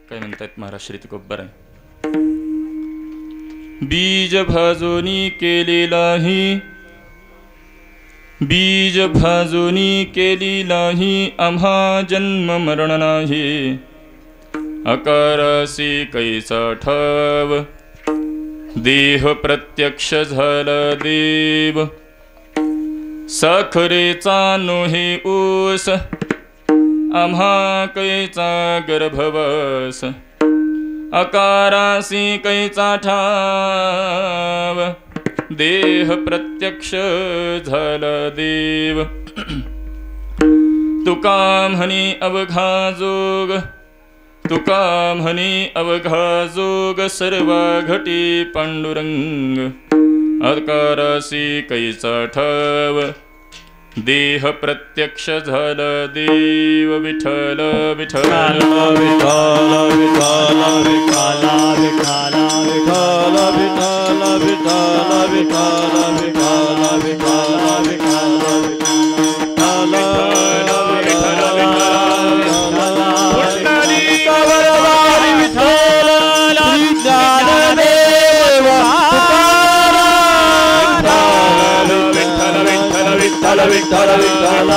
काय म्हणतायत महाराज श्री तुकोबाराय. बीज भाजोनी केलेलाही, बीज भाजोनी केलेलाही आम्हा जन्म मरण नाही. अकारासी कैचा ठाव, देह प्रत्यक्ष झाला देव. साखरेचा नोहे ऊस, आम्हा कैचा गर्भवास. अकारासी कैचा ठाव, देह प्रत्यक्ष झाला देव. तुका म्हणी अवघा जोग, तुका म्हणी अवघा जोग. सर्वा घटी पांडुरंग. अकारासी कैचा ठाव, देह प्रत्यक्ष झाला देव. विठ्ठल विठ्ठल विठ्ठल विठ्ठल विठ्ठल विठ्ठल विठ्ठल विठ्ठल विठ्ठल विठ्ठल विठ्ठल विठ्ठल विठ्ठल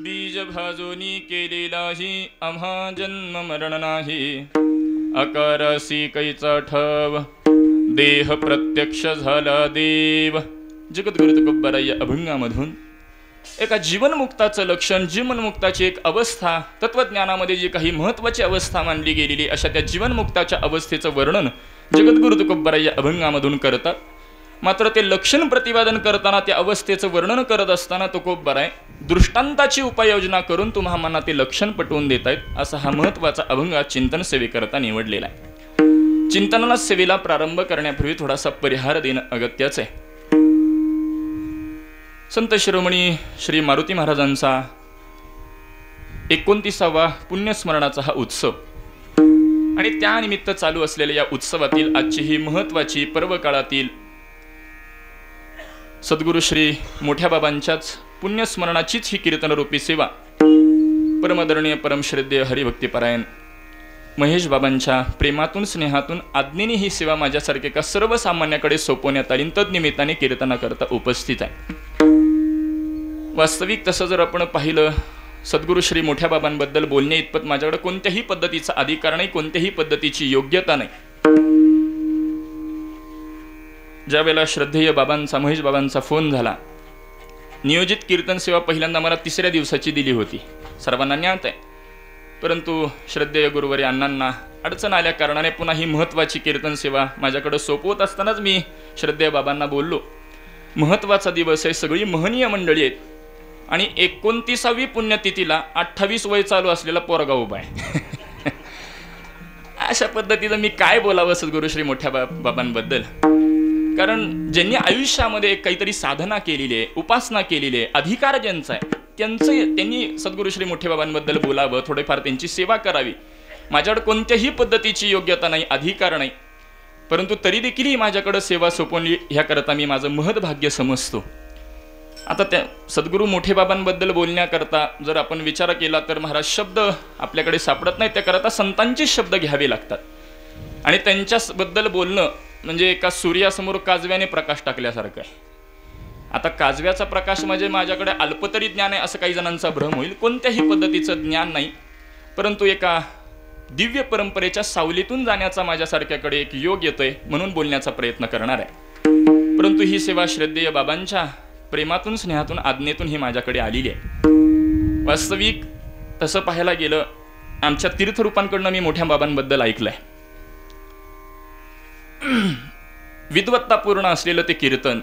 बीज भाजोनी केलेलाही आम्हा जन्म मरण नाही. अकारासी कैचा ठाव, देह प्रत्यक्ष झाला देव. जगद्गुरु तुकोबाराय या अभंगामधून एका जीवनमुक्ताचं लक्षण, जीवनमुक्ताची एक अवस्था, तत्वज्ञानामध्ये जी काही महत्त्वाची अवस्था मानली गेलेली अशा त्या जीवनमुक्ताच्या अवस्थेचं वर्णन जगद्गुरु तुकोबाराय या अभंगामधून करतात. मात्र ते लक्षण प्रतिपादन करताना, त्या अवस्थेचं वर्णन करत असताना तुकोबाराय दृष्टांताची उपाययोजना करून तुम्हाला ते लक्षण पटवून देत आहेत. असा हा महत्त्वाचा अभंग चिंतन सेवेकरता निवडलेला आहे. चिंतनाला सेवेला प्रारंभ करण्यापूर्वी थोडासा परिहार देणं अगत्याचं आहे. संत शिरोमणी श्री मारुती महाराजांचा 29वा पुण्यस्मरणाचा हा उत्सव आणि त्यानिमित्त चालू असलेल्या या उत्सवातील आजची ही महत्त्वाची पर्वकाळातील सद्गुरु श्री मोठ्या बाबांच्याच पुण्यस्मरणाचीच ही कीर्तनरूपी सेवा परमदरणीय परमश्रद्धेय हरिभक्तीपरायण महेश बाबांच्या प्रेमातून स्नेहातून आज्ञेने ही सेवा माझ्यासारखे एका सर्वसामान्याकडे सोपवण्यात आली. तद्निमित्ताने कीर्तनाकरता उपस्थित आहे. वास्तविक तसं जर आपण पाहिलं, सद्गुरु श्री मोठ्या बाबांबद्दल बोलण्या इतपत माझ्याकडे कोणत्याही पद्धतीचा अधिकार नाही, कोणत्याही पद्धतीची योग्यता नाही. ज्या वेळेला श्रद्धेय बाबांचा, महेश बाबांचा फोन झाला, नियोजित कीर्तन सेवा पहिल्यांदा मला 3ऱ्या दिवसाची दिली होती, सर्वांना ज्ञात आहे. परंतु श्रद्धेय गुरुवारी अण्णांना अडचण आल्या कारणाने पुन्हा ही महत्त्वाची कीर्तन सेवा माझ्याकडे सोपवत असतानाच मी श्रद्धेय बाबांना बोललो, महत्त्वाचा दिवस आहे, सगळी महनीय मंडळी आहेत आणि 29वी पुण्यतिथीला 28 वय चालू असलेला पोरगा उभा आहे. अशा पद्धतीनं मी काय बोलावं सद्गुरु श्री मोठ्या बाबांबद्दल. कारण ज्यांनी आयुष्यामध्ये काहीतरी साधना केलेली आहे, उपासना केलेली आहे, अधिकार ज्यांचा आहे, त्यांनी सद्गुरु श्री मोठ्या बाबांबद्दल बोलावं, थोडेफार त्यांची सेवा करावी. माझ्याकडे कोणत्याही पद्धतीची योग्यता नाही, अधिकार नाही, परंतु तरी देखील माझ्याकडे सेवा सोपवली ह्याकरता मी माझं महत्भाग्य समजतो. आता त्या सद्गुरु मोठे बाबांबद्दल बोलण्याकरता जर आपण विचार केला तर महाराज शब्द आपल्याकडे सापडत नाही, त्याकरता संतांचे शब्द घ्यावे लागतात. आणि त्यांच्याबद्दल बोलणं म्हणजे एका सूर्यासमोर काजव्याने प्रकाश टाकल्यासारखं आहे. आता काजव्याचा प्रकाश म्हणजे माझ्याकडे अल्पतरी ज्ञान आहे असं काही जणांचा भ्रम होईल. कोणत्याही पद्धतीचं ज्ञान नाही, परंतु एका दिव्य परंपरेच्या सावलीतून जाण्याचा माझ्यासारख्याकडे एक योग येतोय म्हणून बोलण्याचा प्रयत्न करणार आहे. परंतु ही सेवा श्रद्धेय बाबांच्या प्रेमातून, स्नेहातून, आज्ञेतून ही माझ्याकडे आलेली आहे. वास्तविक तसं पाहायला गेलं, आमच्या तीर्थरूपांकडनं मी मोठ्या बाबांबद्दल ऐकलंय. विद्वत्तापूर्ण असलेलं ते कीर्तन,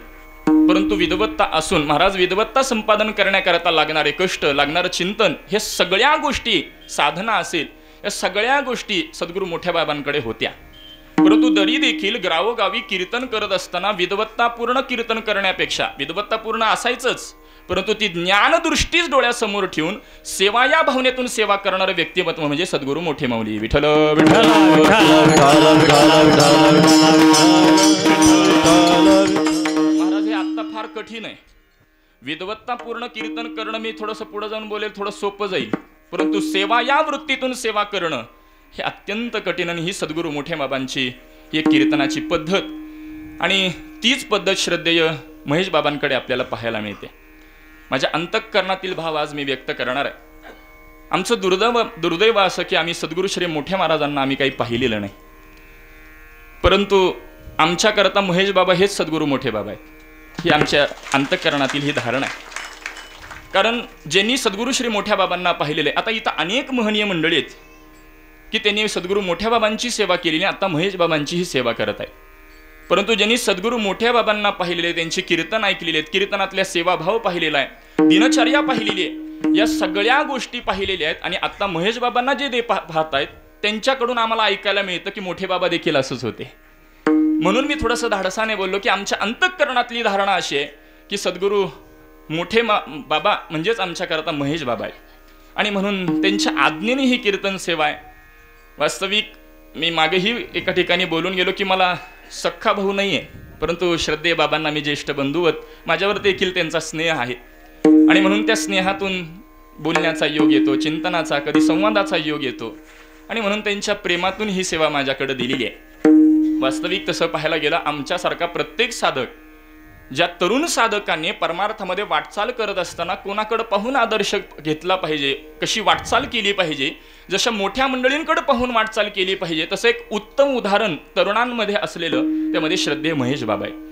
परंतु विद्वत्ता असून महाराज विद्वत्ता संपादन करण्याकरता लागणारे कष्ट, लागणारं चिंतन, हे सगळ्या गोष्टी, साधना असेल, या सगळ्या गोष्टी सद्गुरु मोठ्या बाबांकडे होत्या. परंतु तरी देखील गावोगावी कीर्तन करत असताना विद्वत्तापूर्ण कीर्तन करण्यापेक्षा, विद्वत्तापूर्ण असायचंच, परंतु ती ज्ञानदृष्टीच डोळ्यासमोर ठेवून सेवा या भावनेतून सेवा करणारं व्यक्तिमत्व म्हणजे सद्गुरु मोठे माऊली. विठ्ठल विठ्ठल. महाराज हे आत्ता फार कठीण आहे. विद्वत्तापूर्ण कीर्तन करणं मी थोडंसं पुढे जाऊन बोलेल, थोडं सोपं जाईल, परंतु सेवा या वृत्तीतून सेवा करणं हे अत्यंत कठीण, आणि ही सद्गुरू मोठ्या बाबांची ही कीर्तनाची पद्धत, आणि तीच पद्धत श्रद्धेय महेश बाबांकडे आपल्याला पाहायला मिळते. माझ्या अंतःकरणातील भाव आज मी व्यक्त करणार आहे. आमचं दुर्दैव असं की आम्ही सद्गुरू श्री मोठ्या महाराजांना आम्ही काही पाहिलेलं नाही, परंतु आमच्याकरता महेश बाबा हेच सद्गुरू मोठे बाबा आहेत, ही आमच्या अंतःकरणातील ही धारणा आहे. कारण ज्यांनी सद्गुरू श्री मोठ्या बाबांना पाहिलेले, आता इथं अनेक महनीय मंडळी आहेत की त्यांनी सद्गुरू मोठ्या बाबांची सेवा केलेली, आता महेश बाबांची ही सेवा करत आहे. परंतु ज्यांनी सद्गुरू मोठ्या बाबांना पाहिलेले, त्यांची कीर्तन ऐकलेले आहेत, कीर्तनातल्या सेवाभाव पाहिलेला आहे, दिनचर्या पाहिलेली आहे, या सगळ्या गोष्टी पाहिलेल्या आहेत, आणि आता महेश बाबांना जे पाहत आहेत त्यांच्याकडून आम्हाला ऐकायला मिळतं की मोठे बाबा देखील असंच होते. म्हणून मी थोडंसं धाडसाने बोललो की आमच्या अंतःकरणातली धारणा अशी आहे की सद्गुरू मोठे बाबा म्हणजेच आमच्याकरता महेश बाबा आहे, आणि म्हणून त्यांच्या आज्ञेने ही कीर्तन सेवा आहे. वास्तविक मी मागेही एका ठिकाणी बोलून गेलो की मला सख्खा भाऊ नाही आहे, परंतु श्रद्धेय बाबांना मी ज्येष्ठ बंधुवत, माझ्यावर देखील त्यांचा स्नेह आहे, आणि म्हणून त्या स्नेहातून बोलण्याचा योग येतो, चिंतनाचा, कधी संवादाचा योग येतो, आणि म्हणून त्यांच्या प्रेमातून ही सेवा माझ्याकडे दिलेली आहे. वास्तविक तसं पाहायला गेलं, आमच्यासारखा प्रत्येक साधक, ज्या तरुण साधकांनी परमार्थामध्ये वाटचाल करत असताना कोणाकडे पाहून आदर्श घेतला पाहिजे, कशी वाटचाल केली पाहिजे, जशा मोठ्या मंडळींकडे पाहून वाटचाल केली पाहिजे, तसं एक उत्तम उदाहरण तरुणांमध्ये असलेलं त्यामध्ये श्रद्धेय महेश बाबा आहे.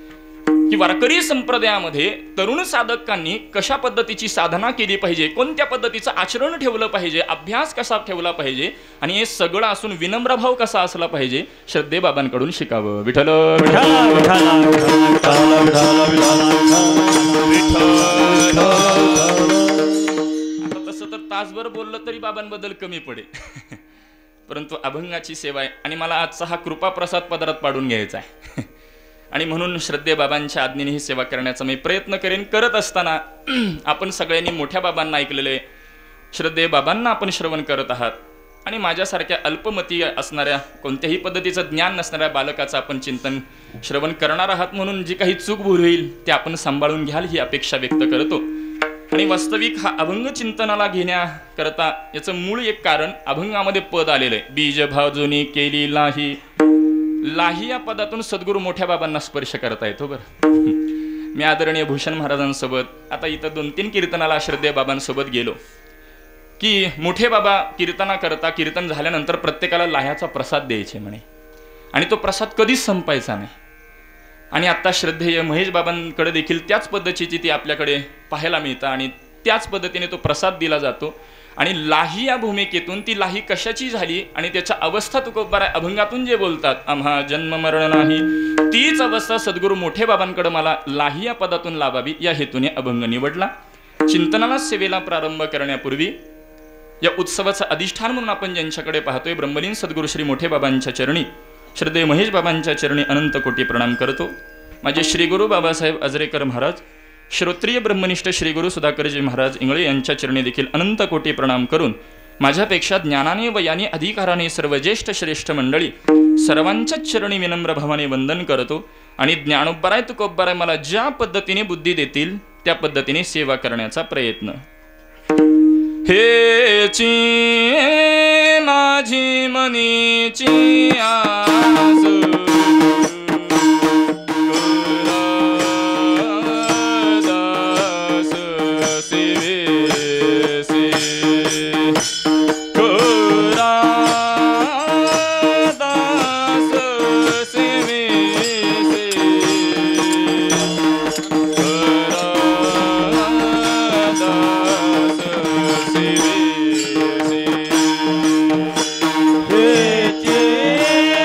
की वारकरी संप्रदायामध्ये तरुण साधकांनी कशा पद्धतीची साधना केली पाहिजे, कोणत्या पद्धतीचं आचरण ठेवलं पाहिजे, अभ्यास कसा ठेवला पाहिजे, आणि हे सगळं असून विनम्र भाव कसा असला पाहिजे, श्रद्धेय बाबांकडून शिकावं. विठ्ठल आता तसं तर तासभर बोललं तरी बाबांबद्दल कमी पडेल, परंतु अभंगाची सेवा आहे, आणि मला आजचा हा कृपा प्रसाद पदरात पाडून घ्यायचा आहे, आणि म्हणून श्रद्धेय बाबांच्या आज्ञेने ही सेवा करण्याचा मी प्रयत्न करेन. करत असताना आपण सगळ्यांनी मोठ्या बाबांना ऐकलेले, श्रद्धेय बाबांना आपण श्रवण करत आहात, आणि माझ्यासारख्या अल्पमती असणाऱ्या, कोणत्याही पद्धतीचं ज्ञान नसणाऱ्या बालकाचं आपण चिंतन श्रवण करणार आहात, म्हणून जी काही चूक भूल होईल ते आपण सांभाळून घ्याल ही अपेक्षा व्यक्त करतो. आणि वास्तविक हा अभंग चिंतनाला घेण्याकरता याचं मूळ एक कारण, अभंगामध्ये पद आलेलं आहे, बीज भाजूनी केली लाही. लाही या पदातून सद्गुरू मोठ्या बाबांना स्पर्श करता येतो. बरं, मी आदरणीय भूषण महाराजांसोबत आता इथं 2-3 कीर्तनाला श्रद्धेय बाबांसोबत गेलो की मोठे बाबा कीर्तन झाल्यानंतर प्रत्येकाला लाह्याचा प्रसाद द्यायचे म्हणे, आणि तो प्रसाद कधीच संपायचा नाही. आणि आता श्रद्धेय महेश बाबांकडे देखील त्याच पद्धतीची ती आपल्याकडे पाहायला मिळतं, आणि त्याच पद्धतीने तो प्रसाद दिला जातो. आणि लाही या भूमिकेतून ती लाही कशाची झाली आणि त्याच्या अवस्था तुकोबारा अभंगातून जे बोलतात, आम्हा जन्म मरण नाही, तीच अवस्था सद्गुरू मोठे बाबांकडे मला लाही या पदातून लाभावी या हेतूने अभंग निवडला. चिंतनाला सेवेला प्रारंभ करण्यापूर्वी या उत्सवाचं अधिष्ठान म्हणून आपण ज्यांच्याकडे पाहतोय, ब्रह्मलीन सद्गुरू श्री मोठे बाबांच्या चरणी, श्रद्धेय महेश बाबांच्या चरणी अनंत कोटी प्रणाम करतो. माझे श्री गुरु बाबासाहेब आजरेकर महाराज, श्रोत्रिय ब्रह्मनिष्ठ श्री गुरु सुधाकरजी महाराज इंगळे यांच्या चरणी देखील अनंत कोटी प्रणाम करून, माझ्यापेक्षा ज्ञानाने व याने अधिकाराने सर्व ज्येष्ठ श्रेष्ठ मंडळी सर्वांच्याच चरणी विनम्र भावाने वंदन करतो. आणि ज्ञानोबराय तुकोबराय मला ज्या पद्धतीने बुद्धी देतील त्या पद्धतीने सेवा करण्याचा प्रयत्न. हेची माझी मनीची आस, हे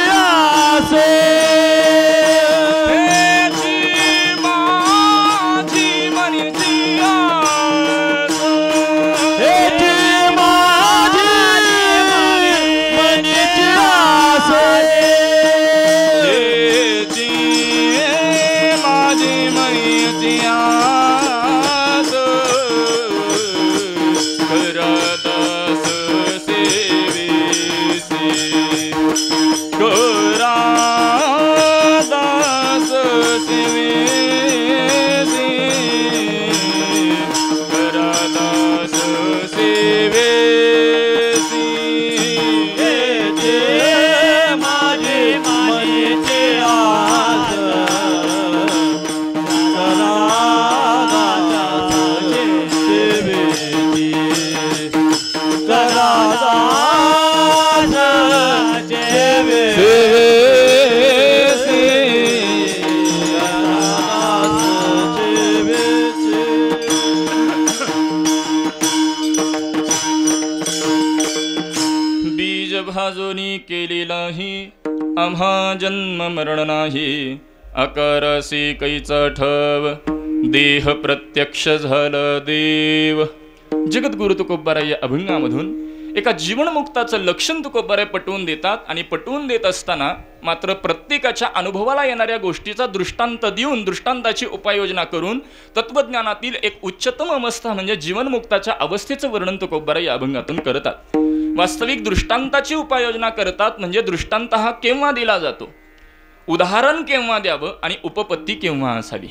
आस भाजोनी केलेलाही आम्हा जन्म मरण नाही, आकारासी कैचा ठव देह प्रत्यक्ष झाला देव. जगद्गुरु तुकोबाराय या अभंगामधून एका जीवनमुक्ताचं लक्षण तुकोबाराय पटवून देतात. आणि पटवून देत असताना मात्र प्रत्येकाच्या अनुभवाला येणाऱ्या गोष्टीचा दृष्टांत देऊन दृष्टांताची उपाययोजना करून तत्वज्ञानातील एक उच्चतम अवस्था म्हणजे जीवनमुक्ताच्या अवस्थेचं वर्णन तुकोबाराय या अभंगातून करतात. वास्तविक दृष्टांताची उपाययोजना करतात म्हणजे दृष्टांत हा केव्हा दिला जातो, उदाहरण केव्हा द्यावं आणि उपपत्ती केव्हा असावी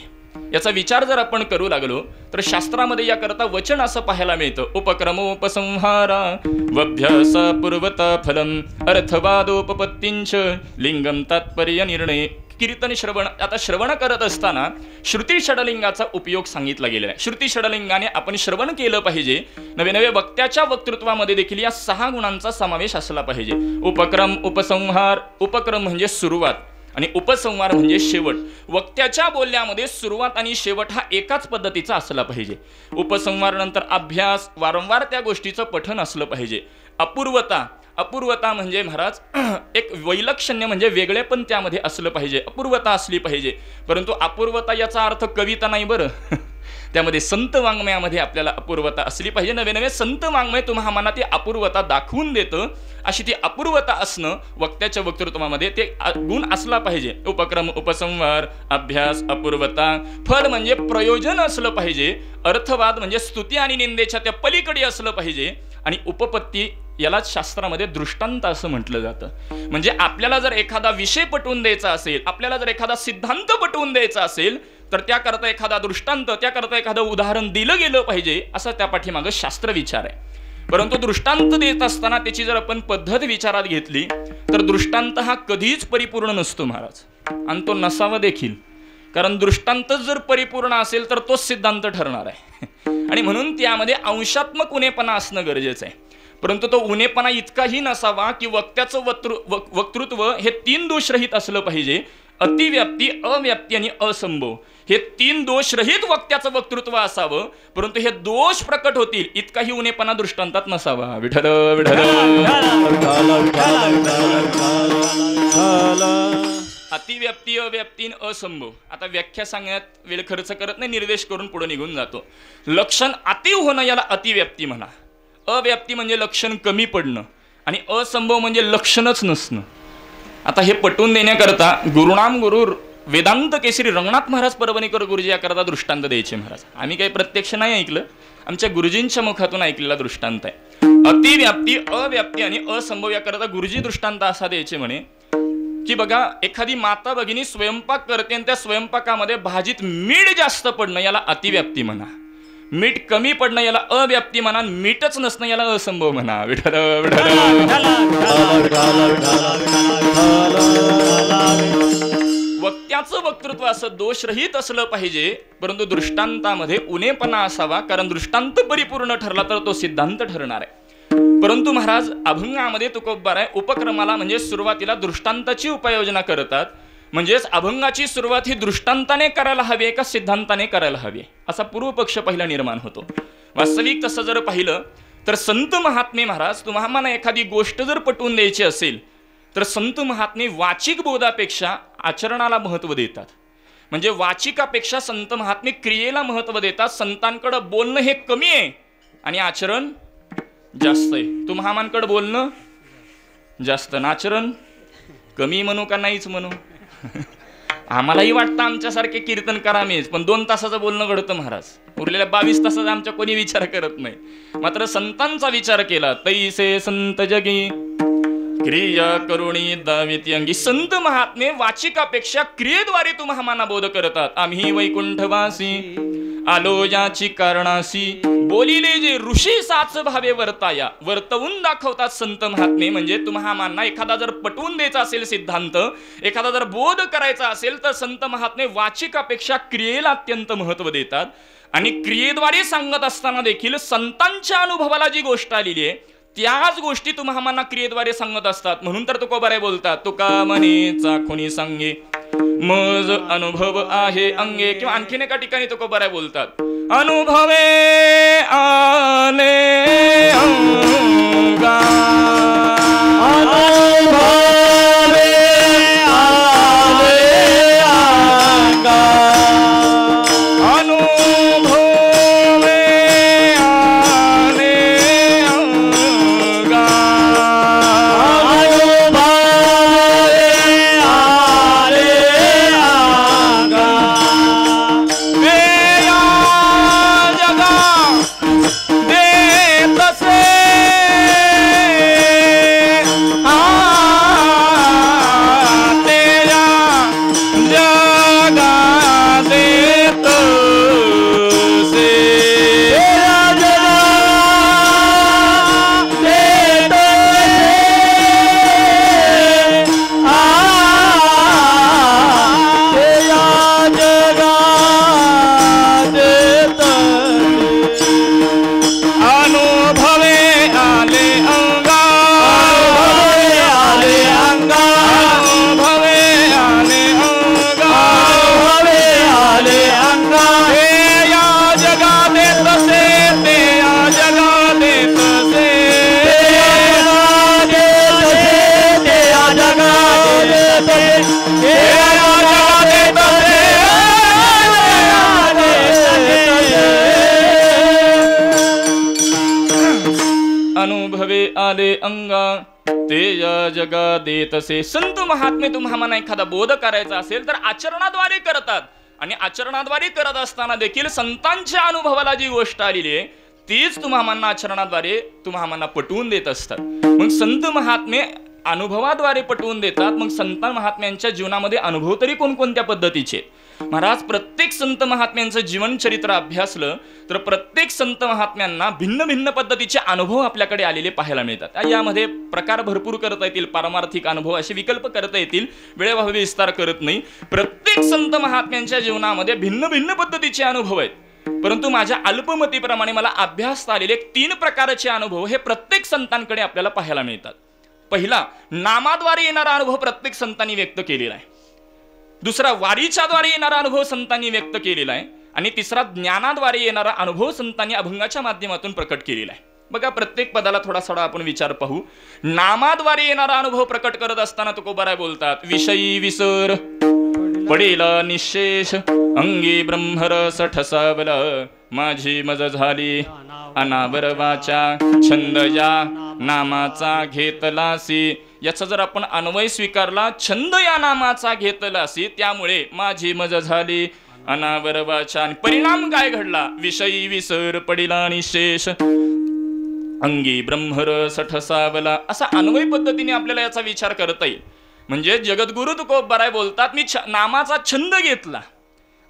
याचा विचार जर आपण करू लागलो तर शास्त्रामध्ये याकरता वचन असं पाहायला मिळतं. उपक्रमोपसंहारा वभ्यासा पूर्वता फलम अर्थवादोपपत्तींच लिंगम तात्पर्य निर्णय. कीर्तन श्रवण आता श्रवण करत असताना श्रुती षडलिंगाचा उपयोग सांगितला गेलेला आहे. श्रुती षडलिंगाने आपण श्रवण केलं पाहिजे. नवे नवे वक्त्याच्या वक्तृत्वामध्ये देखील या 6 गुणांचा समावेश असला पाहिजे. उपक्रम उपसंहार. उपक्रम म्हणजे सुरुवात आणि उपसंहार म्हणजे शेवट. वक्त्याच्या बोलण्यामध्ये सुरुवात आणि शेवट हा एकाच पद्धतीचा असला पाहिजे. उपसंहार नंतर अभ्यास, वारंवार त्या गोष्टीचं पठन असलं पाहिजे. अपूर्वता. अपूर्वता म्हणजे महाराज एक वैलक्षण्य म्हणजे वेगळे पण त्यामध्ये असलं पाहिजे, अपूर्वता असली पाहिजे. परंतु अपूर्वता याचा अर्थ कविता नाही बरं. त्यामध्ये संत वाङ्मयामध्ये आपल्याला अपूर्वता असली पाहिजे. नवे नवे संत वाङ्मय तुम्हाला मनात ती अपूर्वता दाखवून देतं. अशी ती अपूर्वता असणं वक्त्याच्या वक्तृत्वामध्ये ते गुण असला पाहिजे. उपक्रम उपसंहार अभ्यास अपूर्वता. फल म्हणजे प्रयोजन असलं पाहिजे. अर्थवाद म्हणजे स्तुती आणि निंदेच्या त्या पलीकडे असलं पाहिजे. आणि उपपत्ती यालाच शास्त्रामध्ये दृष्टांत असं म्हटलं जातं. म्हणजे आपल्याला जर एखादा विषय पटवून द्यायचा असेल, आपल्याला जर एखादा सिद्धांत पटवून द्यायचा असेल तर त्याकरता एखादा दृष्टांत, त्याकरता एखादं उदाहरण दिलं गेलं पाहिजे असं त्या पाठीमागं शास्त्र विचार आहे. परंतु दृष्टांत देत असताना त्याची जर आपण पद्धत विचारात घेतली तर दृष्टांत हा कधीच परिपूर्ण नसतो महाराज, आणि तो नसावा देखील. कारण दृष्टांतच जर परिपूर्ण असेल तर तोच सिद्धांत ठरणार आहे. आणि म्हणून त्यामध्ये अंशात्मक उणेपणा असणं गरजेचं आहे. परंतु तो उणेपणा इतकाही नसावा की वक्त्याचं वक्तृत्व हे 3 दोषरहित असलं पाहिजे. अतिव्याप्ती, अव्याप्ती आणि असंभव हे 3 दोषरहित वक्त्याचं वक्तृत्व असावं. परंतु हे दोष प्रकट होतील इतकाही उणेपणा दृष्टांतात नसावा. विठ्ठल विठ्ठल. अतिव्याप्ती, अव्याप्ती, असंभव. आता व्याख्या सांगण्यात वेळ खर्च करत नाही, निर्देश करून पुढे निघून जातो. लक्षण अति होणं याला अतिव्याप्ती म्हणा. अव्याप्ती म्हणजे लक्षण कमी पडणं आणि असंभव म्हणजे लक्षणच नसणं. आता हे पटवून देण्याकरता गुरुनाम गुरु वेदांत केसरी रंगनाथ महाराज परभणीकर गुरुजी याकरता दृष्टांत द्यायचे महाराज. आम्ही काही प्रत्यक्ष नाही ऐकलं, आमच्या गुरुजींच्या मुखातून ऐकलेला दृष्टांत आहे. अतिव्याप्ती, अव्याप्ती आणि असंभव याकरता गुरुजी दृष्टांत असा द्यायचे म्हणे की बघा, एखादी माता भगिनी स्वयंपाक करते आणि त्या स्वयंपाकामध्ये भाजीत मीठ जास्त पडणं याला अतिव्याप्ती म्हणा. मीठ कमी पडणं याला अव्याप्ती म्हणा. मीठच नसणं याला असंभव म्हणा. विठ्ठल विठ्ठल. वक्त्याचं वक्तृत्व असं दोषरहित असलं पाहिजे, परंतु दृष्टांतामध्ये उणेपणा असावा. कारण दृष्टांत परिपूर्ण ठरला तर तो सिद्धांत ठरणार आहे. परंतु महाराज अभंगामध्ये तुकोबाराय उपक्रमाला म्हणजे सुरुवातीला दृष्टांताची उपाययोजना करतात. म्हणजेच अभंगाची सुरुवात ही दृष्टांताने करायला हवी का सिद्धांताने करायला हवी असा पूर्व पक्ष पहिला निर्माण होतो. वास्तविक तसं जर पाहिलं तर संत महात्मे महाराज तुम्हाला एखादी गोष्ट जर पटवून द्यायची असेल तर संत महात्मे वाचिक बोधापेक्षा आचरणाला महत्त्व देतात. म्हणजे वाचिकापेक्षा संत महात्मे क्रियेला महत्त्व देतात. संतांकडे बोलणं हे कमी आहे आणि आचरण जास्त आहे. तुम्हामांकडे बोलणं जास्त आणि आचरण कमी म्हणू का नाहीच म्हणू? आम्हालाही वाटतं आमच्यासारखे कीर्तन करामेच, पण 2 तासाचं बोलणं घडतं महाराज. उरलेल्या 22 तासाचा आमच्या कोणी विचार करत नाही. मात्र संतांचा विचार केला तैसे संत जगी क्रिया करुणी दाविती अंगी. संत महात्मे वाचिकापेक्षा क्रियेद्वारे तुम्हामांना बोध करतात. आम्ही वैकुंठवासी आलो याची कारणासी बोलिले जे ऋषी साच भावे वर्ताया. वर्तवून दाखवतात संत महात्मे. म्हणजे तुम्हामांना एखादा जर पटवून द्यायचा असेल सिद्धांत, एखादा जर बोध करायचा असेल तर संत महात्मे वाचिकापेक्षा क्रियेला अत्यंत महत्व देतात. आणि क्रियेद्वारे सांगत असताना देखील संतांच्या अनुभवाला जी गोष्ट आलेली आहे त्याच गोष्टी तुम्हामांना क्रियेद्वारे सांगत असतात. म्हणून तर तुकोबाराय बोलतात तुका म्हणे चाखुनी सांगे मज अनुभव आहे अंगे. किंवा आणखीन एका ठिकाणी तुकोबाराय बोलतात अनुभवे आले अंगा. अनुभवे आले अंगा. अनुभवे आले अंगा. अनुभवे आले अंगा. वेया जगा देत से तेया जगा देत से. तेरा जगा देत से. तेरा जगा देत से. अनुभवे आले अंगा. अनुभवे आले अंगा. अनुभवे आले अंगा. अनुभवे आले अंगा. तेया जगा देत से. तेया जगा देत से. तेरा जगा देत से. तेरा जगा देत से. अनुभवे आले अंगा ते या जगा देत असे. संत महात्मे तुम्हाला एखादा बोध करायचा असेल तर आचरणाद्वारे करतात. आणि आचरणाद्वारे करत असताना देखील संतांच्या अनुभवाला जी गोष्ट आलेली आहे तीच तुम्हाला आचरणाद्वारे तुम्हाला पटवून देत असतात. मग संत महात्मे अनुभवाद्वारे पटवून देतात. मग संत महात्म्यांच्या जीवनामध्ये अनुभव तरी कोणकोणत्या पद्धतीचे? महाराज प्रत्येक संत महात्म्यांचं जीवनचरित्र अभ्यासलं तर प्रत्येक संत महात्म्यांना भिन्न भिन्न पद्धतीचे अनुभव आपल्याकडे आलेले पाहायला मिळतात. यामध्ये प्रकार भरपूर करता येतील. पारमार्थिक अनुभव असे विकल्प करता येतील. वेळेअभावी विस्तार करत नाही. प्रत्येक संत महात्म्यांच्या जीवनामध्ये भिन्न भिन्न पद्धतीचे अनुभव आहेत. परंतु माझ्या अल्पमतीप्रमाणे मला अभ्यासता आलेले 3 प्रकारचे अनुभव हे प्रत्येक संतांकडे आपल्याला पाहायला मिळतात. पहिला, नामाद्वारे येणारा अनुभव प्रत्येक संतांनी व्यक्त केलेला आहे. दुसरा, वारीच्या द्वारे येणारा अनुभव संतांनी व्यक्त केलेला आहे. आणि तिसरा, ज्ञानाद्वारे येणारा अनुभव संतांनी अभंगाच्या माध्यमातून प्रकट केलेला आहे. बघा प्रत्येक पदाला थोडा आपण विचार पाहू. नामाद्वारे येणारा अनुभव प्रकट करत असताना तुकोबाराय बोलतात विषयी विसर पडेला निशेष अंगी ब्रह्मरस ठसावला माझी मज झाली अनावर वाचा छंद या नामाचा घेतलासी. याचा जर आपण अन्वय स्वीकारला छंद या नामाचा घेतलासी त्यामुळे माझी मज झाली अनावर वाचा. आणि परिणाम काय घडला? विषयी विसर पडिला निशेष अंगी ब्रह्मरस ठसावला. असा अन्वय पद्धतीने आपल्याला याचा विचार करता येईल. म्हणजे जगद्गुरु तुकोबाराय बोलतात मी नामाचा छंद घेतला.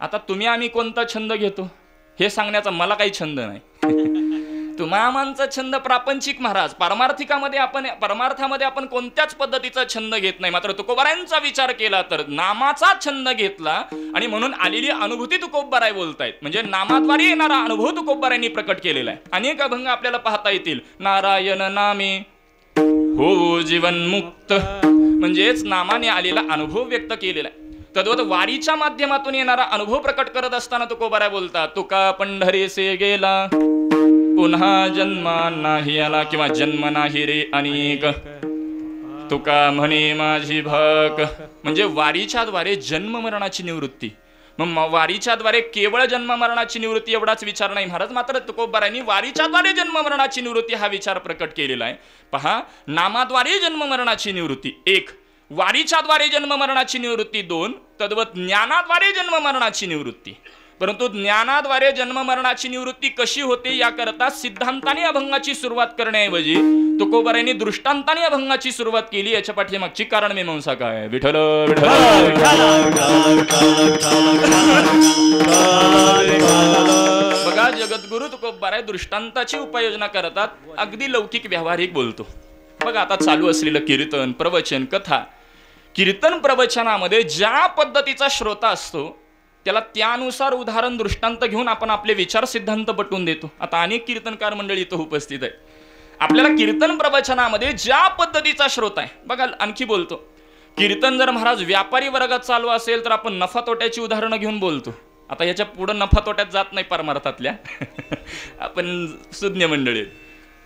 आता तुम्ही आम्ही कोणता छंद घेतो हे सांगण्याचा मला काही छंद नाही. तुम्हामांचा छंद प्रापंचिक महाराज. परमार्थामध्ये आपण कोणत्याच पद्धतीचा छंद घेत नाही. मात्र तुकोबारायांचा विचार केला तर नामाचा छंद घेतला आणि म्हणून आलेली अनुभूती तुकोबाराय बोलतायत. म्हणजे नामाद्वारे येणारा अनुभव तुकोबारायांनी प्रकट केलेला आहे. अनेक अभंग आपल्याला पाहता येतील. नारायण नामे हो जीवन मुक्त म्हणजेच नामाने आलेला अनुभव व्यक्त केलेला आहे. तद्वत वारीच्या माध्यमातून येणारा अनुभव प्रकट करत असताना तुकोबाराय बोलतात तुका पंढरीसे गेला पुन्हा जन्म नाही आला किंवा जन्म नाही रे अनेक. तुका म्हणे माझी भक, म्हणजे वारीच्या द्वारे जन्म मरणाची निवृत्ती. मग वारीच्या द्वारे केवळ जन्म मरणाची निवृत्ती एवढाच विचार नाही महाराज, मात्र तुकोबारायांनी वारीच्या द्वारे जन्म मरणाची निवृत्ती हा विचार प्रकट केलेला आहे. पहा, नामाद्वारे जन्म मरणाची निवृत्ती 1, वारीच्या द्वारे जन्म मरणाची निवृत्ती 2, तद्वत ज्ञानाद्वारे जन्म मरणाची निवृत्ती. परंतु ज्ञानाद्वारे जन्म मरणाची निवृत्ती कशी होते याकरता सिद्धांताने अभंगाची सुरुवात करण्याऐवजी तुकोबारायांनी दृष्टांताने अभंगाची सुरुवात केली. याच्या पाठीमागची कारण मीमांसा काय? विठ्ठल विठ्ठल. बघा, जगद्गुरु तुकोबाराय दृष्टांताची उपाययोजना करतात, अगदी लौकिक व्यावहारिक बोलतो. बघा, आता चालू असलेलं कीर्तन, प्रवचन, कथा, कीर्तन प्रवचनामध्ये ज्या पद्धतीचा श्रोता असतो त्याला त्यानुसार उदाहरण दृष्टांत घेऊन आपण आपले विचार सिद्धांत पटवून देतो. आता अनेक कीर्तनकार मंडळी इथं उपस्थित आहे. आपल्याला कीर्तन प्रवचनामध्ये ज्या पद्धतीचा श्रोता आहे, बघा आणखी बोलतो, कीर्तन जर महाराज व्यापारी वर्गात चालू असेल तर आपण नफा तोट्याची उदाहरणं घेऊन बोलतो. आता याच्या पुढे नफा तोट्यात जात नाही परमार्थातल्या आपण सुज्ञ मंडळी.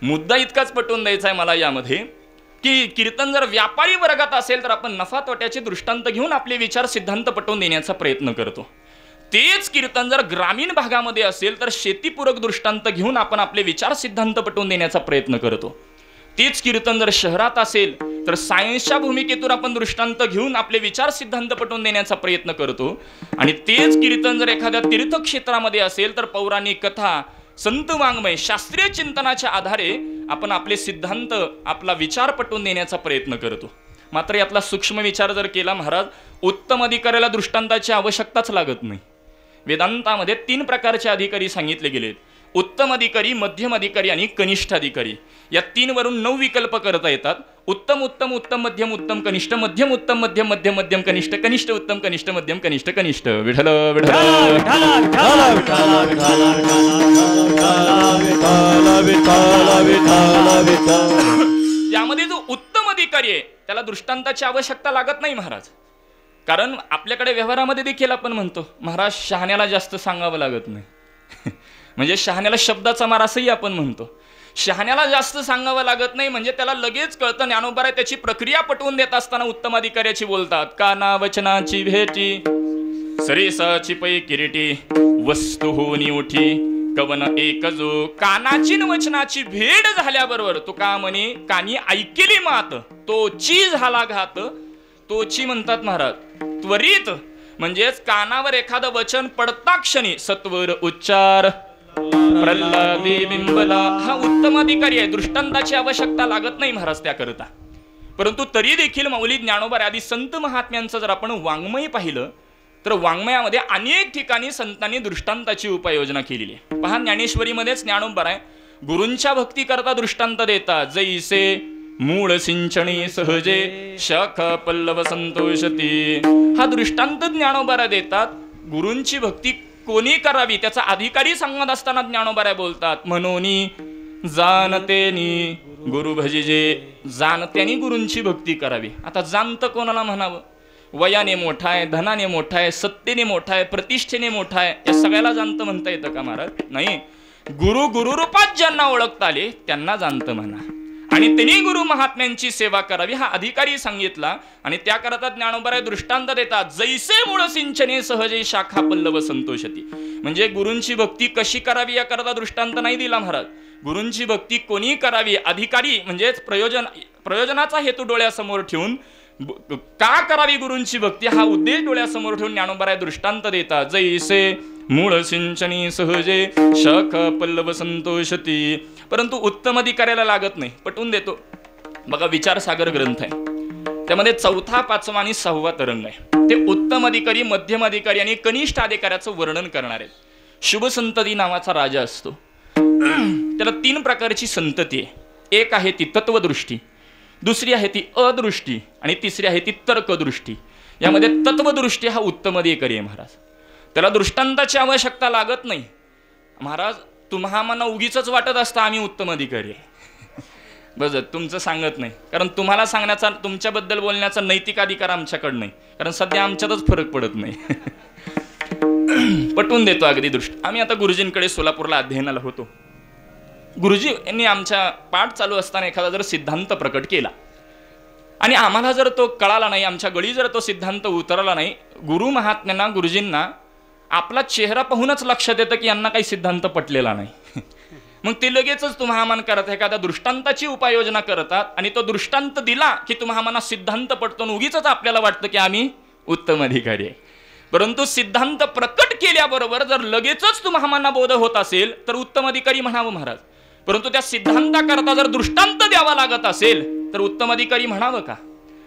मुद्दा इतकाच पटवून द्यायचा आहे मला यामध्ये की कीर्तन जर व्यापारी वर्गात असेल तर आपण नफा तोट्याचे दृष्टांत घेऊन आपले विचार सिद्धांत पटवून देण्याचा प्रयत्न करतो. तेच कीर्तन जर ग्रामीण भागामध्ये असेल तर शेतीपूरक दृष्टांत घेऊन आपण आपले विचार सिद्धांत पटवून देण्याचा प्रयत्न करतो. तेच कीर्तन जर शहरात असेल तर सायन्सच्या भूमिकेतून आपण दृष्टांत घेऊन आपले विचार सिद्धांत पटवून देण्याचा प्रयत्न करतो. आणि तेच कीर्तन जर एखाद्या तीर्थक्षेत्रामध्ये असेल तर पौराणिक कथा, संत वाङ्मय, शास्त्रीय चिंतनाच्या आधारे आपण आपले सिद्धांत, आपला विचार पटवून देण्याचा प्रयत्न करतो. मात्र यातला सूक्ष्म विचार जर केला महाराज, उत्तम अधिकाऱ्याला दृष्टांताची आवश्यकताच लागत नाही. वेदांतामध्ये 3 प्रकारचे अधिकारी सांगितले गेलेत: उत्तम अधिकारी, मध्यम अधिकारी आणि कनिष्ठ अधिकारी. या 3 वरून 9 विकल्प करता येतात. उत्तम उत्तम उत्तम मध्यम उत्तम कनिष्ठ, मध्यम उत्तम मध्यम मध्यम मध्यम कनिष्ठ, कनिष्ठ उत्तम कनिष्ठ मध्यम कनिष्ठ कनिष्ठ. विठ्ठल विठ्ठल. यामध्ये जो उत्तम अधिकारी आहे त्याला दृष्टांताची आवश्यकता लागत नाही महाराज. कारण आपल्याकडे व्यवहारामध्ये देखील आपण म्हणतो महाराज शहाण्याला जास्त सांगावं लागत नाही म्हणजे शहाण्याला शब्दाचा मार असंही आपण म्हणतो. शहाण्याला जास्त सांगावं लागत नाही म्हणजे त्याला लगेच कळतं. ज्ञानोबा त्याची प्रक्रिया पटवून देत असताना उत्तम अधिकाऱ्याची बोलतात: काना वचनाची भेटी, सरेसाची पै किरीटी, वस्तू होनी उठी, कवन एक जो. कानाची वचनाची भेट झाल्याबरोबर तुका म्हणे कानी ऐकेली मात, तोची झाला घात. तोची म्हणतात महाराज त्वरित, म्हणजेच कानावर एखादं वचन पडता क्षणी सत्वर उच्चार प्रल्हादी बिंबला. हा उत्तम अधिकारी आहे. दृष्टांताची आवश्यकता लागत नाही महाराज त्याकरता. परंतु तरी देखील माऊली, ज्ञानोबा आदी संत महात्म्यांचं जर आपण वाङ्मय पाहिलं तर वाङ्मयामध्ये अनेक ठिकाणी संतांनी दृष्टांताची उपाययोजना केलेली आहे. पहा, ज्ञानेश्वरीमध्येच ज्ञानोबा आहे गुरूंच्या भक्ती करता दृष्टांत देतात: जैसे मूळ सिंचणी सहजे, शाखा पल्लव संतोषती. हा दृष्टांत ज्ञानोबा देतात. गुरूंची भक्ती कोणी करावी त्याचा अधिकारी सांगत असताना ज्ञानोबा बोलतात: म्हणून जाणतेनी गुरु भजिजे. जाणत्यानी गुरूंची भक्ती करावी. आता जाणतं कोणाला म्हणावं? वयाने मोठा आहे, धनाने मोठा आहे, सत्तेने मोठा आहे, प्रतिष्ठेने मोठा आहे, या सगळ्याला जाणतं म्हणता येतं का महाराज? नाही. गुरु गुरुरूपात ज्यांना ओळखता आले त्यांना जाणतं म्हणा. आणि त्यांनी गुरु महात्म्यांची सेवा करावी हा अधिकारी सांगितला. आणि त्याकरता ज्ञानोबा दृष्टांत देतात: जैसे मूळ सिंचने सहजे, शाखा पल्लव संतोषती. म्हणजे गुरूंची भक्ती कशी करावी याकरता दृष्टांत नाही दिला महाराज. गुरूंची भक्ती कोणी करावी, अधिकारी म्हणजेच प्रयोजनाचा हेतू डोळ्यासमोर ठेवून का करावी गुरूंची भक्ती हा उद्देश डोळ्यासमोर ठेवून ज्ञानोबा दृष्टांत देतात: जैसे मूळ सिंचनी सहजे, शाखा पल्लव संतोषती. परंतु उत्तम अधिकाऱ्याला लागत नाही. पटवून देतो. बघा, विचारसागर ग्रंथ आहे, त्यामध्ये 4था, 5वा आणि 6वा तरंग आहे. ते उत्तम अधिकारी, मध्यम अधिकारी आणि कनिष्ठ अधिकाऱ्याचं वर्णन करणार आहे. शुभ संतती नावाचा राजा असतो. त्याला 3 प्रकारची संतती आहे. एक आहे ती तत्वदृष्टी, दुसरी आहे ती अदृष्टी आणि तिसरी आहे ती तर्कदृष्टी. यामध्ये तत्वदृष्टी हा उत्तम अधिकारी आहे महाराज. त्याला दृष्टांताची आवश्यकता लागत नाही महाराज. तुम्हाला उगीच वाटत असतं आम्ही उत्तम अधिकारी आहे बस, तुमचं सांगत नाही. कारण तुम्हाला सांगण्याचा, तुमच्याबद्दल बोलण्याचा नैतिक अधिकार आमच्याकडे नाही. कारण सध्या आमच्यातच फरक पडत नाही पटवून देतो अगदी दृष्टी. आम्ही आता गुरुजींकडे सोलापूरला अध्ययनाला होतो. गुरुजी यांनी आमच्या पाठ चालू असताना एखादा जर सिद्धांत प्रकट केला, आणि आम्हाला जर तो कळाला नाही, आमच्या गळी जर तो सिद्धांत उतरला नाही, गुरु महात्म्यांना गुरुजींना आपला चेहरा पाहूनच लक्षात येतं की यांना काही सिद्धांत पटलेला नाही. मग ते लगेचच तुम्हाला करत एखाद्या दृष्टांताची उपाययोजना करतात आणि तो दृष्टांत दिला की तुम्हाला सिद्धांत पटतो, उगीच आपल्याला वाटतं की आम्ही उत्तम अधिकारी आहे. परंतु सिद्धांत प्रकट केल्याबरोबर जर लगेचच तुम्हाला बोध होत असेल तर उत्तम अधिकारी म्हणावं महाराज. परंतु त्या सिद्धांताकरता जर दृष्टांत द्यावा लागत असेल तर उत्तम अधिकारी म्हणावं का?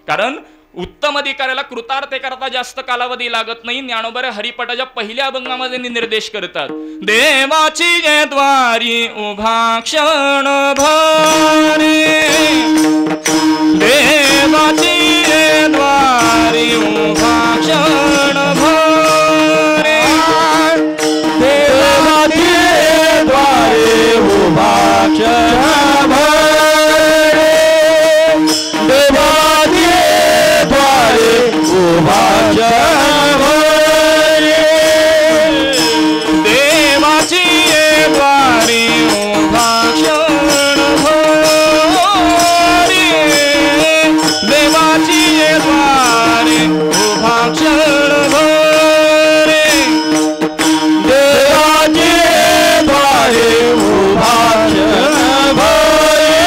कारण उत्तम अधिकाऱ्याला कृतार्थतेकरता जास्त कालावधी लागत नाही. ज्ञानोबा हरिपाठाच्या पहिल्या अभंगामध्ये निर्देश करतात, देवाची द्वारी उभा क्षण भरे, देवाची द्वारी उभा क्षण भरे, देवाची द्वारे उभा क्षण भरे, देवाची द्वारे उभा क्षण भरे, देवाची द्वारी उभा क्षण भरे, देवाची द्वारी उभा क्षण भरे, देवाची द्वारे उभा क्षण भरे,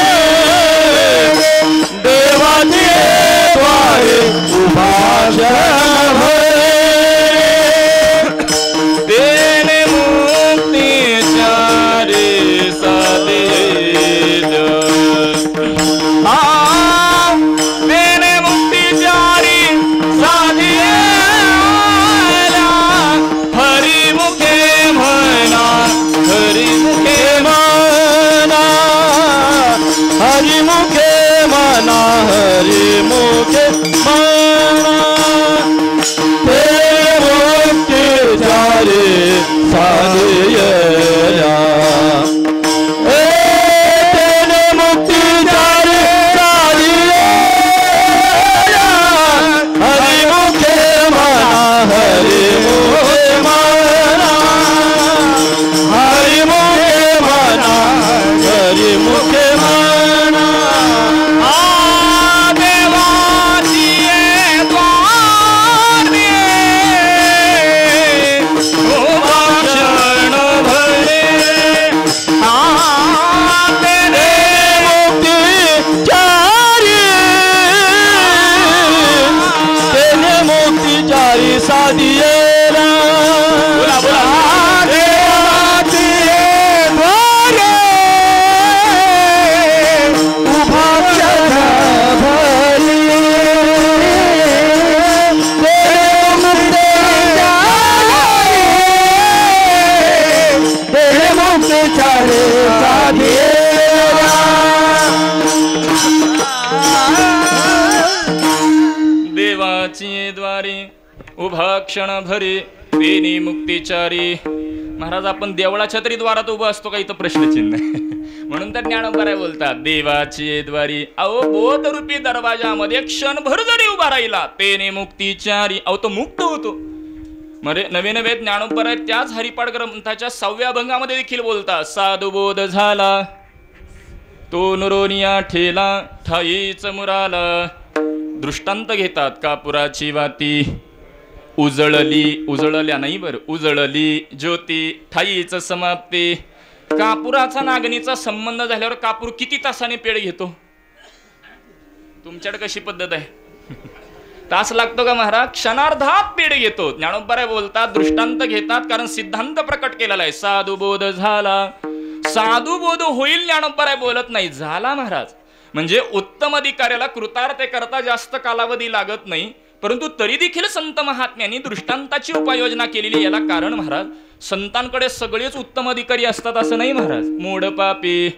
देवाची द्वारे उभा क्षण भरे, तेने मुक्तीच्या रे साधेज, तेने मुक्तीच्या रे साधेला, हरिमुखे म्हणा, हरिमुखे म्हणा, हरिमुखे म्हणा, हरिमुखे म्हणा, ते मुक्तीच्या रे साधेला, तेने मुक्तीच्या रे साधेला, हरिमुखे म्हणा, हरिमुखे म्हणा, हरिमुखे म्हणा, हरिमुखे म्हणा, देवाची द्वारी उभा क्षण भरे, तेने मुक्तीचारी, तेने मुक्तीचारी साधियेला, बोला, बोला. देवाची द्वारे उभा क्षण भरे, तेने मुक्तीचारी साधियेला, देवाची द्वारी उभा क्षण भरे, तेने मुक्तीचारी. महाराज आपण देवळाच्या तरी द्वारात उभा असतो का? इथं प्रश्नचिन्ह आहे. म्हणून तर ज्ञानोबा बोलतात, देवाची द्वारी, अहो बोधरूपी दरवाजामध्ये क्षणभर जरी उभा राहिला तेने मुक्तीचारी, अहो तो मुक्त होतो. मरे नवे नवे ज्ञानोबा त्याच हरिपाठ ग्रंथाच्या 6व्या अभंगामध्ये देखील बोलतात, साधुबोध झाला तो नुरोनिया ठेला, ठाईच मुराला. दृष्टांत घेतात, कापुराची वाती उजळली, उजळल्या नाही बरं, उजळली ज्योती, ठाईच समाप्ती. कापुराचा नागणीचा संबंध झाल्यावर कापूर किती तासाने पेढ घेतो? तुमच्याकडे कशी पद्धत आहे? तास लागतो का महाराज? क्षणार्धात पेढ घेतो. ज्ञानोबा बोलतात, दृष्टांत घेतात, कारण सिद्धांत प्रकट केलेला आहे. साधुबोध झाला, साधुबोध होईल ज्ञानोबा बोलत नाही, झाला महाराज. म्हणजे उत्तम अधिकाऱ्याला कृतार्थतेकरता जास्त कालावधी लागत नाही, परंतु तरी देखील संत महात्म्यांनी दृष्टांताची उपाययोजना केलेली. याला कारण महाराज, संतांकडे सगळेच उत्तम अधिकारी असतात असं नाही महाराज. मूढ पापी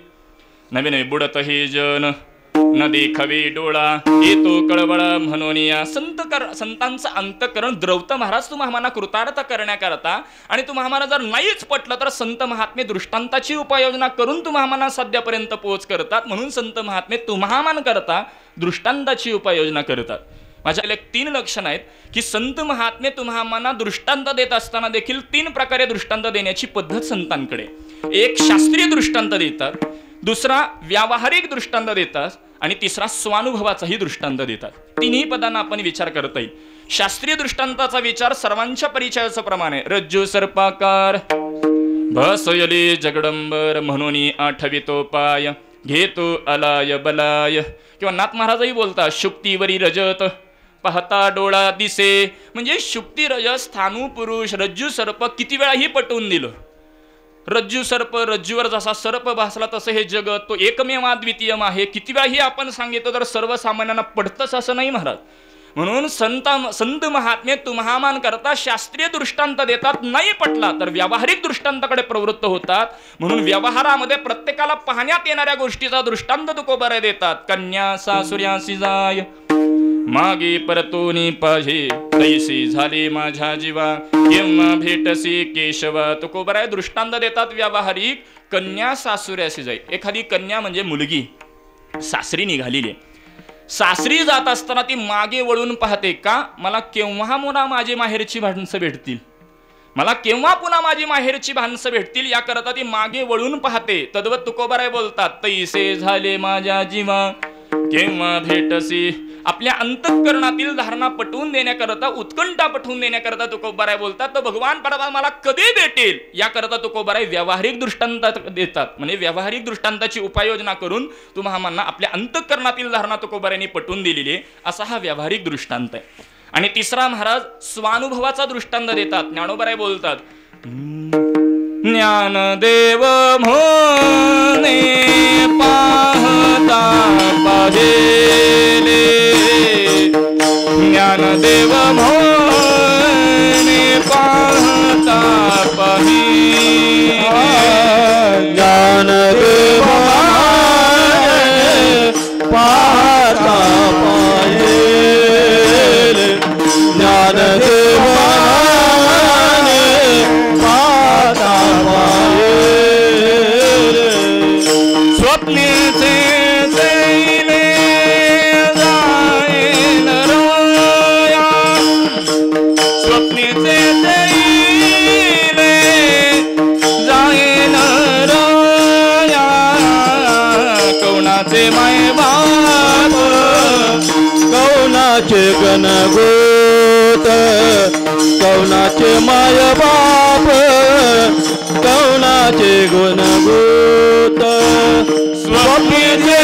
नवे नवे बुडत हे जन, न देखावे डोळा येतो कळवळ म्हणून या. संतांचं अंतकरण द्रवतं महाराज तुम्हाला कृतार्थ करण्याकरता. आणि तुम्हाला जर नाहीच पटलं तर संत महात्मे दृष्टांताची उपाययोजना करून तुम्हाला सध्यापर्यंत पोहोच करतात. म्हणून संत महात्मे तुम्हाला करता दृष्टांताची उपाययोजना करतात. माझ्या 3 लक्षणं आहेत की संत महात्मे तुम्हाला दृष्टांत देत असताना देखील 3 प्रकारे दृष्टांत देण्याची पद्धत संतांकडे. एक शास्त्रीय दृष्टांत देतात, दुसरा व्यावहारिक दृष्टांत देतात आणि तिसरा स्वानुभवाचाही दृष्टांत देतात. तिन्ही पदांना आपण विचार करता येईल. शास्त्रीय दृष्टांताचा विचार सर्वांच्या परिचयाचं प्रमाण आहे. रज्जू सर्पाकार बसयले जगडंबर म्हणून आठवितो पाय घेतो अलाय बलाय. किंवा नाथ महाराजही बोलतात शुक्तीवरी रजत पाहता डोळा दिसे. म्हणजे शुक्ती रजत स्थाणू पुरुष रज्जू सर्प किती वेळाही पटवून दिलं. रज्जू सर्प रज्जूवर जसा सर्प भासला तसं हे जगत तो एकमेवाद्वितीयम आहे. किती वेळाही आपण सांगितलं तर सर्वसामान्यांना पडतंच असं नाही महाराज. म्हणून संत महात्मे तुम्हामान करता शास्त्रीय दृष्टांत देतात. नाही पटला तर व्यावहारिक दृष्टांताकडे प्रवृत्त होतात. म्हणून व्यवहारामध्ये प्रत्येकाला पाहण्यात येणाऱ्या गोष्टीचा दृष्टांत तुकोबाराय देतात. कन्या सासुर्यासी जाय मागे परतोनी पाहे तैसी झाले माझ्या जीवा केव्हा भेटसी केशवा. तुकोबाराय दृष्टांत देतात व्यावहारिक. कन्या सासुर्यासी जाई. एखादी कन्या म्हणजे मुलगी सासरी निघालेली आहे. सासरी जात असताना ती मागे वळून पाहते का मला केव्हा पुन्हा माझी माहेरची माणसं भेटतील, मला केव्हा पुन्हा माझी माहेरची माणसं भेटतील याकरता ती मागे वळून पाहते. तद्वत तुकोबाराय बोलतात तैसे झाले माझ्या जीवा केव्हा भेटसी. आपल्या अंतःकरणातील धारणा पटवून देण्याकरता उत्कंठा पटवून देण्याकरता तुकोबाराय बोलतात तर भगवान परमात्मा मला कधी भेटेल याकरता तुकोबाराय व्यावहारिक दृष्टांत देतात. म्हणजे व्यावहारिक दृष्टांताची उपाययोजना करून तुम्हाला आपल्या अंतःकरणातील धारणा तुकोबारायांनी पटवून दिलेली आहे. असा हा व्यावहारिक दृष्टांत आहे. आणि तिसरा महाराज स्वानुभवाचा दृष्टांत देतात. ज्ञानोबाराय बोलतात ज्ञानदेव म्हणे पाहता पाहिले ज्ञानदेव म्हणे पाहता पाहिले ज्ञानदेव पाहता पाहिले ज्ञानदेव स्वप्नेचे दैले जाईन रोया स्वप्नेचे दैले जाईन रोया कौणाचे माय बाप कौनाचे गणगोत कौनाचे माय बाप कौनाचे गुणगोत स्वप्नेचे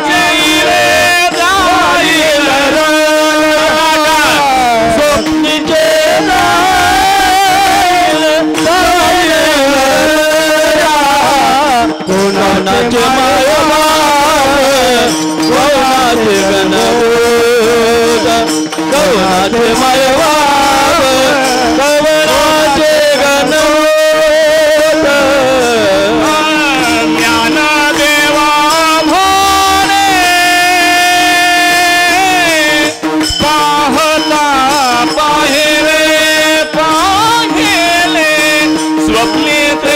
जैले जाईल स्वप्नीचे कौनाचे माय बाप कौनाचे गणगोत कौनाचे माय बाप कौनाचे गणगोत ज्ञानदेवा म्हणे पाहता पाहिले पाहिले स्वप्नेचे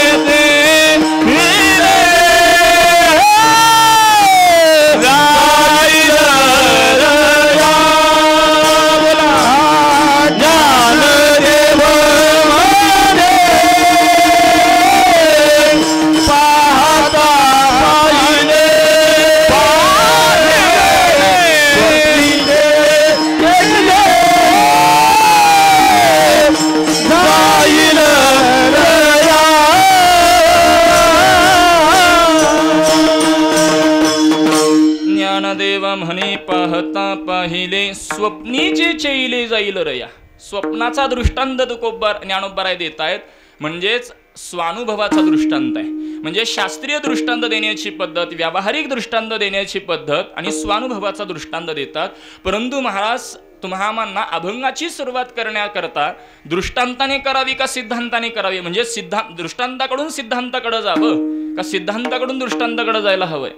म्हणे पाहता पाहिले स्वप्नीचे चैले जाईल रया. स्वप्नाचा दृष्टांत ज्ञानोबाराय देत आहेत. म्हणजेच स्वानुभवाचा दृष्टांत आहे. म्हणजे शास्त्रीय दृष्टांत देण्याची पद्धत, व्यावहारिक दृष्टांत देण्याची पद्धत आणि स्वानुभवाचा दृष्टांत देतात. परंतु महाराज तुम्हाला अभंगाची सुरुवात करण्याकरता दृष्टांताने करावी का सिद्धांताने करावी, म्हणजे दृष्टांताकडून सिद्धांताकडे जावं का सिद्धांताकडून दृष्टांताकडे जायला हवंय.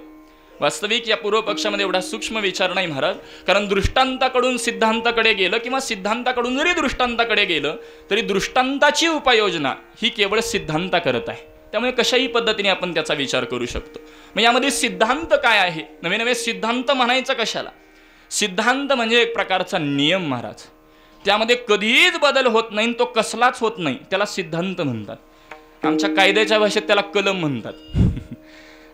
वास्तविक या पूर्व पक्षामध्ये एवढा सूक्ष्म विचार नाही महाराज. कारण दृष्टांताकडून सिद्धांताकडे गेलं किंवा सिद्धांताकडून जरी दृष्टांताकडे गेलं तरी दृष्टांताची उपाययोजना ही केवळ सिद्धांता करत आहे. त्यामुळे कशाही पद्धतीने आपण त्याचा विचार करू शकतो. मग यामध्ये सिद्धांत काय आहे, नवे नवे सिद्धांत म्हणायचं कशाला. सिद्धांत म्हणजे एक प्रकारचा नियम महाराज. त्यामध्ये कधीच बदल होत नाही, तो कसलाच होत नाही, त्याला सिद्धांत म्हणतात. आमच्या कायद्याच्या भाषेत त्याला कलम म्हणतात.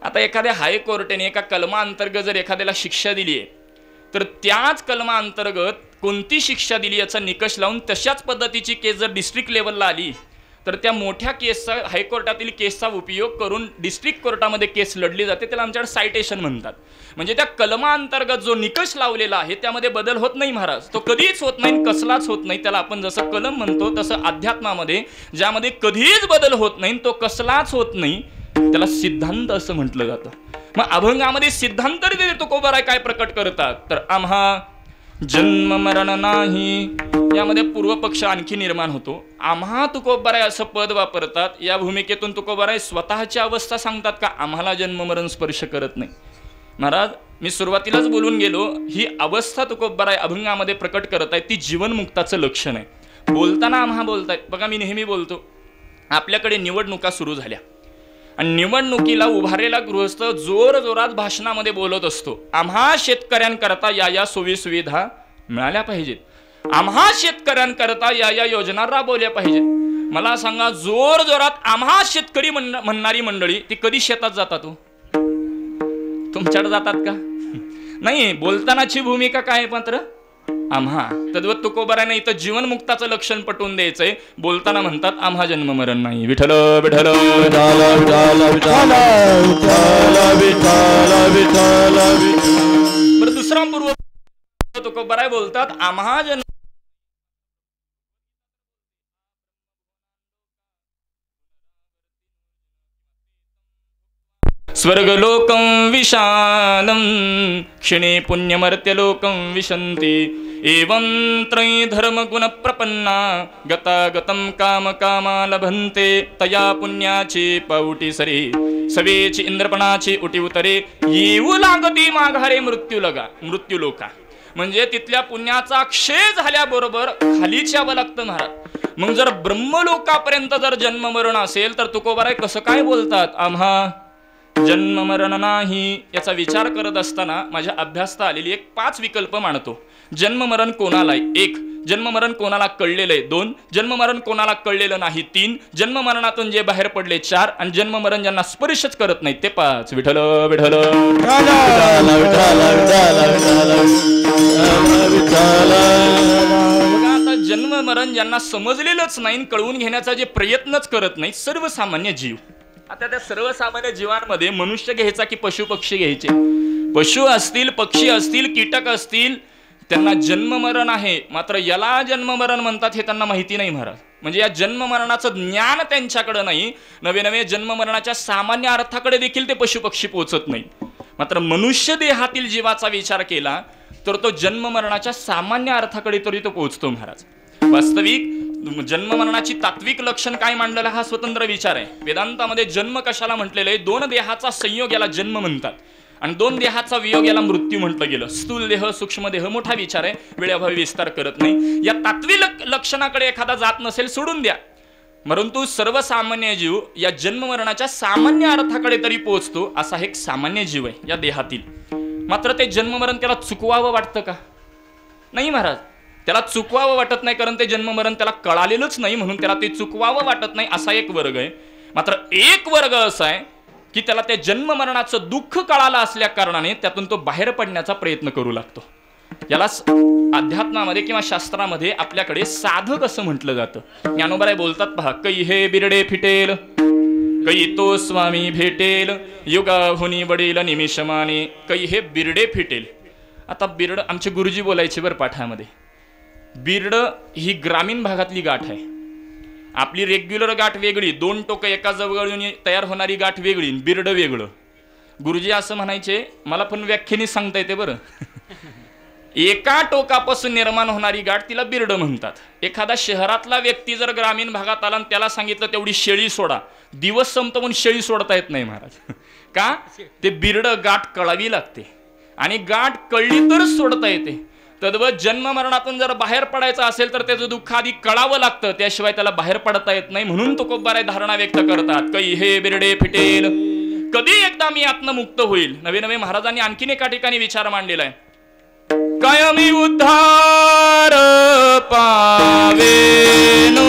आता एखाद्या हायकोर्टाने एका कलमाअंतर्गत जर एखाद्याला शिक्षा दिली आहे, तर त्याच कलमाअंतर्गत कोणती शिक्षा दिली याचा निकष लावून तशाच पद्धतीची केस जर डिस्ट्रिक्ट लेवलला आली, तर त्या मोठ्या केसचा, हायकोर्टातील केसचा उपयोग करून डिस्ट्रिक्ट कोर्टामध्ये केस लढली जाते. त्याला आमच्याकडे सायटेशन म्हणतात. म्हणजे त्या कलमाअंतर्गत जो निकष लावलेला आहे त्यामध्ये बदल होत नाही महाराज, तो कधीच होत नाही, कसलाच होत नाही. त्याला आपण जसं कलम म्हणतो तसं अध्यात्मामध्ये ज्यामध्ये कधीच बदल होत नाही, तो कसलाच होत नाही, त्याला सिद्धांत असं म्हटलं जातं. मग अभंगामध्ये सिद्धांत तुकोबाराय काय प्रकट करतात, तर आम्हा जन्म मरण नाही, यामध्ये पूर्वपक्ष आणखी निर्माण होतो. आम्हा तुकोबाराय असं पद वापरतात. या भूमिकेतून तुकोबाराय स्वतःची अवस्था सांगतात का आम्हाला जन्म मरण स्पर्श करत नाही. महाराज, मी सुरुवातीलाच बोलून गेलो, ही अवस्था तुकोबाराय अभंगामध्ये प्रकट करत आहे, ती जीवनमुक्ताचं लक्षण आहे. बोलताना आम्हा बोलतायत. बघा, मी नेहमी बोलतो, आपल्याकडे निवडणुका सुरू झाल्या आणि निवडणुकीला उभारलेला गृहस्थ जोर जोरात भाषणामध्ये बोलत असतो, आम्हा शेतकऱ्यांकरता या सोयी सुविधा मिळाल्या पाहिजेत, आम्हा शेतकऱ्यांकरता या योजना राबवल्या पाहिजेत. मला सांगा, जोर जोरात आम्हा शेतकरी म्हणणारी मंडळी ती कधी शेतात जातात हो? तुमच्याकडे जातात का? नाही. बोलतानाची भूमिका काय आहे मात्र आम्हा. तद्वत तुकोबाराने इथं जीवनमुक्ताचं लक्षण पटवून द्यायचंय. बोलताना म्हणतात आम्हा जन्म मरण नाही. विठ्ठल विठ्ठल विठ्ठल विठ्ठल विठ्ठल विठ्ठल. बरं, दुसरा पूर्व तुकोबाराय बोलतात आम्हा जन्म स्वर्गलोकं विशालं क्षणे पुण्यमर्त्यलोकं विशन्ति एवं त्रयी धर्मगुणप्रपन्ना गतागतं कामकामा लभन्ते तया पुण्याची पाऊटी सरे सवेची इंद्रपणाची उटी उतरे येऊ लागती माघारे मृत्यूलोका. म्हणजे तिथल्या पुण्याचा क्षय झाल्याबरोबर खालीच यावं लागतं महाराज. मग जर ब्रह्मलोकापर्यंत जर जन्म मरण असेल तर तुकोबाराय कसं काय बोलतात आम्हा जन्म मरण नाही. याचा विचार करत असताना माझ्या अभ्यासता आलेली एक 5 विकल्प मांडतो. जन्म मरण कोणाला आहे? 1. जन्म मरण कोणाला कळलेलं आहे? 2. जन्म मरण कोणाला कळलेलं नाही? 3. जन्म मरणातून जे बाहेर पडले? 4. आणि जन्म मरण ज्यांना स्पर्शच करत नाही ते 5. विठ्ठल विठ्ठल. बघा, आता जन्म मरण ज्यांना समजलेलंच नाही, कळवून घेण्याचा जे प्रयत्नच करत नाही, सर्वसामान्य जीव. आता त्या सर्वसामान्य जीवांमध्ये मनुष्य घ्यायचा की पशु पक्षी घ्यायचे? पशु असतील, पक्षी असतील, कीटक असतील, त्यांना जन्म मरण आहे, मात्र याला जन्म मरण म्हणतात हे त्यांना माहिती नाही महाराज. म्हणजे या जन्म मरणाचं ज्ञान त्यांच्याकडे नाही. नवे नवे जन्म मरणाच्या सामान्य अर्थाकडे देखील ते पशु पक्षी पोहोचत नाही. मात्र मनुष्य देहातील जीवाचा विचार केला तर तो जन्म मरणाच्या सामान्य अर्थाकडे तरी तो पोहोचतो महाराज. वास्तविक जन्म मरणाची तात्विक लक्षण काय मांडलेला हा स्वतंत्र विचार आहे. वेदांतामध्ये जन्म कशाला म्हटलेलं आहे? 2 देहाचा संयोग याला जन्म म्हणतात आणि 2 देहाचा वियोग याला मृत्यू म्हटलं गेलं. स्थूल देह, सूक्ष्म देह मोठा विचार आहे, वेळेअभावी विस्तार करत नाही. या तात्विक लक्षणाकडे एखादा जात नसेल सोडून द्या, परंतु सर्वसामान्य जीव या जन्म मरणाच्या सामान्य अर्थाकडे तरी पोहोचतो असा एक सामान्य जीव आहे या देहातील. मात्र ते जन्म मरण त्याला चुकवावं वाटतं का? नाही महाराज, त्याला चुकवावं वाटत नाही, कारण ते जन्म मरण त्याला कळालेलंच नाही म्हणून त्याला ते चुकवावं वाटत नाही, असा एक वर्ग आहे. मात्र एक वर्ग असा आहे की त्याला त्या जन्म मरणाचं दुःख कळालं असल्या कारणाने त्यातून तो बाहेर पडण्याचा प्रयत्न करू लागतो. याला अध्यात्मामध्ये किंवा शास्त्रामध्ये आपल्याकडे साधक असं म्हटलं जातं. ज्ञानोबाराय बोलतात पहा, कै हे बिरडे फिटेल, कै तो स्वामी भेटेल, युगाहुनी बडेल निमिषमाने, कै हे बिरडे फिटेल. आता बिरड आमचे गुरुजी बोलायचे बरं पाठामध्ये. बिरड ही ग्रामीण भागातली गाठ आहे. आपली रेग्युलर गाठ वेगळी, 2 टोकं एका जवळून तयार होणारी गाठ वेगळी, बिरड वेगळं. गुरुजी असं म्हणायचे, मला पण व्याख्यानी सांगता येते बरं. एका टोकापासून निर्माण होणारी गाठ तिला बिरड म्हणतात. एखादा शहरातला व्यक्ती जर ग्रामीण भागात आला आणि त्याला सांगितलं तेवढी शेळी सोडा, दिवस संपतो पण शेळी सोडता येत नाही महाराज. का? ते बिरड गाठ कळावी लागते आणि गाठ कळली तरच सोडता येते. तद्वत जन्म मरणातून जर बाहेर पडायचं असेल तर त्याचं दुःख आधी कळावं लागतं, त्याशिवाय त्याला बाहेर पडता येत नाही. म्हणून तुकोबाराय धारणा व्यक्त करतात, कै हे बिरडे फिटेल, कधी एकदा मी आत्ममुक्त होईल. नवे नवे महाराजांनी आणखीन एका ठिकाणी विचार मांडलेला आहे, कायमी उद्धार पावेनो,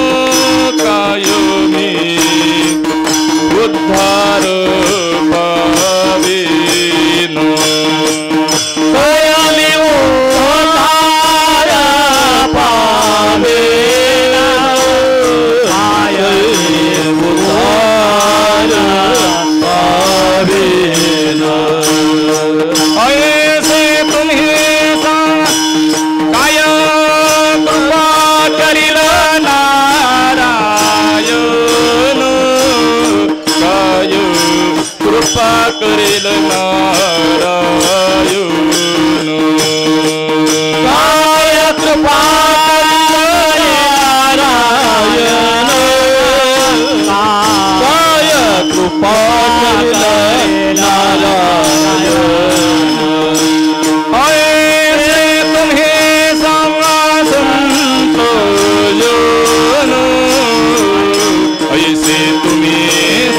कायमी उद्धार पावेनो. नारायण काय कृपा नारायण काय कृपा ऐसे तुम्ही सांगा संत जन ऐसे तुम्ही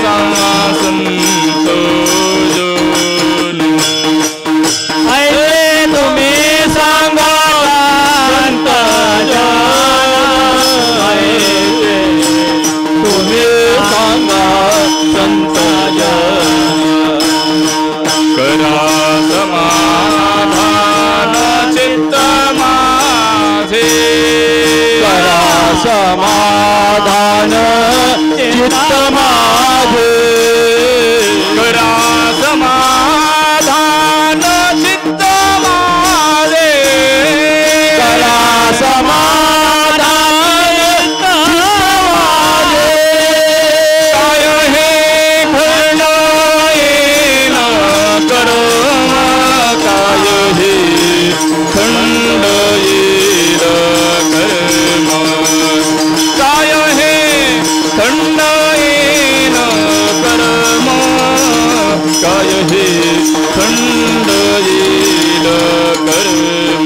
सांगा संत जन ऐसे तुम्ही सांगा संत जन करा समाधान चित्त माझे करा समाधान चित्त माझे करा समाधान चित्त माझे करा समाधान चित्त माझे काय हे खंड येन कर्म काय हे खंड येन कर्म काय हे खंड येन कर्म काय हे खंड येन कर्म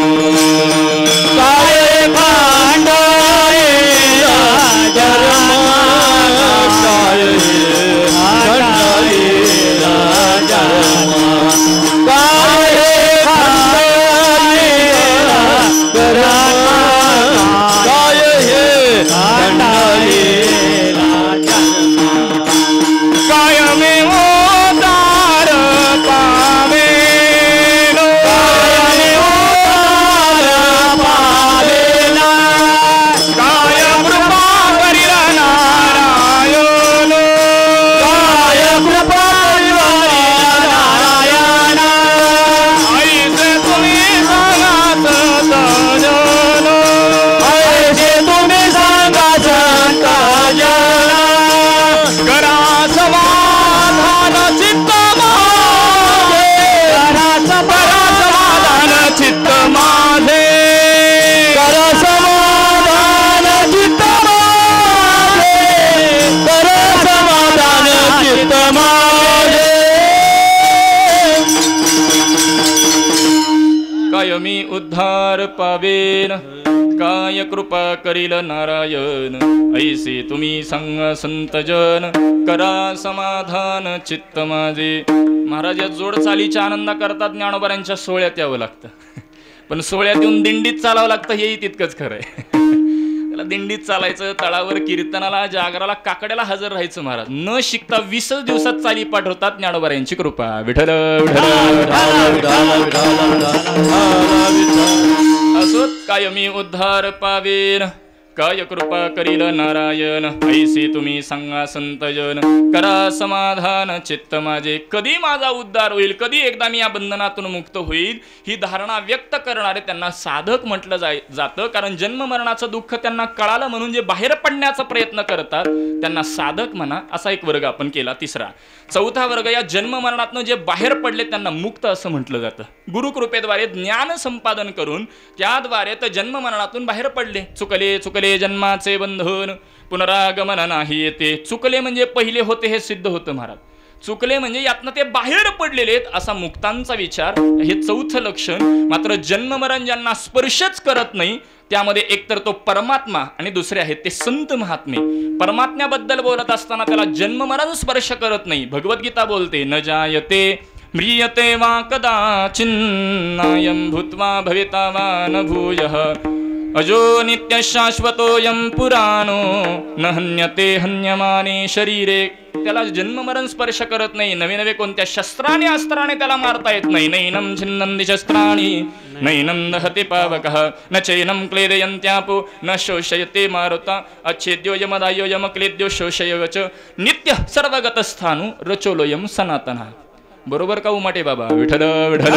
काय भांड येला जन्म काय भांड येला जन्म काय भांड येला जन्म काय हे भांड येला जन्म कायमेव दार पावेन कायमेव दार पावेन काय कृपा करील नारायण काय कृपा करील नारायण ऐसे तुम्ही सांगा संत जन ऐसे तुम्ही सांगा संत जन करा समाधान चित्त माझे करा समाधान चित्त माझे कर समाधान चित्त माझे कर समाधान चित्त माझे कायमी उद्धार पावेन काय कृपा करील नारायण ऐसे तुम्ही सांग संत जन करा समाधान चित्त माझे. महाराज या जोड चालीच्या आनंदा करतात ज्ञानोबारांच्या सोहळ्यात यावं लागतं पण सोहळ्यात येऊन दिंडीत चालावं लागतं हेही तितकंच खरं आहे. त्याला दिंडीत चालायचं, तळावर कीर्तनाला जागराला काकड्याला हजर राहायचं. महाराज न शिकता 20 दिवसात चाली पाठवतात. ज्ञानोबारांची कृपा. विठ्ठल असोत कायमी उद्धार पावेन काय कृपा करील नारायण ऐसे तुम्ही सांगा संत जन करा समाधान चित्त माझे. कधी माझा उद्धार होईल, कधी एकदा मी या बंधनातून मुक्त होईल, ही धारणा व्यक्त करणारे त्यांना साधक म्हटलं जातं. कारण जन्म मरणाचं दुःख त्यांना कळालं म्हणून जे बाहेर पडण्याचा प्रयत्न करतात त्यांना साधक म्हणा. असा एक वर्ग आपण केला. तिसरा. चौथा वर्ग या जन्म मरणातनं जे बाहेर पडले त्यांना मुक्त असं म्हटलं जातं. गुरुकृपेद्वारे ज्ञान संपादन करून त्याद्वारे तर जन्म मरणातून बाहेर पडले. चुकले जन्माचे बंधन पुनरागमन नाही येते. चुकले म्हणजे पहिले होते हे सिद्ध होतं महाराज. चुकले म्हणजे यातनं ते बाहेर पडलेले आहेत असा मुक्तांचा विचार. हे चौथं लक्षण. मात्र जन्म मरण ज्यांना स्पर्शच करत नाही त्यामध्ये एकतर तो परमात्मा आणि दुसरे आहेत ते संत महात्मे. परमात्म्याबद्दल बोलत असताना त्याला जन्म मरण स्पर्श करत नाही. भगवद्गीता बोलते न जायते म्रियते वा कदाचिन्नायं भूत्वा भविता वा न भूयः अजो नित्य शाश्वतोयं पुराणो न हन्यते हन्यमाने शरीरे. त्याला जन्म मरण स्पर्श करत नाही. नवे नवे कोणत्या शस्त्राने अस्त्राने त्याला मारता येत नाही. नैनं छिन्नन्ति शस्त्राणि नैनं दहति पावकः न चैनं क्लेदयन्त्यापो न शोषयते मारुता अच्छेद्यो यमदायो यमक्लेद्यो शोषयव च नित्य सर्वगतस्थानु रचोलोयं सनातनः. बरोबर का उमाटे बाबा? विठ्ठल विठ्ठल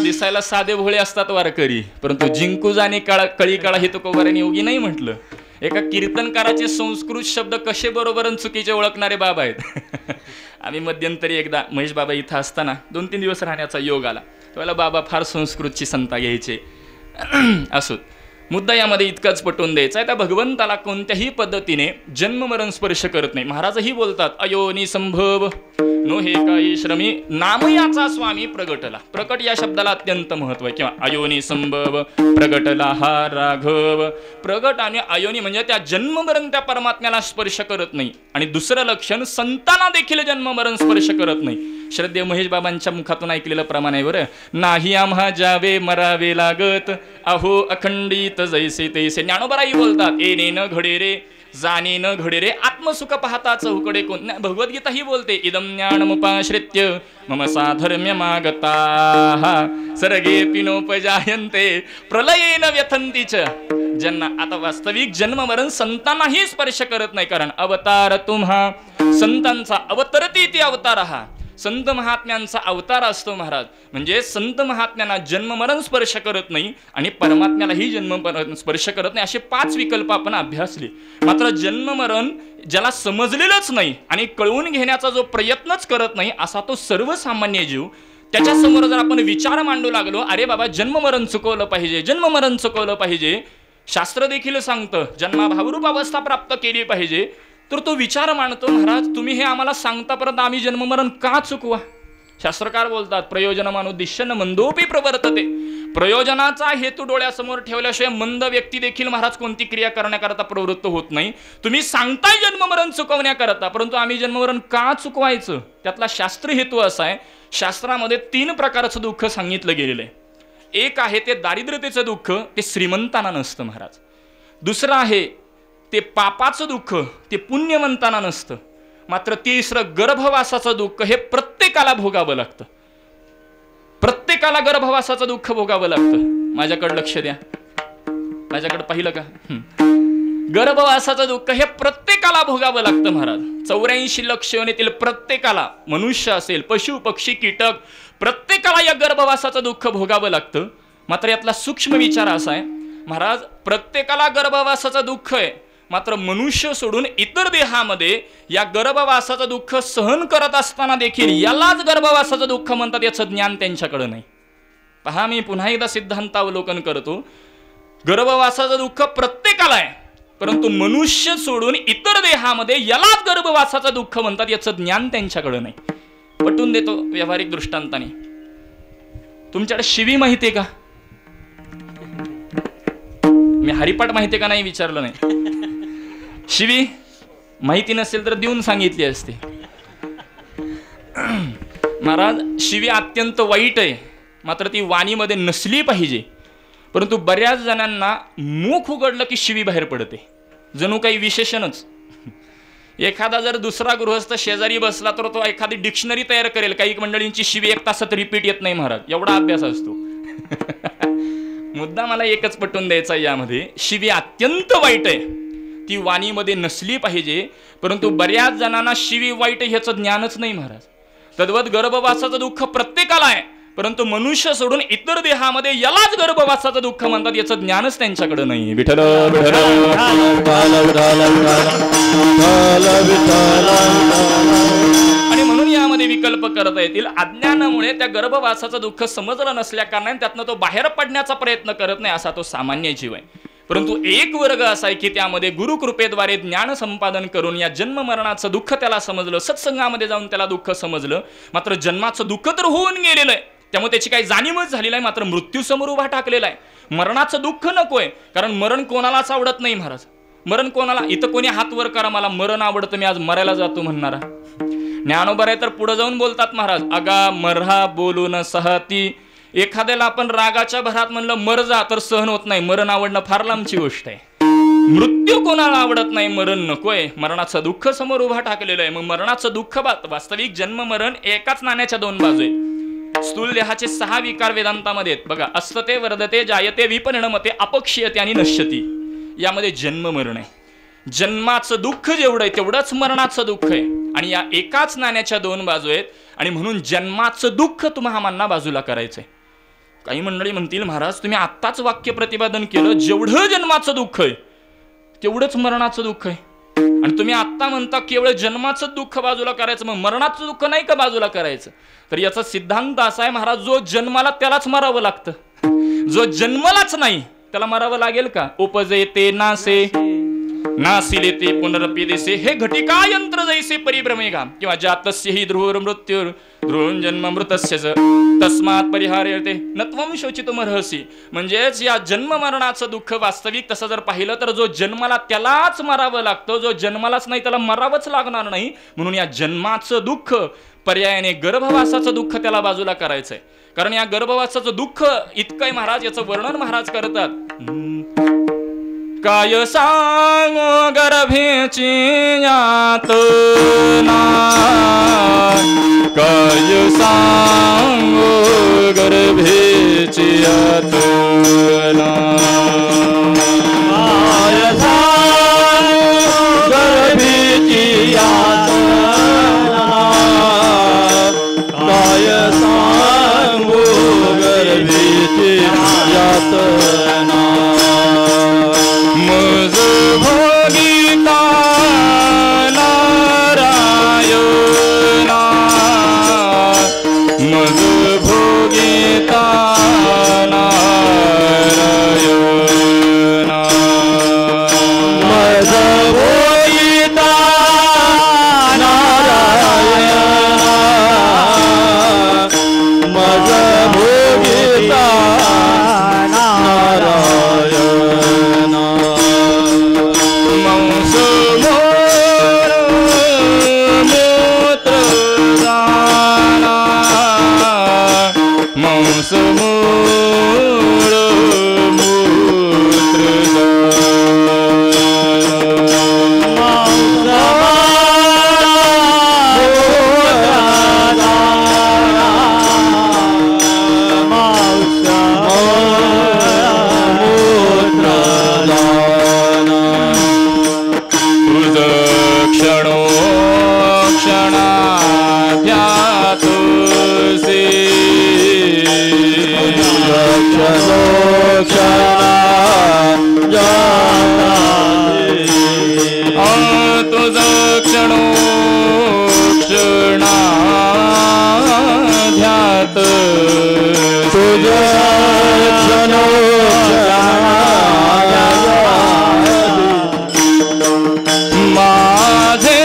दिसायला साधे भोळे असतात वारकरी, परंतु जिंकू जाणे कळी काळा हे तुकोबारांनी योगी नाही म्हटलं. एका कीर्तनकाराचे संस्कृत शब्द कसे बरोबर चुकीचे ओळखणारे बाबा आहेत. आम्ही मध्यंतरी एकदा महेश बाबा इथं असताना 2-3 दिवस राहण्याचा योग आला. त्यावेळेला बाबा फार संस्कृतची संता घ्यायचे. असोत, मुद्दा यामध्ये इतकाच पटवून द्यायचा आहे, त्या भगवंताला कोणत्याही पद्धतीने जन्ममरण स्पर्श करत नाही. महाराजही बोलतात, अयोनी संभव नो हे काही श्रमी नामयाचा स्वामी प्रगटला. प्रकट या शब्दाला अत्यंत महत्व आहे. किंवा अयोनी संभव प्रगटला हा राघव. प्रगट आणि अयोनी म्हणजे त्या जन्ममरण त्या परमात्म्याला स्पर्श करत नाही. आणि दुसरं लक्षण, संतांना देखील जन्ममरण स्पर्श करत नाही. श्रद्धेय महेश बाबांच्या मुखातून ऐकलेलं प्रमाण आहे बरं. नाही आम्हा जावे मरावे लागत, अहो अखंडित जैसे तैसे. ज्ञानोबाराही बोलतात, येणे न घडे रे जाणे न घडे रे आत्मसुख पाहताच उकडे कोण. भगवद्गीता ही बोलते, इदम ज्ञानमुपाश्रित्य मम साधर्म्य मागता सर्गे पिनोपजायन्ते प्रलयेन व्यथंतीच. ज्यांना आता वास्तविक जन्ममरण संतांनाही स्पर्श करत नाही. कारण अवतार तुम्हा संतांचा अवतरती ती अवतार हा संत महात्म्यांचा अवतार असतो महाराज. म्हणजे संत महात्म्यांना जन्ममरण स्पर्श करत नाही आणि परमात्म्यालाही जन्ममरण स्पर्श करत नाही. असे 5 विकल्प आपण अभ्यासले. मात्र जन्ममरण ज्याला समजलेलंच नाही आणि कळवून घेण्याचा जो प्रयत्नच करत नाही, असा तो सर्वसामान्य जीव, त्याच्यासमोर जर आपण विचार मांडू लागलो, अरे बाबा जन्ममरण चुकवलं पाहिजे, जन्ममरण चुकवलं पाहिजे, शास्त्र देखील सांगतं जन्माभावरूप अवस्था प्राप्त केली पाहिजे, तर तो विचार मांडतो, महाराज तुम्ही हे आम्हाला सांगता परत आम्ही जन्ममरण का चुकवा. शास्त्रकार बोलतात, प्रयोजनमानुद्दिश्य मंदोपी प्रवर्तते. प्रयोजनाचा हेतू डोळ्यासमोर ठेवल्याशिवाय मंद व्यक्ती देखील महाराज कोणती क्रिया करण्याकरता प्रवृत्त होत नाही. तुम्ही सांगताय जन्ममरण चुकवण्याकरता, परंतु आम्ही जन्ममरण का चुकवायचं, त्यातला शास्त्र हेतू असा आहे. शास्त्रामध्ये 3 प्रकारचं दुःख सांगितलं गेलेलं आहे. एक आहे ते दारिद्र्यतेचं दुःख, ते श्रीमंतांना नसतं महाराज. दुसरं आहे ते पापाचं दुःख, ते पुण्यवंतांना नसतं. मात्र तिसरं गर्भवासाचं दुःख, हे प्रत्येकाला भोगावं लागतं. प्रत्येकाला गर्भवासाचं दुःख भोगावं लागतं. माझ्याकडे लक्ष द्या, माझ्याकडे पाहिलं का? गर्भवासाचं दुःख हे प्रत्येकाला भोगावं लागतं महाराज. 84 लक्ष योनीतील प्रत्येकाला, मनुष्य असेल, पशु पक्षी कीटक, प्रत्येकाला या गर्भवासाचं दुःख भोगावं लागतं. मात्र यातला सूक्ष्म विचार असा आहे महाराज, प्रत्येकाला गर्भवासाचं दुःख आहे, मात्र मनुष्य सोडून इतर देहामध्ये या गर्भवासाचं दुःख सहन करत असताना देखील यालाच गर्भवासाचं दुःख म्हणतात, याचं ज्ञान त्यांच्याकडे नाही. पहा, मी पुन्हा एकदा सिद्धांतावलोकन करतो. गर्भवासाचं दुःख प्रत्येकाला आहे, परंतु मनुष्य सोडून इतर देहामध्ये यालाच गर्भवासाचं दुःख म्हणतात, याचं ज्ञान त्यांच्याकडे नाही. पटवून देतो व्यावहारिक दृष्टांताने. तुमच्याकडे शिवी माहितीये का? मी हरिपाठ माहितीये का नाही विचारलं नाही. शिवी माहिती नसेल तर देऊन सांगितली असते. महाराज, शिवी अत्यंत वाईट आहे, मात्र ती वाणीमध्ये नसली पाहिजे. परंतु बऱ्याच जणांना मुख उघडलं की शिवी बाहेर पडते, जणू काही विशेषणच. एखादा जर दुसरा गृहस्थ शेजारी बसला तर तो एखादी डिक्शनरी तयार करेल. काही मंडळींची शिवी 1 तासात रिपीट येत नाही महाराज, एवढा अभ्यास असतो. मुद्दा मला एकच पटवून द्यायचा, यामध्ये शिवी अत्यंत वाईट आहे, ती वाणीमध्ये नसली पाहिजे. परंतु बऱ्याच जणांना शिवी वाईट ह्याचं ज्ञानच नाही महाराज. तद्वत गर्भवासाचं दुःख प्रत्येकाला आहे, परंतु मनुष्य सोडून इतर देहामध्ये यालाच गर्भवासाचं दुःख म्हणतात, याचं ज्ञानच त्यांच्याकडे नाही. विठ्ठल आणि म्हणून यामध्ये विकल्प करता येतील. अज्ञानामुळे त्या गर्भवासाचं दुःख समजलं नसल्या कारणाने त्यातनं तो बाहेर पडण्याचा प्रयत्न करत नाही, असा तो सामान्य जीव आहे. परंतु एक वर्ग असा आहे की त्यामध्ये गुरुकृपेद्वारे ज्ञान संपादन करून या जन्म मरणाचं दुःख त्याला समजलं, सत्संगामध्ये जाऊन त्याला दुःख समजलं. मात्र जन्माचं दुःख तर होऊन गेलेलं आहे, त्यामुळे त्याची काही जाणीवच झालेली आहे, मात्र मृत्यू समोर उभा टाकलेला आहे. मरणाचं दुःख नकोय, कारण मरण कोणालाच आवडत नाही महाराज. मरण कोणाला, इथं कोणी हात वर करा, मला मरण आवडतं, मी आज मरायला जातो म्हणणारा. ज्ञानोबा तर पुढे जाऊन बोलतात महाराज, अगा मरहा बोलून सहती. एखाद्याला आपण रागाच्या भरात म्हणलं मर जा तर सहन होत नाही, मरण आवडणं फार लांबची गोष्ट आहे. मृत्यू कोणाला आवडत नाही, मरण नकोय. मरणाचं दुःख समोर उभा टाकलेलं आहे. मग मरणाचं दुःख, वास्तविक जन्म मरण एकाच नाण्याच्या 2 बाजू आहेत. स्थूल देहाचे 6 विकार वेदांतामध्ये आहेत बघा. असते, वर्धते, जायते, विपरिणमते, अपक्षीयते आणि नश्यती. यामध्ये जन्म मरण आहे. जन्माचं दुःख जेवढं आहे तेवढंच मरणाचं दुःख आहे, आणि या एकाच नाण्याच्या 2 बाजू आहेत. आणि म्हणून जन्माचं दुःख तुम्हाला बाजूला करायचंय. काही मंडळी म्हणतील, महाराज तुम्ही आत्ताच वाक्य प्रतिपादन केलं, जेवढं जन्माचं दुःख आहे तेवढंच मरणाचं दुःख आहे. आणि तुम्ही आत्ता म्हणता केवळ जन्माचं दुःख बाजूला करायचं, मग मरणाचं दुःख नाही का बाजूला करायचं? तर याचा सिद्धांत असा आहे महाराज, जो जन्माला त्यालाच मरावं लागतं. जो जन्मलाच नाही त्याला मरावं लागेल का? उपजे ते नासे नासिले ते पुनरपी देसे हे घटिका यंत्र जैसे परिभ्रमेगा किंवा जातस्य हि ध्रुव मृत्यूर ध्रुवं जन्म मृतस्य तस्मात् परिहार्यते नत्वं शोचितुमर्हसि. म्हणजेच या जन्म मरणाचं दुःख वास्तविक तसं जर पाहिलं तर जो जन्माला त्यालाच मरावं लागतं, जो जन्मालाच नाही त्याला मरावंच लागणार नाही. म्हणून या जन्माचं दुःख पर्यायाने गर्भवासाचं दुःख त्याला बाजूला करायचंय. कारण या गर्भवासाचं दुःख इतकं आहे महाराज, याचं वर्णन महाराज करतात. काय सांगो गर्भेची यातना, काय सांगो गर्भेची यातना, काय सांगो गर्भेची यातना, काय सांगो गर्भेची यातना. मज भोगिता नारायणा, मज भोगिता नारायणा, मज भोगिता नारायणा, मज भोगिता नारायणा. मंस मोर मूत्र दाना, मंस मोर मूत्र क्षणो क्षणाध्यातुसे, क्षणो क्षणाध्यातुसे, तुझ क्षणो क्षणाध्यात, तुझ क्षणो माझे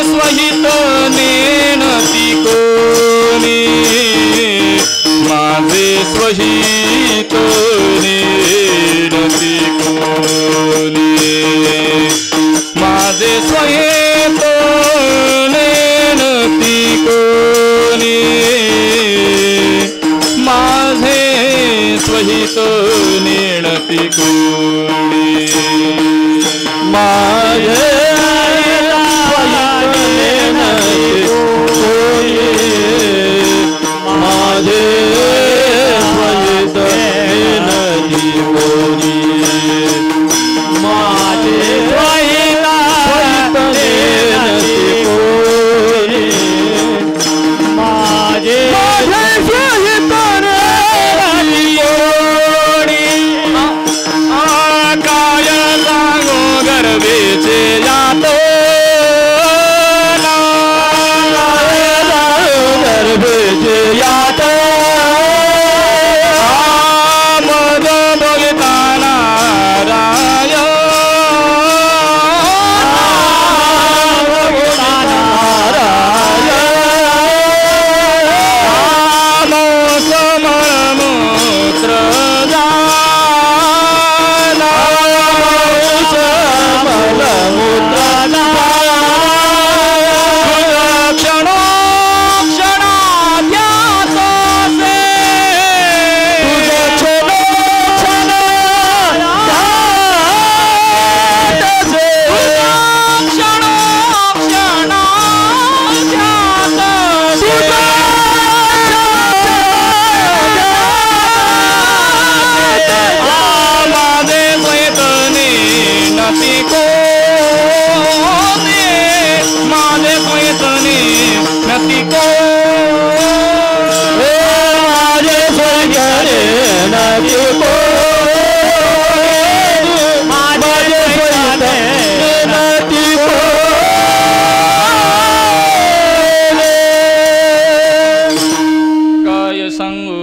स्वहित नेणती कोणी, माझे स्वहित नेणती कोणी, माझे स्वहित नेणती कोणी, माझे स्वहित नेणती कोणी, माझे स्वहित नेणती कोणी, माझे स्वहित नेणती कोणी, माझे स्वहित नेणती कोणी, माझे स्वहित नेणती कोणी,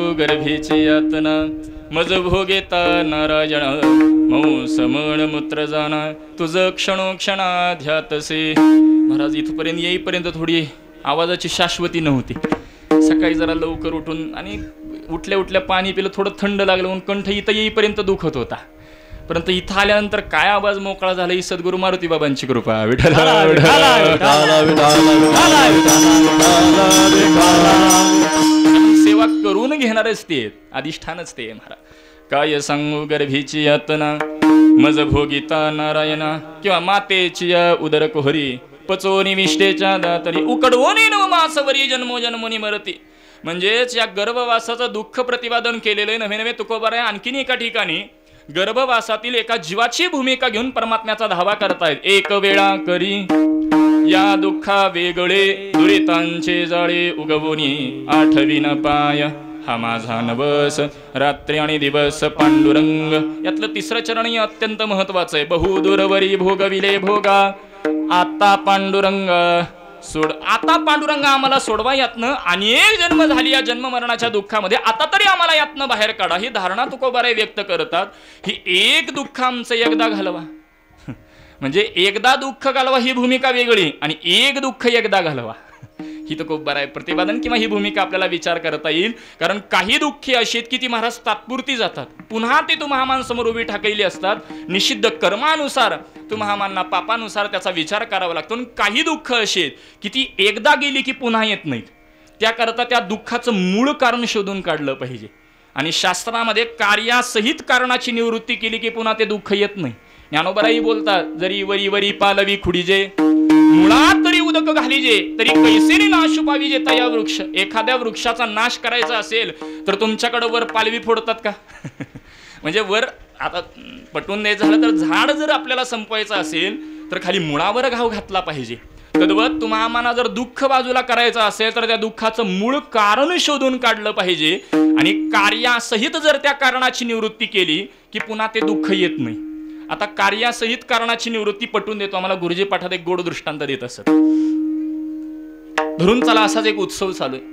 सांगू गर्भीची यातना मज भोगेता नारायण मौस मण मूत्र जाना तुझ क्षणोक्षणाध्यातसे. महाराज इथपर्यंत येईपर्यंत थोडी आवाजाची शाश्वती नव्हती. सकाळी जरा लवकर उठून आणि उठल्या उठल्या पाणी पिलं, थोडं थंड लागलं म्हणून कंठ इथं येईपर्यंत दुखत होता. परंतु इथं आल्यानंतर काय आवाज मोकळा झाला ही सद्गुरू मारुती बाबांची कृपा. विठ्ठल सेवा करून घेणारच ते, अधिष्ठानच ते महाराज. काय सांगू गर्भीची यातना मज भोगिता नारायणा किंवा मातेची उदर कोहरी पचोनी विष्टेच्या दातरी उकडवोनी नव मासवरी जन्मो जन्मोनी मरती. म्हणजेच या गर्भवासाचं दुःख प्रतिपादन केलेलं आहे. नवे नवे तुकोबार आहे. आणखीन एका ठिकाणी गर्भवासातील एका जीवाची भूमिका घेऊन परमात्म्याचा धावा करतायत. एक वेळा करी या दुःखा वेगळे दुरितांचे जाळे उगवोनी आठवीन पाय हा माझा नवस रात्री आणि दिवस पांडुरंग. यातलं तिसरं चरण अत्यंत महत्वाचं आहे. बहुदूरवरी भोगविले भोगा आता पांडुरंग सोड. आता पांडुरंग आम्हाला सोडवा, यातनं अनेक जन्म झाली या जन्म मरणाच्या दुःखामध्ये, आता तरी आम्हाला यातनं बाहेर काढा. ही धारणा तुकोबाराय व्यक्त करतात. ही एक दुःख आमचं एकदा घालवा. म्हणजे एकदा दुःख घालवा ही भूमिका वेगळी आणि एक दुःख एकदा घालवा ही तुकोबाराय प्रतिपादन किंवा ही भूमिका आपल्याला विचार करता येईल. कारण काही दुःखी अशी आहेत की ती महाराज तात्पुरती जातात, पुन्हा ती तुम्हामान समोर उभी ठाकलेली असतात. निषिद्ध कर्मानुसार तुम्हामांना पापानुसार त्याचा विचार करावा लागतो. काही दुःख अशी आहेत की ती एकदा गेली की पुन्हा येत नाहीत. त्याकरता त्या दुःखाचं मूळ कारण शोधून काढलं पाहिजे. आणि शास्त्रामध्ये कार्यासहित कारणाची निवृत्ती केली की पुन्हा ते दुःख येत नाही. ज्ञानोबाराही बोलतात, जरी वरी वरी पालवी खुडीजे मुळात तरी उदक घालीजे तरी कैसेरी नाश पाविजे तया वृक्ष. एखाद्या वृक्षाचा नाश करायचा असेल तर तुमच्याकडे वर पालवी फोडतात का? म्हणजे वर आता पटवून द्यायचं झालं तर झाड जर आपल्याला संपवायचं असेल तर खाली मुळावर घाव घातला पाहिजे. तद्वत तुम्हाला जर दुःख बाजूला करायचं असेल तर त्या दुःखाचं मूळ कारण शोधून काढलं पाहिजे. आणि कार्यासहित जर त्या कारणाची निवृत्ती केली की पुन्हा ते दुःख येत नाही. आता कार्यासहित कारणाची निवृत्ती पटवून देतो. आम्हाला गुरुजी पाठात एक गोड दृष्टांत देत असत. धरून चला असाच एक उत्सव चालू आहे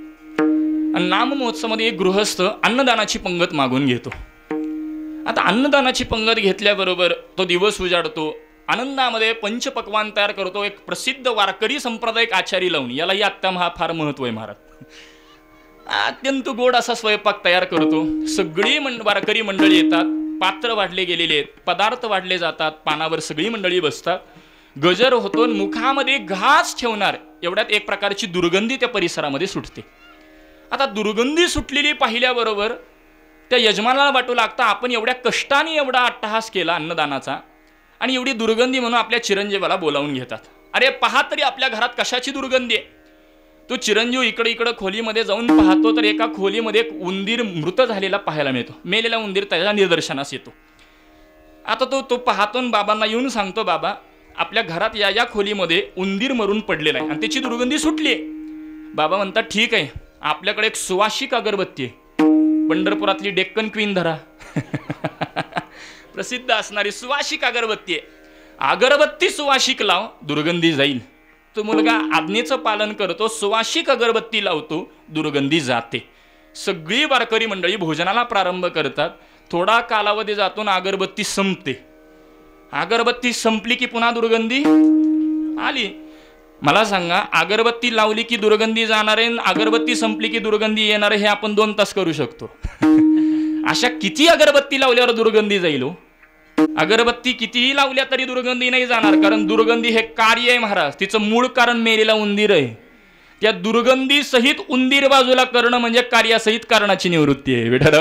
आणि नाम महोत्सव मध्ये एक गृहस्थ अन्नदानाची पंगत मागून घेतो. आता अन्नदानाची पंगत घेतल्याबरोबर तो दिवस उजाडतो. आनंदामध्ये पंचपक्वान तयार करतो. एक प्रसिद्ध वारकरी संप्रदायिक आचारी लावून, यालाही आत्ता फार महत्व आहे महाराज. अत्यंत गोड असा स्वयंपाक तयार करतो. सगळी वारकरी मंडळी येतात. पात्र वाढले गेलेले आहेत, पदार्थ वाढले जातात, पानावर सगळी मंडळी बसतात. गजर होतो. मुखामध्ये घास ठेवणार एवढ्यात एक प्रकारची दुर्गंधी त्या परिसरामध्ये सुटते. आता दुर्गंधी सुटलेली पाहिल्याबरोबर त्या यजमानाला वाटू लागतं आपण एवढ्या कष्टाने एवढा अट्टहास केला अन्नदानाचा आणि एवढी दुर्गंधी म्हणून आपल्या चिरंजीवाला बोलावून घेतात. अरे पहा तरी आपल्या घरात कशाची दुर्गंधी आहे. तो चिरंजीव इकडे इकडे खोलीमध्ये जाऊन पाहतो तर एका खोलीमध्ये एक उंदीर मृत झालेला पाहायला मिळतो. मेलेला उंदीर त्याच्या निदर्शनास येतो. आता तो पाहतो आणि बाबांना येऊन सांगतो, बाबा आपल्या घरात या खोलीमध्ये उंदीर मरून पडलेला आहे आणि त्याची दुर्गंधी सुटली आहे. बाबा म्हणतात ठीक आहे, आपल्याकडे एक सुवासिक अगरबत्ती आहे. पंढरपुरातली डेक्कन क्वीन धरा प्रसिद्ध असणारी सुवासिक अगरबत्ती आहे. अगरबत्ती सुवासिक लाव, दुर्गंधी जाईल. तो मुलगा आज्ञेचं पालन करतो. सुवासिक अगरबत्ती लावतो, दुर्गंधी जाते. सगळी वारकरी मंडळी भोजनाला प्रारंभ करतात. थोडा कालावधी जातून अगरबत्ती संपते. अगरबत्ती संपली की पुन्हा दुर्गंधी आली. मला सांगा, अगरबत्ती लावली की दुर्गंधी जाणार आहे, अगरबत्ती संपली की दुर्गंधी येणार आहे, हे आपण 2 तास करू शकतो. अशा किती अगरबत्ती लावल्यावर दुर्गंधी जाईल हो? अगरबत्ती कितीही लावल्या तरी दुर्गंधी नाही जाणार. कारण दुर्गंधी हे कार्य आहे महाराज. तिचं मूळ कारण मेलेला उंदीर आहे. त्या दुर्गंधी सहित उंदीर बाजूला करणं म्हणजे कार्यासहित कारणाची निवृत्ती आहे. विठ्ठल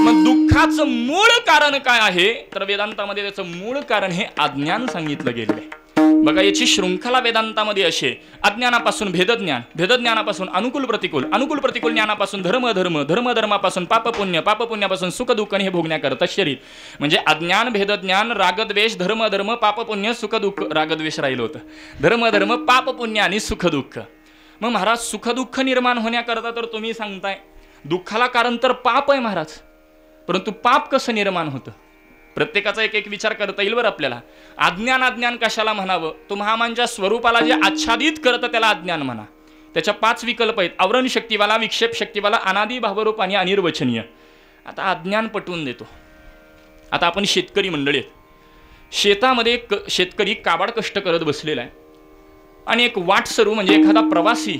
मग दुःखाचं मूळ कारण काय आहे तर वेदांतामध्ये त्याचं मूळ कारण हे अज्ञान सांगितलं गेलेलं आहे. बघा याची शृंखला वेदांतामध्ये अशी आहे. अज्ञानापासून भेदज्ञान, भेदज्ञानापासून अनुकूल प्रतिकूल, अनुकूल प्रतिकूल ज्ञानापासून धर्म धर्म, धर्म धर्मापासून पाप पुण्य, पाप पुण्यापासून सुख दुःख हे भोगण्याकरता शरीर. म्हणजे अज्ञान, भेदज्ञान, रागद्वेष, धर्म धर्म, पाप पुण्य, सुख दुःख. रागद्वेष राहिलं होतं. धर्म धर्म, पाप पुण्य आणि सुख दुःख. मग महाराज सुख दुःख निर्माण होण्याकरता तर तुम्ही सांगताय दुःखाला कारण तर पाप आहे महाराज. परंतु पाप कसं निर्माण होतं? प्रत्येकाचा एक एक विचार करता येईल बरं आपल्याला. अज्ञान अज्ञान कशाला म्हणावं? तो महामानच्या स्वरूपाला जे आच्छादित करतं त्याला अज्ञान म्हणा. त्याच्या 5 विकल्प आहेत: आवरण शक्तीवाला, विक्षेप शक्तीवाला, अनादी भावरूप आणि अनिर्वचनीय. आता अज्ञान पटवून देतो. आता आपण शेतकरी मंडळी आहेत. शेतामध्ये शेतकरी काबाड कष्ट करत बसलेला आहे आणि एक वाटसरू म्हणजे एखादा प्रवासी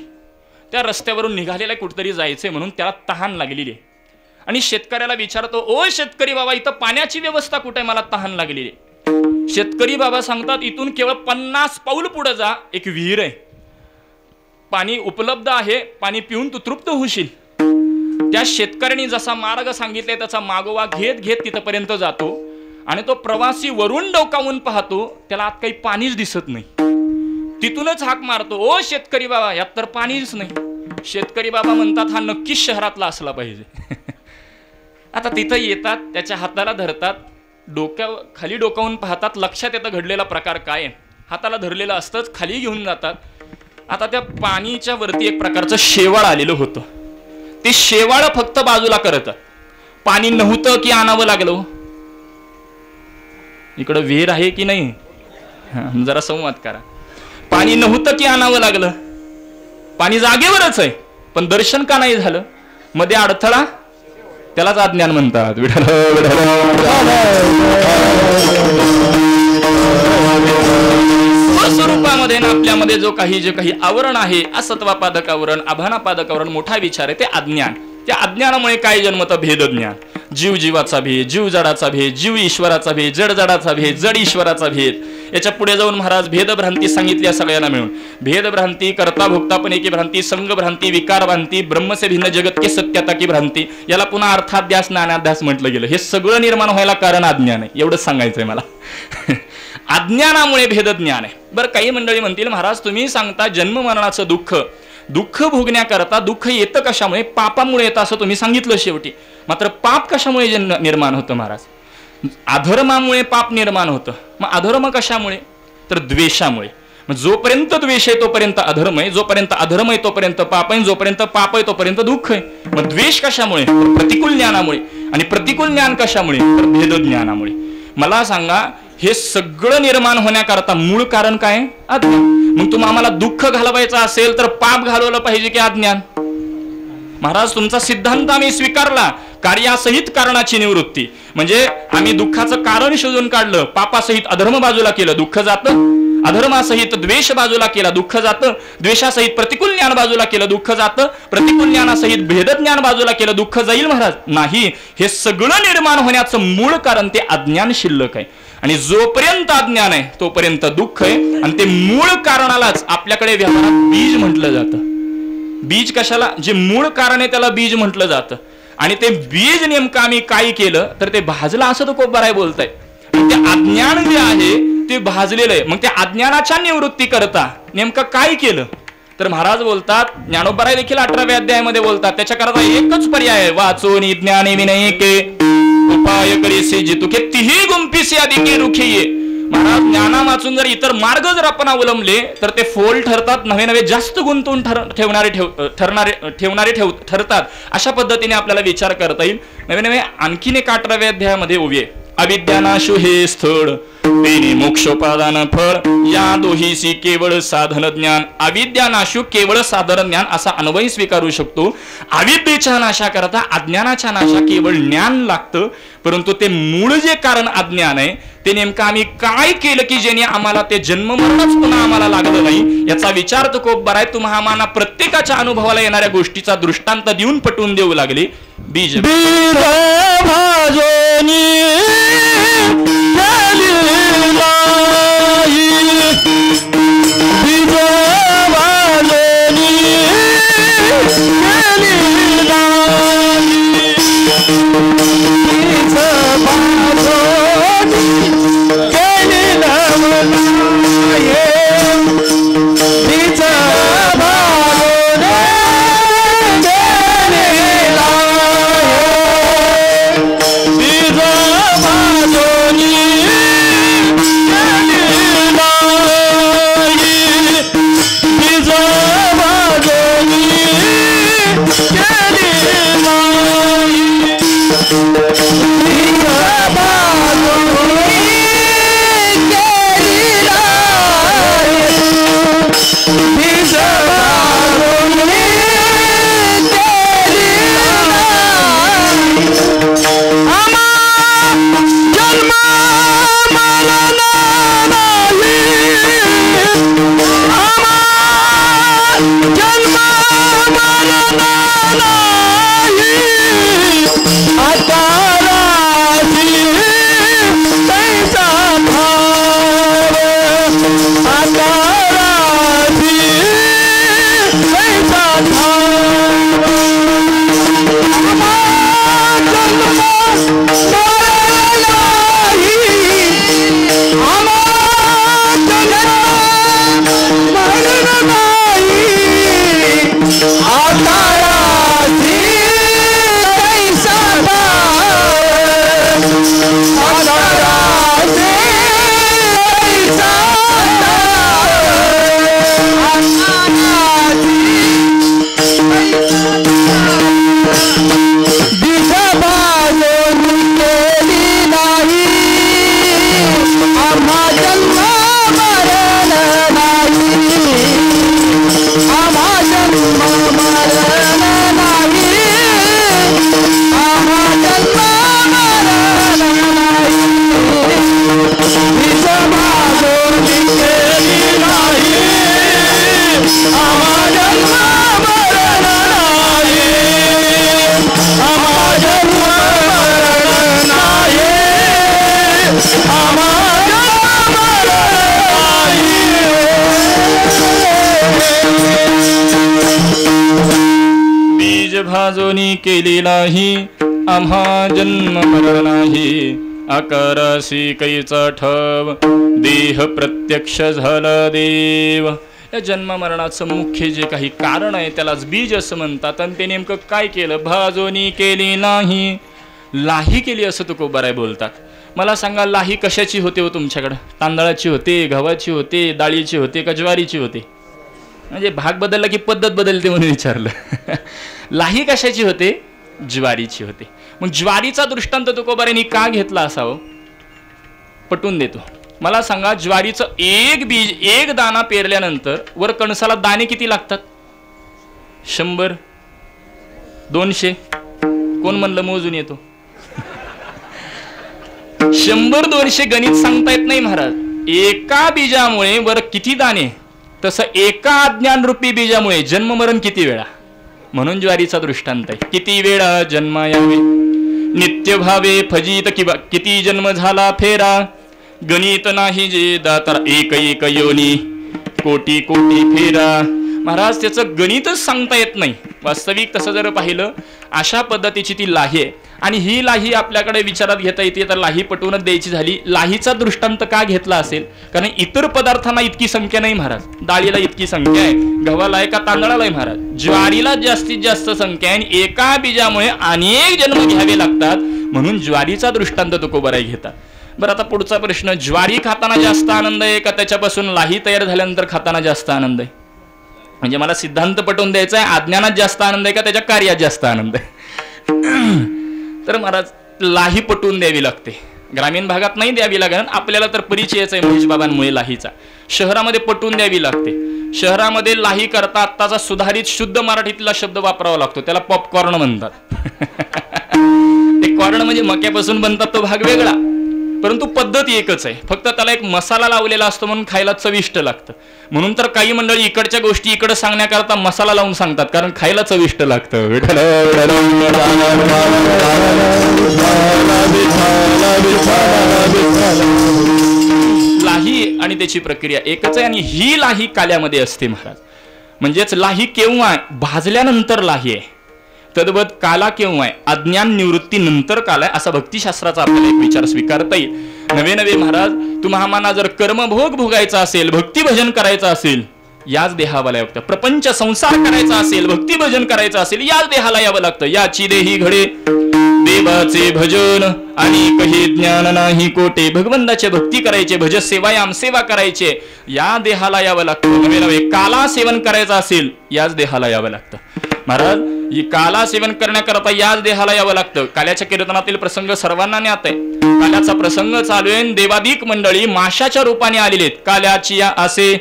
त्या रस्त्यावरून निघालेला आहे, कुठतरी जायचंय म्हणून त्याला तहान लागलेली आहे. आणि शेतकऱ्याला विचारतो, ओ शेतकरी बाबा, इथं पाण्याची व्यवस्था कुठे आहे, मला तहान लागलेली आहे. शेतकरी बाबा सांगतात, इथून केवळ 50 पाऊल पुढे जा, एक विहीर आहे, पाणी उपलब्ध आहे, पाणी पिऊन तू तृप्त होशील. त्या शेतकऱ्यांनी जसा मार्ग सांगितलाय त्याचा मागोवा घेत घेत तिथपर्यंत जातो आणि तो प्रवासी वरून डोकावून पाहतो, त्याला आत काही पाणीच दिसत नाही. तिथूनच हाक मारतो, ओ शेतकरी बाबा, यात तर पाणीच नाही. शेतकरी बाबा म्हणतात, हा नक्कीच शहरातला असला पाहिजे. आता तिथं येतात, त्याच्या हाताला धरतात, खाली डोकावून पाहतात, लक्षात येतं घडलेला प्रकार काय आहे. हाताला धरलेलं असतंच, खाली घेऊन जातात. आता त्या पाणीच्या वरती एक प्रकारचं शेवाळ आलेलं होतं. ते शेवाळ फक्त बाजूला करतात. पाणी नव्हतं की आणावं लागलं? इकडं विहीर आहे की नाही? जरा संवाद करा. पाणी नव्हतं की आणावं लागलं? पाणी जागेवरच आहे, पण दर्शन का नाही झालं? मध्ये अडथळा, त्यालाच अज्ञान म्हणतात. विठ्ठल स्वरूपामध्ये ना आपल्यामध्ये जो जे काही आवरण आहे, असत्वापादक आवरण, आभानापादक आवरण, मोठा विचार आहे, ते अज्ञान. त्या अज्ञानामुळे काय जन्मतं? भेदज्ञान. जीव जीवाचा भेद, जीव जडाचा भेद, जीव ईश्वराचा भेद, जड जडाचा भेद, जड ईश्वराचा भेद. याच्या पुढे जाऊन महाराज भेदभ्रांती सांगितली सगळ्यांना मिळून. भेदभ्रांती, करता भोगता पण एकी भ्रांती, संघ भ्रांती, विकार भ्रांती, ब्रह्म से भिन्न जगत के सत्यता की भ्रांती. याला पुन्हा अर्थाध्यास ज्ञानाध्यास म्हटलं गेलं. हे सगळं निर्माण व्हायला कारण अज्ञान आहे, एवढंच सांगायचंय मला. अज्ञानामुळे भेदज्ञान आहे. बरं, काही मंडळी म्हणतील, महाराज तुम्ही सांगता जन्म मरणाचं दुःख भोगण्याकरता दुःख येतं कशामुळे? पापामुळे येतं असं तुम्ही सांगितलं शेवटी. मात्र पाप कशामुळे निर्माण होतं महाराज? अधर्मामुळे पाप निर्माण होतं. मग अधर्म कशामुळे? तर द्वेषामुळे. मग जोपर्यंत द्वेष आहे तोपर्यंत अधर्म आहे, जोपर्यंत अधर्म आहे तोपर्यंत पाप आहे, जोपर्यंत पाप आहे तोपर्यंत दुःख आहे. मग द्वेष कशामुळे? प्रतिकूल ज्ञानामुळे. आणि प्रतिकूल ज्ञान कशामुळे? तर भेदज्ञानामुळे. मला सांगा, हे सगळं निर्माण होण्याकरता मूळ कारण काय? अज्ञान. मग तुम्ही आम्हाला दुःख घालवायचं असेल तर पाप घालवलं पाहिजे की अज्ञान? महाराज तुमचा सिद्धांत आम्ही स्वीकारला, कार्यासहित कारणाची निवृत्ती. म्हणजे आम्ही दुःखाचं कारण शोधून काढलं, पापासहित अधर्म बाजूला केलं, दुःख जातं. अधर्मासहित द्वेष बाजूला केला, दुःख जातं. द्वेषासहित प्रतिकूल ज्ञान बाजूला केलं, दुःख जातं. प्रतिकूल ज्ञानासहित भेदज्ञान बाजूला केलं, दुःख जाईल महाराज? नाही. हे सगळं निर्माण होण्याचं मूळ कारण ते अज्ञान शिल्लक आहे. आणि जोपर्यंत अज्ञान आहे तोपर्यंत दुःख आहे. आणि ते मूळ कारणालाच आपल्याकडे व्यवहारात बीज म्हटलं जातं. बीज कशाला? जे मूळ कारण आहे त्याला बीज म्हटलं जातं. आणि ते बीज नेमकं आम्ही काय केलं तर ते भाजलं असं तो कोपराय बोलताय. ते अज्ञान जे आहे ते भाजलेलं आहे. मग त्या अज्ञानाच्या निवृत्ती करता नेमकं काय केलं तर महाराज बोलतात, ज्ञानोबराय देखील 18व्या अध्यायामध्ये बोलतात, त्याच्याकरता एकच पर्याय आहे, वाचोनी ज्ञाने विनय के उपाय करीसे जितुके तिही गुंफीसे अधिके रुखे ये. महाराज ज्ञाना वाचून जर इतर मार्ग जर आपण अवलंबले तर ते फोल ठरतात, नवे नवे जास्त गुंतवून ठेवणारे ठरतात. अशा पद्धतीने आपल्याला विचार करता येईल. नवे नवे आणखीन एक 18व्या अध्यायामध्ये उभे, अविद्यानाशु हे स्थळ तेने मोक्षोपादान फळ, या दोहीसी केवळ साधन ज्ञान. अविद्यानाशु केवळ साधन ज्ञान असा अन्वय स्वीकारू शकतो. अविद्येच्या नाशाकरता अज्ञानाच्या नाशा केवळ ज्ञान लागतं. परंतु ते मूळ जे कारण अज्ञान आहे ते नेमकं आम्ही काय केलं की जेणे आम्हाला ते जन्ममरणच पुन्हा आम्हाला लागलं नाही याचा विचार तो खूप बरा आहे. तुम्हा आम्हाला प्रत्येकाच्या अनुभवाला येणाऱ्या गोष्टीचा दृष्टांत देऊन पटवून देऊ लागले. बीज भाजोनी केलेलाही आम्हा जन्म मरण नाही. आकारासी कैचा ठाव देह प्रत्यक्ष झाला देव. या जन्म मरणाचं मुख्य जे काही कारण आहे त्यालाच बीज असं म्हणतात. आणि ते नेमकं काय केलं? भाजोनी केली नाही, लाही केली असं तुकोबाराय बोलतात. मला सांगा, लाही कशाची होते हो तुमच्याकडं? तांदळाची होते, गव्हाची होते, डाळीची होते का ज्वारीची होते? म्हणजे भाग बदलला की पद्धत बदलते म्हणून विचारलं. लाही कशाची होते? ज्वारीची होते. मग ज्वारीचा दृष्टांत तुकोबारायांनी का घेतला असावं? पटवून देतो. मला सांगा, ज्वारीचं एक बीज, एक दाना पेरल्यानंतर वर कणसाला दाणे किती लागतात? 100, 200? कोण म्हणलं मोजून येतो? 100-200 गणित सांगता येत नाही महाराज. एका बीजामुळे वर किती दाणे, तसं एका अज्ञान रूपी बीजामुळे जन्म मरण किती वेळा. म्हणून ज्वारीचा दृष्टांत आहे. किती वेळा जन्मा यावे, नित्य भावे फजित किती जन्म झाला फेरा. गणित नाही जे दाता एक एक योनी, कोटी कोटी फेरा. महाराज, त्याचं गणितच सांगता येत नाही. वास्तविक तसं जर पाहिलं, अशा पद्धतीची ती लाही आहे. आणि ही लाही आपल्याकडे विचारात घेता येते. तर लाही पटवूनच द्यायची झाली. लाहीचा दृष्टांत का घेतला असेल? कारण इतर पदार्थांना इतकी संख्या नाही महाराज. डाळीला इतकी संख्या आहे, गव्हाला आहे का तांदळाला आहे महाराज. ज्वारीला जास्तीत जास्त संख्या आहे. आणि एका बीजामुळे अनेक जन्म घ्यावे लागतात. म्हणून ज्वारीचा दृष्टांत तुकोबाराय घेतात. बरं, आता पुढचा प्रश्न, ज्वारी खाताना जास्त आनंद आहे का त्याच्यापासून लाही तयार झाल्यानंतर खाताना जास्त आनंद आहे? म्हणजे मला सिद्धांत पटवून द्यायचा आहे, अज्ञानात जास्त आनंद आहे का त्याच्या कार्यात जास्त आनंद आहे? तर महाराज, लाही पटवून द्यावी लागते. ग्रामीण भागात नाही द्यावी लागणार, आपल्याला तर परिचयच आहे महेश बाबांमुळे लाहीचा. शहरामध्ये पटवून द्यावी लागते. शहरामध्ये लाही करता आत्ताचा सुधारित शुद्ध मराठीतला शब्द वापरावा लागतो. त्याला पॉपकॉर्न म्हणतात. ते कॉर्न म्हणजे मक्यापासून बनतात, तो भाग वेगळा, परंतु पद्धत एकच आहे. फक्त त्याला एक मसाला लावलेला असतो म्हणून खायला चविष्ट लागतं. म्हणून तर काही मंडळी इकडच्या गोष्टी इकडे सांगण्याकरता मसाला लावून सांगतात, कारण खायला चविष्ट लागतं. लाही आणि त्याची प्रक्रिया एकच आहे. आणि ही लाही काल्यामध्ये असते महाराज. म्हणजेच लाही केव्हा आहे? भाजल्यानंतर लाही आहे. तद्वत काला केव्हा आहे? अज्ञान निवृत्ती नंतर काल आहे. असा भक्तिशास्त्राचा आपल्याला एक विचार स्वीकारता येईल. नवे नवे महाराज, तुम्हाला जर कर्मभोग भोगायचा असेल, भक्ती भजन करायचं असेल, याच देहाला यावं लागतं. प्रपंच संसार करायचा असेल, भक्ती भजन करायचं असेल, याच देहाला यावं लागतं. याची देही घडे देवाचे भजन आणि कही ज्ञान नाही कोटे. भगवंताचे भक्ती करायचे, भज सेवायाम सेवा करायचे, या देहाला यावं लागतं. नवे नवे काला सेवन करायचं असेल, याच देहाला यावं लागतं. महाराज, ही काला सेवन करण्याकरता याच देहाला यावं लागतं. काल्याच्या कीर्तनातील प्रसंग सर्वांना ज्ञात आहे. काल्याचा प्रसंग चालू आहे. देवाधिक मंडळी माशाच्या रूपाने आलेले आहेत. काल्याची असे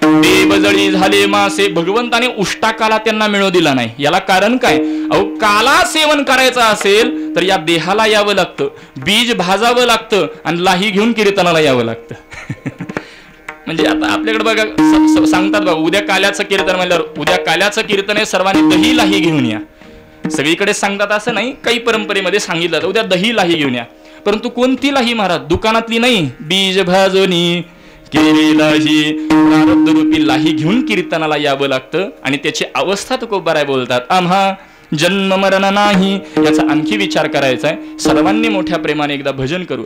देवजळी झाले मासे. भगवंताने उष्टा काला त्यांना मिळू दिला नाही. याला कारण काय? अहो, काला सेवन करायचं असेल तर या देहाला यावं लागतं, बीज भाजावं लागतं आणि लाही घेऊन कीर्तनाला यावं लागतं. म्हणजे आता आपल्याकडे बघा, सांगतात बघा, उद्या काल्याचं कीर्तन म्हणल्यावर उद्या काल्याचं कीर्तन आहे, सर्वांनी दही लाही घेऊन या. सगळीकडे सांगतात असं नाही, काही परंपरेमध्ये सांगितलं उद्या दही लाही घेऊन या. परंतु कोणती लाही महाराज? दुकानातली नाही. बीज भाजोनी केलेला ही प्रारब्ध रूपी लाही घेऊन कीर्तनाला यावं लागतं आणि त्याची अवस्था तुकोबाराय बोलतात. आम्हा जन्म मरण नाही याचा आणखी विचार करायचा आहे. सर्वांनी मोठ्या प्रेमाने एकदा भजन करू.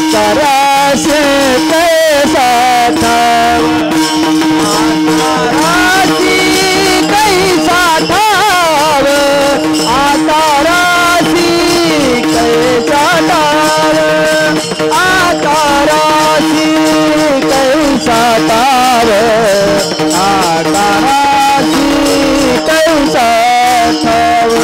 आकाराशी कैसा ठाव आकाराशी कैसा ठाव आकाराशी कैसा ठाव आकाराशी कैसा ठाव आकाराशी कैसा ठाव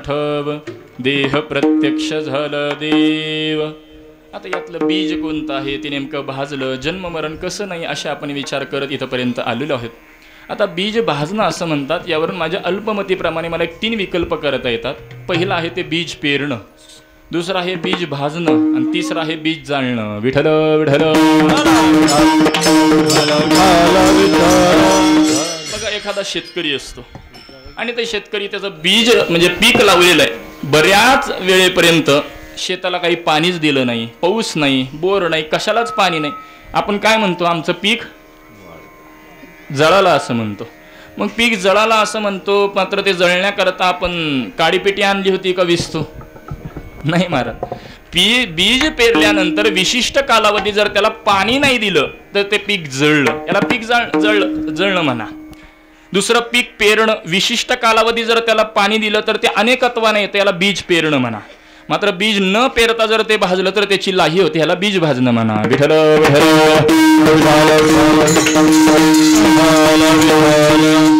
ठव देह प्रत्यक्ष झालं देव. आता यातलं बीज कोणतं आहे ते नेमकं भाजलं, जन्म मरण कसं नाही अशा आपण विचार करत इथंपर्यंत आलेलो आहोत. आता बीज भाजणं असं म्हणतात. यावरून माझ्या अल्पमतीप्रमाणे मला 3 विकल्प करता येतात. पहिला आहे ते बीज पेरणं, दुसरं आहे बीज भाजणं आणि तिसरं आहे बीज जाळणं. विठ्ठल विठ्ठल. बघा एखादा शेतकरी असतो आणि ते शेतकरी त्याचं बीज म्हणजे पीक लावलेलं आहे. बऱ्याच वेळेपर्यंत शेताला काही पाणीच दिलं नाही, पाऊस नाही, बोर नाही, कशालाच पाणी नाही. आपण काय म्हणतो, आमचं पीक जळालं असं म्हणतो. मग पीक जळालं असं म्हणतो, मात्र ते जळण्याकरता आपण काडीपेटी आणली होती का विसतो? नाही महाराज. बीज पेरल्यानंतर विशिष्ट कालावधी जर त्याला पाणी नाही दिलं तर ते पीक जळलं. याला पीक जळणं म्हणा. दुसरं पीक पेरणं, विशिष्ट कालावधी जर त्याला पाणी दिलं तर ते अनेकत्वाने येतं, याला बीज पेरणं म्हणा. मात्र बीज न पेरता जर ते भाजलं तर त्याची लाही होते, ह्याला बीज भाजणं म्हणा. विठ्ठल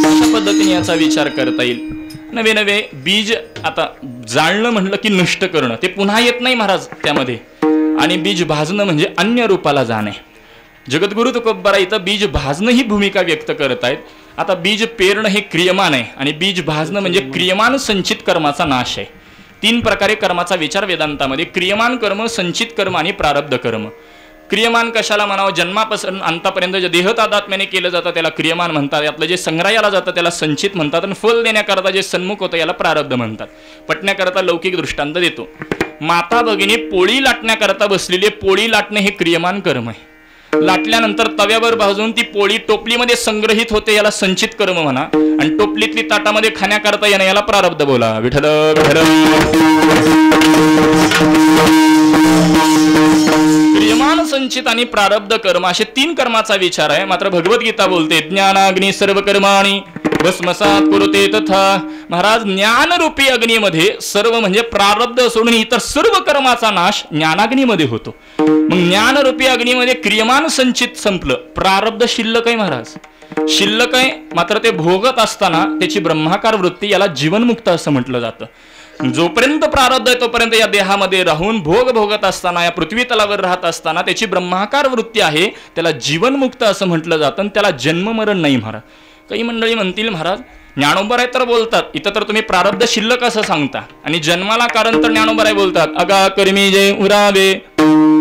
अशा पद्धतीने याचा विचार करता येईल. नवे नवे बीज आता जाळणं म्हणलं की नष्ट करणं, ते पुन्हा येत नाही महाराज त्यामध्ये. आणि बीज भाजणं म्हणजे अन्य रूपाला जाणे. जगद्गुरु तुकोबरा इथं बीज भाजणं ही भूमिका व्यक्त करत आहेत. आता बीज पेरणं हे क्रियमान आहे आणि बीज भाजणं म्हणजे क्रियमान संचित कर्माचा नाश आहे. 3 प्रकारे कर्माचा विचार वेदांतामध्ये, क्रियमान कर्म, संचित कर्म आणि प्रारब्ध कर्म. क्रियमान कशाला म्हणावं? जन्मापासून अंतापर्यंत जे देहतादात्म्याने केलं जातं त्याला क्रियमान म्हणतात. यातलं जे संग्रहाला जातं त्याला संचित म्हणतात. आणि फल देण्याकरता जे सन्मुख होतं याला प्रारब्ध म्हणतात. पटण्याकरता लौकिक दृष्टांत देतो. माता भगिनी पोळी लाटण्याकरता बसलेली, पोळी लाटणे हे क्रियमान कर्म आहे. लाटल्यानंतर तव्यावर भाजून ती पोळी टोपलीमध्ये संग्रहित होते, याला संचित कर्म म्हणा. आणि टोपलीतली ताटामध्ये खाण्याकरता येणं याला प्रारब्ध बोला. विठ्ठल विठ्ठल. क्रियमान, संचित आणि प्रारब्ध कर्म असे 3 कर्माचा विचार आहे. मात्र भगवद्गीता बोलते ज्ञानाग्नी सर्व कर्माणी भस्मसात कुरुते तथा. महाराज, ज्ञानरूपी अग्नीमध्ये सर्व म्हणजे प्रारब्ध सोडून इतर सर्व कर्माचा नाश ज्ञानाग्नीमध्ये होतो. मग ज्ञानरूपी अग्नीमध्ये क्रियमान संचित संपलं, प्रारब्ध शिल्लक आहे. महाराज शिल्लक आहे, मात्र ते भोगत असताना त्याची ब्रह्माकार वृत्ती, याला जीवनमुक्त असं म्हटलं जातं. जोपर्यंत प्रारब्ध आहे तोपर्यंत या देहामध्ये राहून भोग भोगत असताना, या पृथ्वी तलावर राहत असताना त्याची ब्रह्माकार वृत्ती आहे, त्याला जीवनमुक्त असं म्हटलं जातं. आणि त्याला जन्ममरण नाही. महाराज, काही मंडळी म्हणतील महाराज ज्ञानोबराय तर बोलतात, इथं तर तुम्ही प्रारब्ध शिल्लक असं सांगता आणि जन्माला कारण तर ज्ञानोबराय बोलतात. अगा कर्मी जे उरावे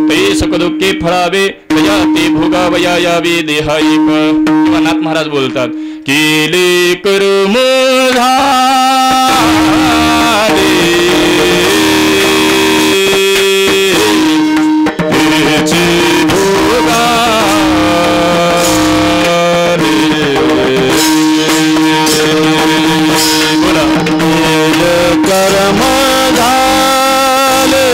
ते सुखदुःखे फळावे तया ते भोगावया यावे देहा एक. किंवा नाथ महाराज बोलतात केले कर्म कर्म झाले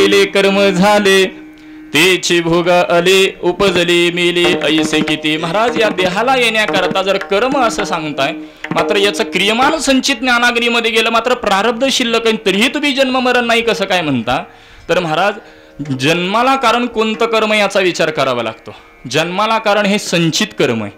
केले कर्म झाले तेची भोग आले उपजले मेले ऐसे किती. महाराज या देहाला येण्याकरता जर कर्म असं सांगताय, मात्र याचं क्रियमान संचित ज्ञानाग्नीमध्ये गेलं, मात्र प्रारब्ध शिल्लक तरीही तुम्ही जन्म मरण नाही कसं काय म्हणता. तर महाराज जन्माला कारण कोणतं कर्म याचा विचार करावा लागतो. जन्माला कारण हे संचित कर्म आहे.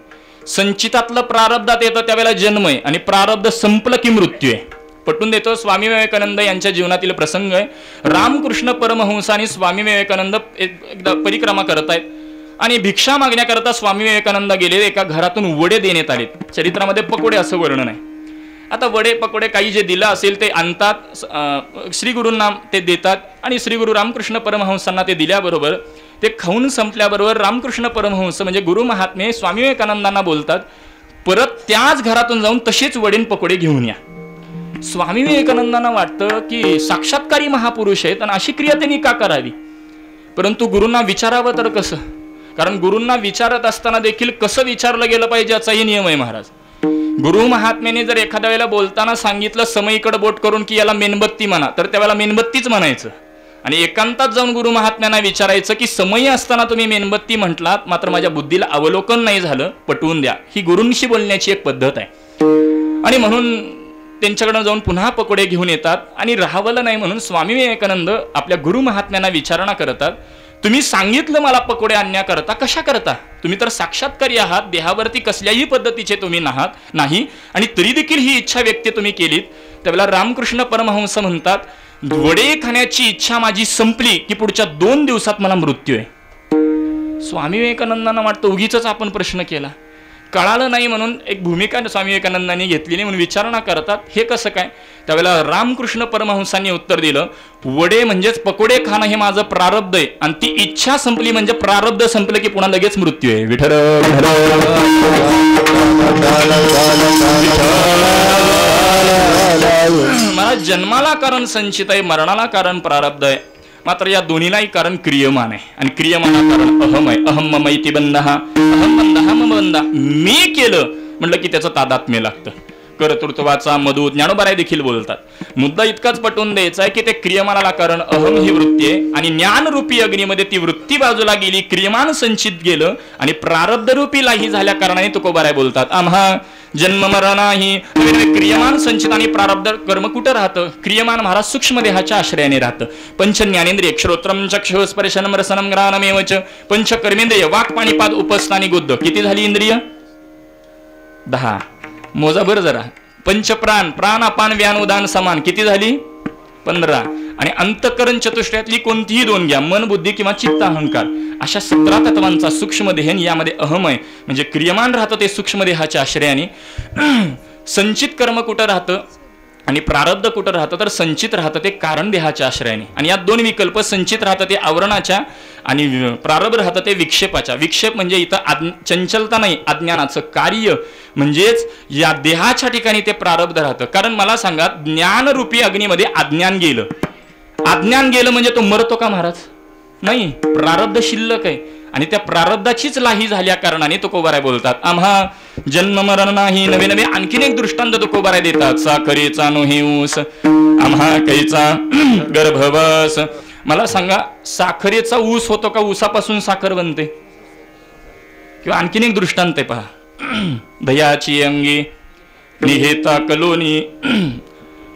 संचितातलं प्रारब्धात येतं त्यावेळेला जन्म आहे आणि प्रारब्ध संपलं की मृत्यू आहे. पटवून देतो. स्वामी विवेकानंद यांच्या जीवनातील प्रसंग आहे. रामकृष्ण परमहंस आणि स्वामी विवेकानंद एकदा परिक्रमा करत आहेत आणि भिक्षा मागण्याकरता स्वामी विवेकानंद गेले. एका घरातून वडे देण्यात आले. चरित्रामध्ये पकोडे असं वर्णन आहे. आता वडे पकोडे काही जे दिलं असेल ते आणतात, श्री गुरूंना ते देतात आणि श्री गुरु रामकृष्ण परमहंसांना ते दिल्याबरोबर ते खाऊन संपल्याबरोबर रामकृष्ण परमहंस म्हणजे गुरु महात्मे स्वामी विवेकानंदांना बोलतात, परत त्याच घरातून जाऊन तसेच वडे पकोडे घेऊन या. स्वामी विवेकानंदांना वाटतं की साक्षात्कारी महापुरुष आहेत आणि अशी क्रिया त्यांनी का करावी. परंतु गुरूंना विचारावं तर कसं, कारण गुरूंना विचारत असताना देखील कसं विचारलं गेलं पाहिजे याचाही नियम आहे महाराज. गुरु महात्म्याने जर एखाद्या वेळेला बोलताना सांगितलं समईकडे बोट करून की याला मेणबत्ती म्हणा, तर त्यावेळेला मेणबत्तीच म्हणायचं. आणि एकांतात जाऊन गुरु महात्म्यांना विचारायचं की समयी असताना तुम्ही मेणबत्ती म्हटलात, मात्र माझ्या बुद्धीला अवलोकन नाही झालं, पटवून द्या. ही गुरूंशी बोलण्याची एक पद्धत आहे. आणि म्हणून त्यांच्याकडे जाऊन पुन्हा पकोडे घेऊन येतात आणि राहावलं नाही म्हणून स्वामी विवेकानंद आपल्या गुरु महात्म्यांना विचारणा करतात, तुम्ही सांगितलं मला पकोडे आणण्याकरता, कशा करता? तुम्ही तर साक्षात्कारी आहात, देहावरती कसल्याही पद्धतीचे तुम्ही नाही आणि तरी देखील ही इच्छा व्यक्त तुम्ही केलीत. त्यावेळेला रामकृष्ण परमहंस म्हणतात, वडे खाण्याची इच्छा माझी संपली की पुढच्या 2 दिवसात मला मृत्यू आहे. स्वामी विवेकानंदांना वाटतं उगीच आपण प्रश्न केला, कळालं नाही म्हणून एक भूमिका स्वामी विवेकानंदांनी घेतलेली म्हणून विचारणा करतात, हे कसं काय? त्यावेळेला रामकृष्ण परमहंसांनी उत्तर दिलं, वडे म्हणजेच पकोडे खाणं हे माझं प्रारब्ध आहे आणि ती इच्छा संपली म्हणजे प्रारब्ध संपलं की पुन्हा लगेच मृत्यू आहे. विठ्ठल मला जन्माला कारण संचित आहे, मरणाला कारण प्रारब्ध आहे, मात्र या दोन्हीलाही कारण क्रियमान आहे आणि क्रियमाना कारण अहम आहे. अहम ममैति बंधः, अहम बंधः मम बंधः. मी केलं म्हटलं की त्याचं तादात्म्य लागतं. कर्तृत्वाचा मधु ज्ञानोबाराय देखील बोलतात. मुद्दा इतकाच पटवून द्यायचा आहे की ते क्रियमानाला कारण अहम ही वृत्ती आहे आणि ज्ञानरूपी अग्नीमध्ये ती वृत्ती बाजूला गेली, क्रियमान संचित गेलं आणि प्रारब्धरूपी लाही झाल्या कारणाने तुकोबाराय बोलतात, आम्हा जन्म मरणाही. क्रियमान संचित आणि प्रारब्ध कर्म कुठं राहतं? क्रियमान महाराज सूक्ष्म देहाच्या आश्रयाने राहतं. पंच ज्ञानेंद्रिय श्रोत्रम चक्षुः स्पर्शनम रसनम घ्राणमेवच, पंच कर्मेंद्रिय वाक पाणीपाद उपस्थानी गुद्ध. किती झाली इंद्रिय? 10. मोजा बरं जरा. पंच प्राण, प्राण अपान व्यान उदान समान, किती झाली? 15. आणि अंतःकरण चतुष्टयातली कोणतीही 2 घ्या, मन बुद्धी किंवा चित्त अहंकार. अशा 17 तत्वांचा सूक्ष्म देह यामध्ये अहम आहे म्हणजे क्रियमान राहतं ते सूक्ष्म देहाच्या आश्रयाने. संचित कर्म कुठं राहतं आणि प्रारब्ध कुठं राहतं? तर संचित राहतं ते कारण देहाच्या आश्रयाने आणि यात 2 विकल्प. संचित राहतं ते आवरणाच्या आणि प्रारब्ध राहतं ते विक्षेपाच्या. विक्षेप म्हणजे इथं चंचलता नाही, अज्ञानाचं कार्य म्हणजेच या देहाच्या ठिकाणी ते प्रारब्ध राहतं. कारण मला सांगा, ज्ञानरूपी अग्नीमध्ये अज्ञान गेलं, अज्ञान गेलं म्हणजे तो मरतो का महाराज? नाही, प्रारब्ध शिल्लक आहे आणि त्या प्रारब्धाचीच लाही झाल्या कारणाने तुकोबाराय बोलतात, आम्हा जन्म मरण नाही. नवे नवे आणखीन एक दृष्टांत तुकोबाराय देतात, साखरेचा नोही ऊस आम्हा कैचा गर्भवास. मला सांगा, साखरेचा ऊस होतो का ऊसापासून साखर बनते? किंवा आणखीन एक दृष्टांत आहे पहा, दह्याची अंगी निहेता कलोनी.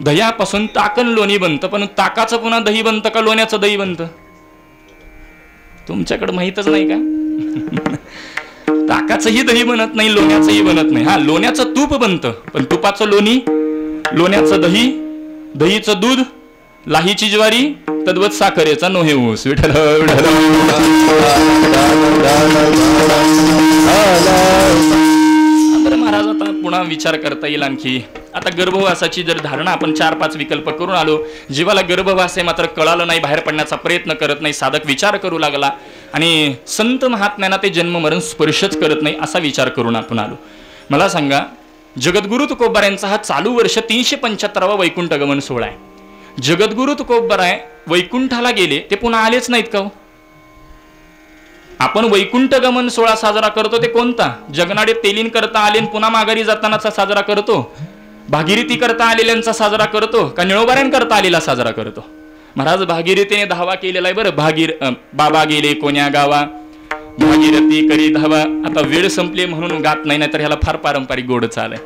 दह्यापासून ताकन लोणी बनतं, पण ताकाचं पुन्हा दही बनतं का लोण्याचं दही बनतं? तुमच्याकडे माहीतच नाही का? ताकाचंही दही बनत नाही, लोण्याचंही बनत नाही. हा, लोण्याचं तूप बनतं, पण तुपाचं लोणी, लोण्याचं दही, दहीचं दूध, लाहीची ज्वारी, तद्वत साखरेचा नोहे ऊस. विठ्ठल महाराज. आता पुन्हा विचार करता येईल आणखी. आता गर्भवासाची जर धारणा आपण 4-5 विकल्प करून आलो, जीवाला गर्भवास आहे मात्र कळालं नाही, बाहेर पडण्याचा प्रयत्न करत नाही, साधक विचार करू लागला आणि संत महात्म्यांना ते जन्म मरण स्पर्शच करत नाही असा विचार करून आपण आलो. मला सांगा, जगद्गुरु तुकोबारायांचा हा चालू वर्ष 375वा वैकुंठ गमन सोहळा आहे. जगद्गुरु तुकोबाराय वैकुंठाला गेले, ते पुन्हा आलेच नाहीत का? आपण वैकुंठ गमन सोहळा साजरा करतो ते कोणता? जगनाडे तेलीन करता आले पुन्हा माघारी जातानाचा साजरा करतो, भागीरथी करता आलेल्यांचा साजरा करतो का निळोबाऱ्यां करता आलेला साजरा करतो? महाराज भागीरथीने धावा केलेला आहे बरं. बाबा गेले कोण्या गावा, भागीरथी करी धावा. आता वेळ संपली म्हणून गात नाही, तर ह्याला फार पारंपरिक गोड चाल आहे.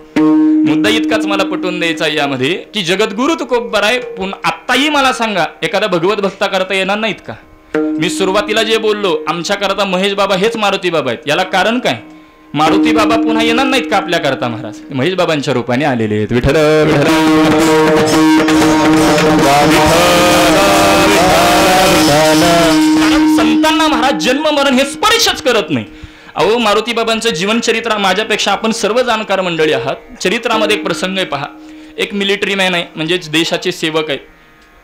मुद्दा इतकाच मला पटवून द्यायचा यामध्ये की जगद्गुरु तुकोबराय आत्ताही मला सांगा, एखादा भगवत भक्ता करता येणार नाहीत का? मी सुरुवातीला जे बोललो आमच्या करता महेश बाबा हेच मारुती बाबा आहेत, याला कारण काय? मारुती बाबा पुन्हा येणार नाहीत का आपल्या करता? महाराज महेश बाबांच्या रूपाने आलेले आहेत. विठ्ठल संतांना महाराज जन्म मरण हे स्पर्शच करत नाही. अहो मारुती बाबांचं जीवनचरित्र माझ्यापेक्षा आपण सर्व जाणकार मंडळी आहात. चरित्रामध्ये एक प्रसंग आहे पहा. एक मिलिटरी मॅन आहे, म्हणजेच देशाचे सेवक आहे,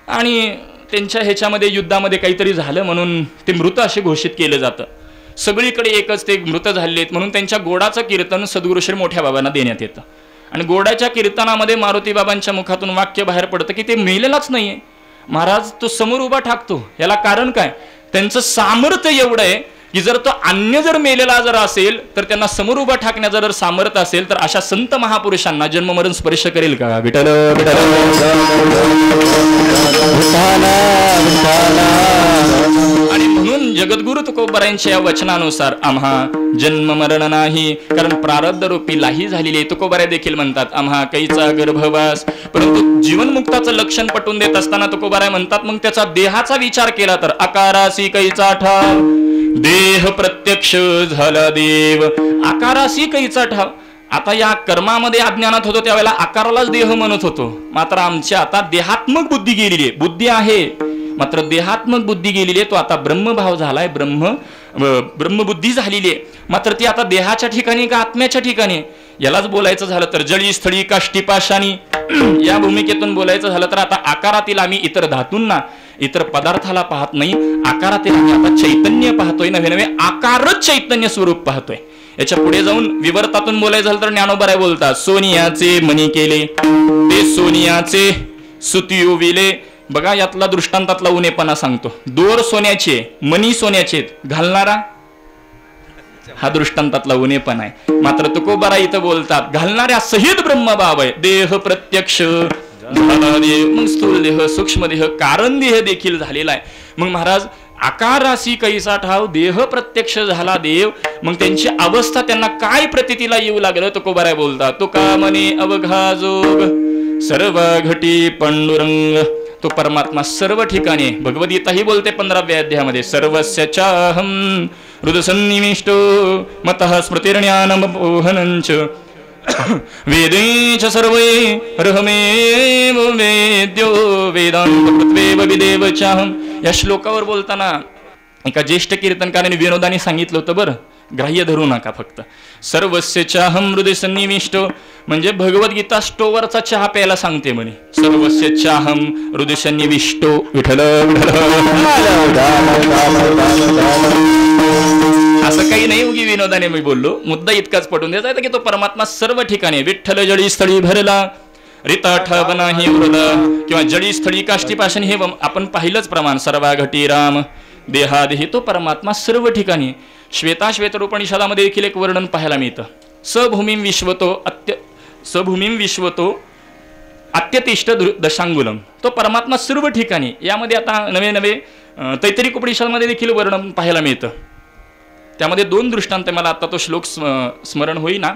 आणि त्यांच्या ह्याच्यामध्ये युद्धामध्ये काहीतरी झालं म्हणून ते मृत असे घोषित केलं जातं. सगळीकडे एकच ते मृत झालेले आहेत म्हणून त्यांच्या गोडाचं कीर्तन सद्गुरू श्री मोठ्या बाबांना देण्यात येतं. आणि गोडाच्या कीर्तनामध्ये मारुती बाबांच्या मुखातून वाक्य बाहेर पडतं की ते मेलेलाच नाहीये. महाराज तो समोर उभा ठाकतो. याला कारण काय? त्यांचं सामर्थ्य एवढं आहे की जर तो अन्य जर मेलेला जर असेल तर त्यांना समोर उभा ठाकण्याचं जर सामर्थ्य असेल तर अशा संत महापुरुषांना जन्ममरण स्पर्श करेल का? विठ्ठल आणि म्हणून जगद्गुरु तुकोबरायांच्या या वचनानुसार आम्हा जन्म मरण नाही, कारण प्रारब्ध रूपी लाही झालेली आहे. तुकोबराय देखील म्हणतात आम्हा कैचा गर्भवास. परंतु जीवनमुक्ताचं लक्षण पटवून देत असताना तुकोबराय म्हणतात मग त्याचा देहाचा विचार केला तर आकारासी कैचा ठाव, देह प्रत्यक्ष झाला देव. आकारासी कैचा ठाव. आता या कर्मामध्ये अज्ञानात होतो त्यावेळेला आकारालाच देह म्हणत होतो, मात्र आमच्या आता देहात्मक बुद्धी गेलेली आहे. बुद्धी आहे मात्र देहात्मक बुद्धी गेलेली आहे. तो आता ब्रह्मभाव झालाय, ब्रह्मबुद्धी झालेली आहे, मात्र ती आता देहाच्या ठिकाणी का आत्म्याच्या ठिकाणी? यालाच बोलायचं झालं तर जळी स्थळी काष्टी पाषाणी या भूमिकेतून बोलायचं झालं तर आता आकारातील आम्ही इतर धातूंना इतर पदार्थाला पाहत नाही, आकारातील आम्ही आता चैतन्य पाहतोय. नवे नवे आकारच चैतन्य स्वरूप पाहतोय. याच्या पुढे जाऊन विवर्तातून बोलायचं झालं तर ज्ञानोबराय बोलतात सोनियाचे मणी केले ते सोनियाचे सुतियो विले. बघा यातला दृष्टांतातला उणेपणा सांगतो. दोर सोन्याचे, मणी सोन्याचे, घालणारा हा दृष्टांतातला उणेपणा आहे. मात्र तुकोबराय इथं बोलतात घालणाऱ्या सहित ब्रह्मभाव आहे. देह प्रत्यक्ष झाला देव. मग स्थूल देह, सूक्ष्म देह, कारण देह देखील झालेला आहे. मग महाराज आकारासी कैसा ठाव, देह प्रत्यक्ष झाला देव. मग त्यांची अवस्था त्यांना काय प्रतीतीला येऊ लागलं? तुकोबराय बोलतात तुका मने अवघा जोग सर्व घटी पांडुरंग. तो परमात्मा सर्व ठिकाणी. भगवद्गीता ही बोलते 15व्या अध्यायामध्ये सर्वस्य चाहम हृदसन्निविष्टो मतः स्मृतिर्ज्ञानमपोहनञ्च वेदेच सर्वे रहमेव वेद्यो वेदांत कृत्वेव विदेव चाहम. या श्लोकावर बोलताना एका ज्येष्ठ कीर्तनकाराने विनोदाने सांगितलं होतं बरं, ग्राह्य धरू नका. फक्त सर्वस्य चाहम हृदय सन्निविष्टो म्हणजे भगवद्गीता स्टोवरचा चहा प्यायला सांगते म्हणे. सर्वस्य चाहम हृदय सन्निविष्टो. विठ्ठल असं काही नाही, उगी विनोदाने मी बोललो. मुद्दा इतकाच पटून द्यायचा की तो परमात्मा सर्व ठिकाणी. विठ्ठल जळी स्थळी भरला रिता ठबना ही वृदा किंवा जळी स्थळी काष्टी पाषाण हे आपण पाहिलंच प्रमाण. सर्वा घटी राम देहादेही. तो परमात्मा सर्व ठिकाणी. श्वेताश्वेत उपनिषदामध्ये देखील एक वर्णन पाहायला मिळतं. सभूमीं विश्वतो अत्यतिष्ठ दशांगुलम. तो परमात्मा सर्व ठिकाणी. यामध्ये आता नवे नवे तैत्तिरीय उपनिषदामध्ये देखील वर्णन पाहायला मिळतं. त्यामध्ये 2 दृष्टांत, मला आता तो श्लोक स्मरण होईना,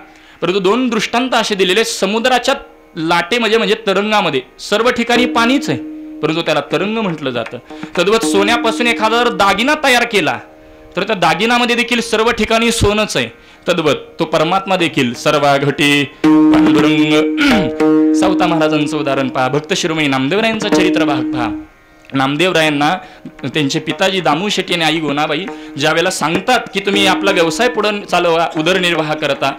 परंतु 2 दृष्टांत असे दिलेले. समुद्राच्या लाटेमध्ये म्हणजे तरंगामध्ये सर्व ठिकाणी पाणीच आहे, परंतु त्याला तरंग म्हटलं जातं. तद्वत सोन्यापासून एखादा जर दागिना तयार केला तर त्या दागिनामध्ये देखील सर्व ठिकाणी सोनच आहे. तद्वत तो परमात्मा देखील सर्वा घटी पांडुरंग. सावता महाराजांचं उदाहरण पहा. भक्त शिरोमणी नामदेवरायांचा चरित्र भाग पहा. नामदेवरायांना त्यांचे पिताजी दामू शेट्टी आणि आई गोनाबाई ज्यावेळेला सांगतात की तुम्ही आपला व्यवसाय पुढे चालवा, उदरनिर्वाह करता.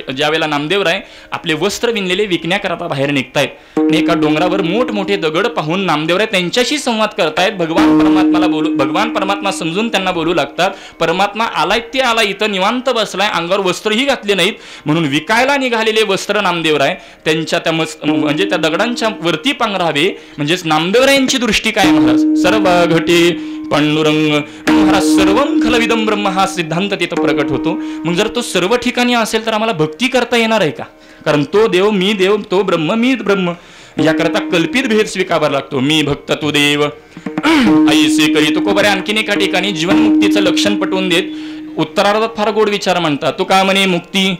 ज्यावेळेला नामदेवराय आपले वस्त्र विणलेले विकण्याकरता बाहेर निघतायत आणि एका डोंगरावर मोठमोठे दगड पाहून नामदेवराय त्यांच्याशी संवाद करतायत. भगवान परमात्मा समजून त्यांना बोलू लागतात. परमात्मा आलाय ते आला, इथं निवांत बसलाय, अंगावर वस्त्रही घातले नाहीत, म्हणून विकायला निघालेले वस्त्र नामदेवराय त्यांच्या त्या म्हणजे त्या दगडांच्या वरती पांघरावे. म्हणजेच नामदेवरायांची दृष्टी काय महाराज? सर्व घटी पांडुरंग. महाराज सर्वं खलविदं ब्रह्म हा सिद्धांत तिथं प्रकट होतो. मग जर तो सर्व ठिकाणी असेल तर आम्हाला भक्ती करता येणार आहे का? कारण तो देव मी देव, तो ब्रह्म मी ब्रह्म, याकरता कल्पित भेद स्वीकारावा लागतो. मी भक्त तू देव. ऐसे करी. तुकोबऱ्या आणखीन एका ठिकाणी जीवनमुक्तीचं लक्षण पटवून देत उत्तरार्धात फार गोड विचार म्हणतात. तो का म्हणे मुक्ती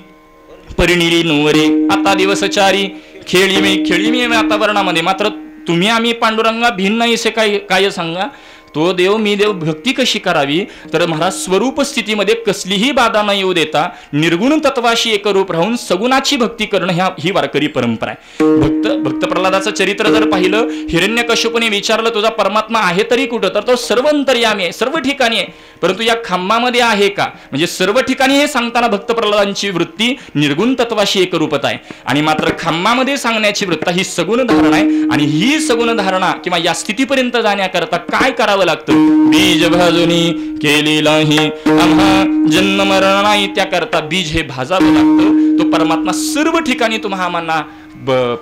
परिणिली नोवरे आता दिवसचारी खेळी मी वातावरणामध्ये. मात्र तुम्ही आम्ही पांडुरंगा भिन्न ऐसे काय सांगा. तो देव मी देव भक्ती कशी करावी तर महाराज स्वरूप स्थितीमध्ये कसलीही बाधा न येऊ देता निर्गुण तत्वाशी एकरूप राहून सगुणाची भक्ती करणं ही वारकरी परंपरा आहे. भक्त प्रल्हादाचं चरित्र जर पाहिलं, हिरण्यकश्यपूने विचारलं तुझा परमात्मा आहे तरी कुठं, तर तो सर्व अंतर्यामी आहे, सर्व ठिकाणी आहे, परंतु या खांबामध्ये आहे का. म्हणजे सर्व ठिकाणी हे सांगताना भक्त प्रल्हादांची वृत्ती निर्गुण तत्वाशी एकरूपता आहे आणि मात्र खांबामध्ये सांगण्याची वृत्ती ही सगुण धारणा आहे. आणि ही सगुण धारणा किंवा या स्थितीपर्यंत जाण्याकरता काय करावं लागतं. बीज भाजूनी केलेलाही आम्हा जन्म मरण नाही, त्याकरता बीज हे भाजावं लागतं. तो परमात्मा सर्व ठिकाणी तुम्हाला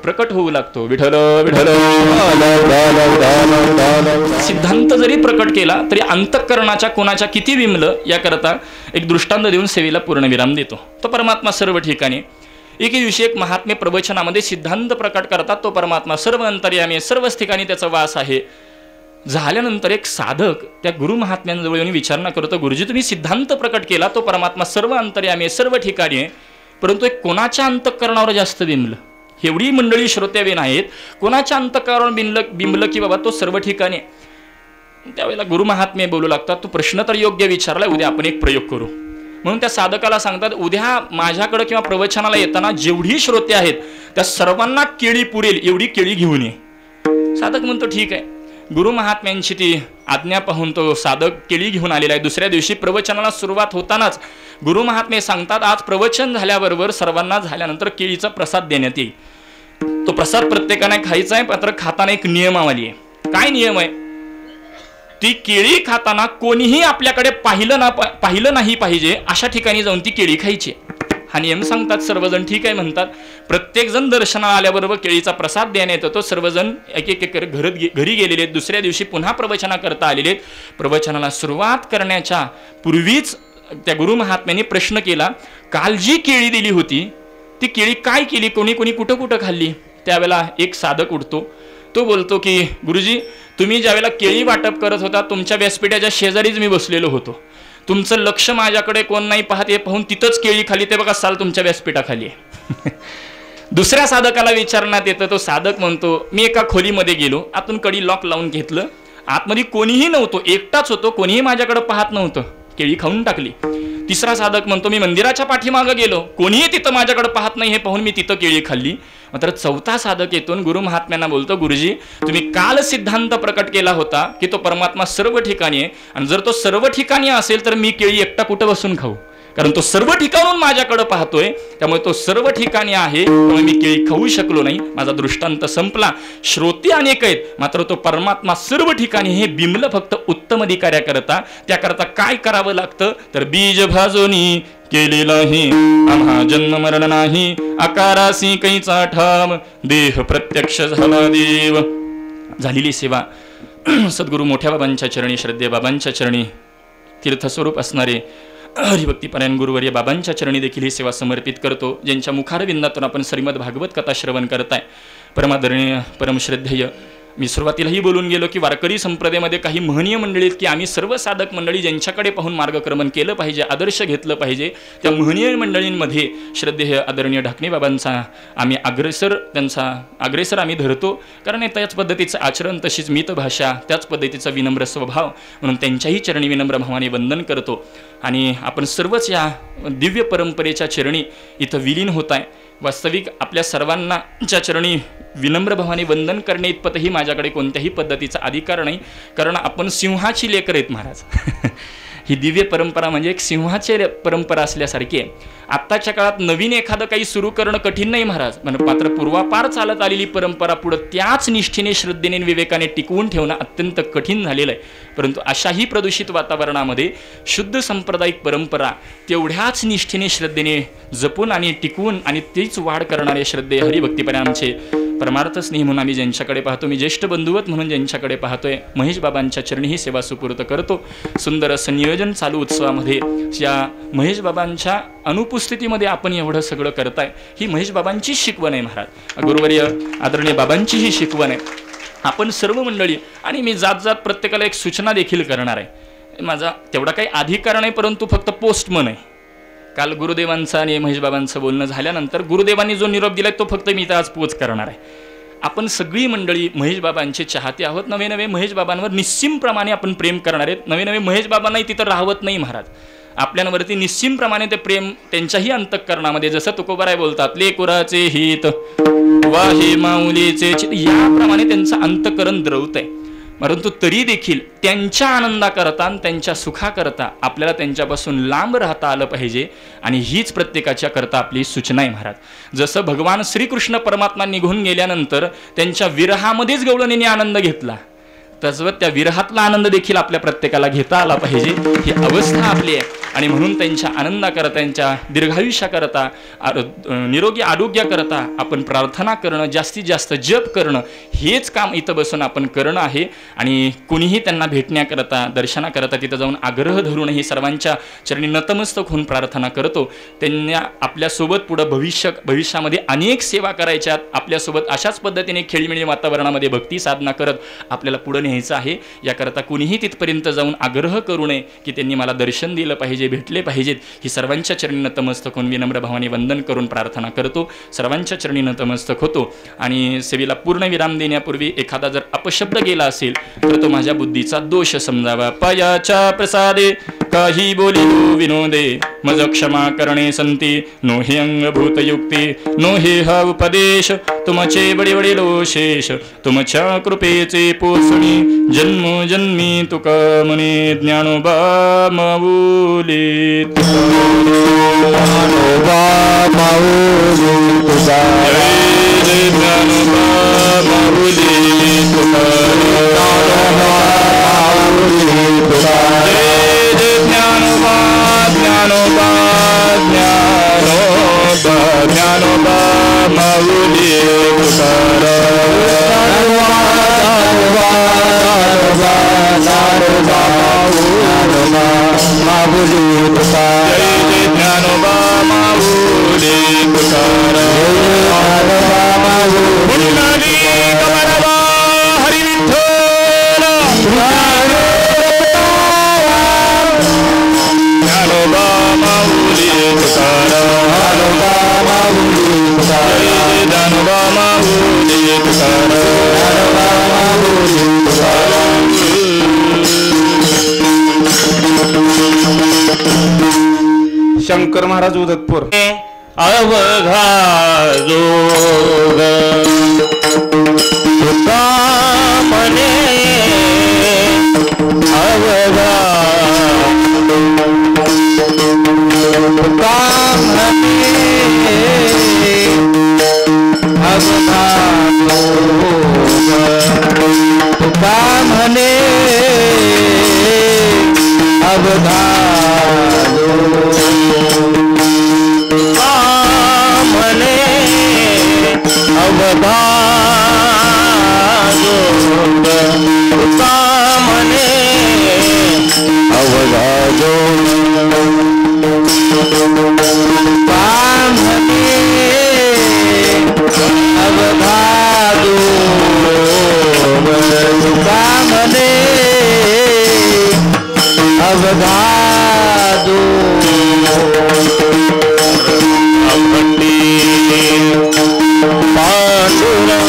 प्रकट होऊ लागतो. विठ्ठल विठ्ठल सिद्धांत जरी प्रकट केला तरी अंतःकरणाच्या कोणाच्या किती विमलं याकरता एक दृष्टांत देऊन सेवेला पूर्णविराम देतो. तो परमात्मा सर्व ठिकाणी एकेविषयक महात्म्य प्रवचनामध्ये सिद्धांत प्रकट करतात. तो परमात्मा सर्व अंतर्यामी, सर्वच ठिकाणी त्याचा वास आहे. झाल्यानंतर एक साधक त्या गुरु महात्म्यांजवळ येऊन विचारणा करतो, गुरुजी तुम्ही सिद्धांत प्रकट केला, तो परमात्मा सर्व अंतर्यामी, सर्व ठिकाणी आहे, परंतु एक कोणाच्या अंतःकरणावर जास्त बिंबलं. एवढी मंडळी श्रोत्यावीन आहेत, कोणाच्या अंतःकरणावर बिंबलं की बाबा तो सर्व ठिकाणी. त्यावेळेला गुरु महात्मे बोलू लागतात, तू प्रश्न तर योग्य विचारलाय, उद्या आपण एक प्रयोग करू. म्हणून त्या साधकाला सांगतात, उद्या माझ्याकडे किंवा प्रवचनाला येताना जेवढी श्रोते आहेत त्या सर्वांना केळी पुरेल एवढी केळी घेऊन ये. साधक म्हणतो ठीक आहे. गुरु महात्म्यांची ती आज्ञा पाहून तो साधक केळी घेऊन आलेला आहे. दुसऱ्या दिवशी प्रवचनाला सुरुवात होतानाच गुरु महात्मे सांगतात, आज प्रवचन झाल्याबरोबर सर्वांना झाल्यानंतर केळीचा प्रसाद देण्यात येईल. तो प्रसाद प्रत्येकाने खायचा आहे, मात्र खाताना एक नियमावली आहे. काय नियम आहे. ती केळी खाताना कोणीही आपल्याकडे पाहिलं नाही पाहिजे अशा ठिकाणी जाऊन ती केळी खायची. हा नियम सांगतात. सर्वजण ठीक आहे म्हणतात. प्रत्येक जण दर्शनाला आल्याबरोबर केळीचा प्रसाद देण्यात येतो. सर्वजण एक एक घरी गेलेले आहेत. दुसऱ्या दिवशी पुन्हा प्रवचना करता आलेले आहेत. प्रवचनाला सुरुवात करण्याच्या पूर्वीच त्या गुरु महात्म्यांनी प्रश्न केला, काल जी केळी दिली होती ती केळी काय केली, कोणी कुठं कुठं खाल्ली. त्यावेळेला एक साधक उठतो. तो बोलतो की गुरुजी तुम्ही ज्यावेळेला केळी वाटप करत होता तुमच्या व्यासपीठाच्या शेजारीच मी बसलेलो होतो. तुमचं लक्ष माझ्याकडे कोण नाही पाहत हे पाहून तिथंच केळी खाली, ते बघा साल तुमच्या व्यासपीठाखाली आहे. दुसऱ्या साधकाला विचारण्यात येतं. तो साधक म्हणतो मी एका खोलीमध्ये गेलो, आतून कडी लॉक लावून घेतलं, आतमध्ये कोणीही नव्हतो, एकटाच होतो, कोणीही माझ्याकडे पाहत नव्हतं, केळी खाऊन टाकली. तिसरा साधक म्हणतो मी मंदिराच्या पाठीमागं गेलो, कोणीही तिथं माझ्याकडे पाहत नाही हे पाहून मी तिथं केळी खाल्ली. मात्र चौथा साधक येतून गुरु महात्म्यांना बोलतो, गुरुजी तुम्ही काल सिद्धांत प्रकट केला होता की तो परमात्मा सर्व ठिकाणी आहे, आणि जर तो सर्व ठिकाणी असेल तर मी केळी एकटा कुठं बसून खाऊ, कारण तो सर्व ठिकाणून माझ्याकडे पाहतोय, त्यामुळे तो सर्व ठिकाणी आहे, त्यामुळे मी केळी खाऊ शकलो नाही. माझा दृष्टांत संपला. श्रोते अनेक आहेत, मात्र तो परमात्मा सर्व ठिकाणी हे बिंबलं फक्त उत्तम अधिकाऱ्याकरता. त्याकरता काय करावं लागतं तर बीज भाजोनी केलेलाही आम्हा जन्म मरण नाही, आकारासी कैचा ठाम देह प्रत्यक्ष झाला देव. झालेली सेवा सद्गुरू मोठ्या बाबांच्या चरणी, श्रद्धेय बाबांच्या चरणी, तीर्थस्वरूप असणारे हरिभक्तीपरायण गुरुवर्य बाबांच्या चरणी देखील ही सेवा समर्पित करतो. ज्यांच्या मुखारविंदातून आपण श्रीमद भागवत कथा श्रवण करताय, परमादरणीय परमश्रद्धेय, मी सुरुवातीलाही बोलून गेलो की वारकरी संप्रदायामध्ये काही महनीय मंडळी आहेत की आम्ही सर्व साधक मंडळी ज्यांच्याकडे पाहून मार्गक्रमण केलं पाहिजे, आदर्श घेतलं पाहिजे, त्या महनीय मंडळींमध्ये श्रद्धेय आदरणीय ढाकणे बाबांचा आम्ही अग्रेसर आम्ही धरतो. कारण त्याच पद्धतीचं आचरण, तशीच मित भाषा, त्याच पद्धतीचा विनम्र स्वभाव, म्हणून त्यांच्याही चरणी विनम्र भावाने वंदन करतो. आणि आपण सर्वच या दिव्य परंपरेच्या चरणी इथं विलीन होत आहे. वास्तविक आपल्या सर्वांनाच्या चरणी विनम्र भावाने वंदन करणे इतपतही माझ्याकडे कोणत्याही पद्धतीचा अधिकार नाही, कारण आपण सिंहाची लेकर आहेत महाराज. ही दिव्य परंपरा म्हणजे एक सिंहाची परंपरा असल्यासारखी आहे. आत्ताच्या काळात नवीन एखादं काही सुरू करणं कठीण नाही महाराज, मात्र पूर्वापार चालत आलेली परंपरा पुढे त्याच निष्ठेने, श्रद्धेने, विवेकाने टिकवून ठेवणं अत्यंत कठीण झालेलं आहे. परंतु अशाही प्रदूषित वातावरणामध्ये शुद्ध सांप्रदायिक परंपरा तेवढ्याच निष्ठेने, श्रद्धेने जपून आणि टिकवून आणि तीच वाढ करणारे श्रद्धेय हरिभक्तीपरायण आमचे परमार्थ स्नेही म्हणून आम्ही ज्यांच्याकडे पाहतो, मी ज्येष्ठ बंधुवत म्हणून ज्यांच्याकडे पाहतोय, महेश बाबांच्या चरणी ही सेवा सुपूर्त करतो. सुंदर असं नियोजन चालू उत्सवामध्ये या महेश बाबांच्या अनुपस्थितीमध्ये आपण एवढं सगळं करताय, ही महेश बाबांचीच शिकवण आहे महाराज. गुरुवर्य आदरणीय बाबांची ही शिकवण आहे. आपण सर्व मंडळी, आणि मी जात जात प्रत्येकाला एक सूचना देखील करणार आहे. माझा तेवढा काही अधिकार नाही, परंतु फक्त पोस्टमन आहे. काल गुरुदेवांचं आणि महेशबाबांचं बोलणं झाल्यानंतर गुरुदेवांनी जो निरोप दिलाय तो फक्त मी इथं आज पोच करणार आहे. आपण सगळी मंडळी महेशबाबांचे चाहते आहोत. नवे नवे महेशबाबांवर निस्सीमप्रमाणे आपण प्रेम करणार आहेत. नवे नवे महेशबाबांनाही तिथं राहवत नाही महाराज. आपल्यावरती निस्सीमप्रमाणे ते प्रेम त्यांच्याही अंतःकरणामध्ये, जसं तुकोबाराय बोलतात, लेकुराचे हित वाहे माऊलीचे चित, याप्रमाणे त्यांचं अंतःकरण द्रवत आहे. परंतु तरी देखील त्यांच्या आनंदाकरता आणि त्यांच्या सुखाकरता आपल्याला त्यांच्यापासून लांब राहता आलं पाहिजे. आणि हीच प्रत्येकाच्या करता आपली सूचना आहे महाराज. जसं भगवान श्रीकृष्ण परमात्मा निघून गेल्यानंतर त्यांच्या विरहामध्येच गवळणीने आनंद घेतला, तसं त्या विरहातला आनंद देखील आपल्या प्रत्येकाला घेता आला पाहिजे. ही अवस्था आपली आहे. आणि म्हणून त्यांच्या आनंदाकरता, त्यांच्या दीर्घायुष्याकरता, निरोगी आरोग्याकरता आपण प्रार्थना करणं, जास्तीत जास्त जप करणं, हेच काम इथं बसून आपण करणं आहे. आणि कुणीही त्यांना भेटण्याकरता, दर्शनाकरता तिथं जाऊन आग्रह धरूनही सर्वांच्या चरणी नतमस्तक होऊन प्रार्थना करतो. त्यांना आपल्यासोबत पुढं भविष्यामध्ये अनेक सेवा करायच्यात. आपल्यासोबत अशाच पद्धतीने खेळीमेळी वातावरणामध्ये भक्ती साधना करत आपल्याला पुढं न्यायचं आहे. याकरता कुणीही तिथपर्यंत जाऊन आग्रह करू नये की त्यांनी मला दर्शन दिलं पाहिजे, भेटले पाहिजेत. ही सर्वांच्या चरणी नतमस्तक होऊन विनम्र भावाने वंदन करून प्रार्थना करतो. सर्वांच्या चरणी नतमस्तक होतो. आणि सेवेला पूर्ण विराम देण्यापूर्वी एखादा जर अपशब्द गेला असेल तर तो माझ्या बुद्धीचा दोष समजावा. पायाच्या प्रसादे काही बोलिलो विनोदे, मज क्षमा करणे संती, नो हे अंगभूत युक्ती, नो हे हा उपदेश, तुमचे बडे बडे लोशेष, तुमच्या कृपेचे पोसणी, जन्मोजन्मी तुका म्हणे, ज्ञानोबा माऊली ज्ञानोबा माऊली तुका, जय ज्ञानोबा माऊली तुका, जय ज्ञानोबा, ज्ञानोबा, ज्ञानोबा, ज्ञानोबा माऊली तुकाराम, जय ज्ञानोबा माऊली तुकाराम, पुंडली कमरवा हरी विठ्ठल, ज्ञानोबा माऊली तुकाराम, जय ज्ञानोबा माऊली शंकर महाराज उदतपूर. अवघा जोग तुका म्हणे, अवघा तुका म्हणे, अवघा जोग तुका म्हणे, अवघा म्हणे, अवघा जोग तुका म्हणे, अवघा जोग तुका म्हणे, अवघा जोग तुका म्हणे, अवघा पांडुरंग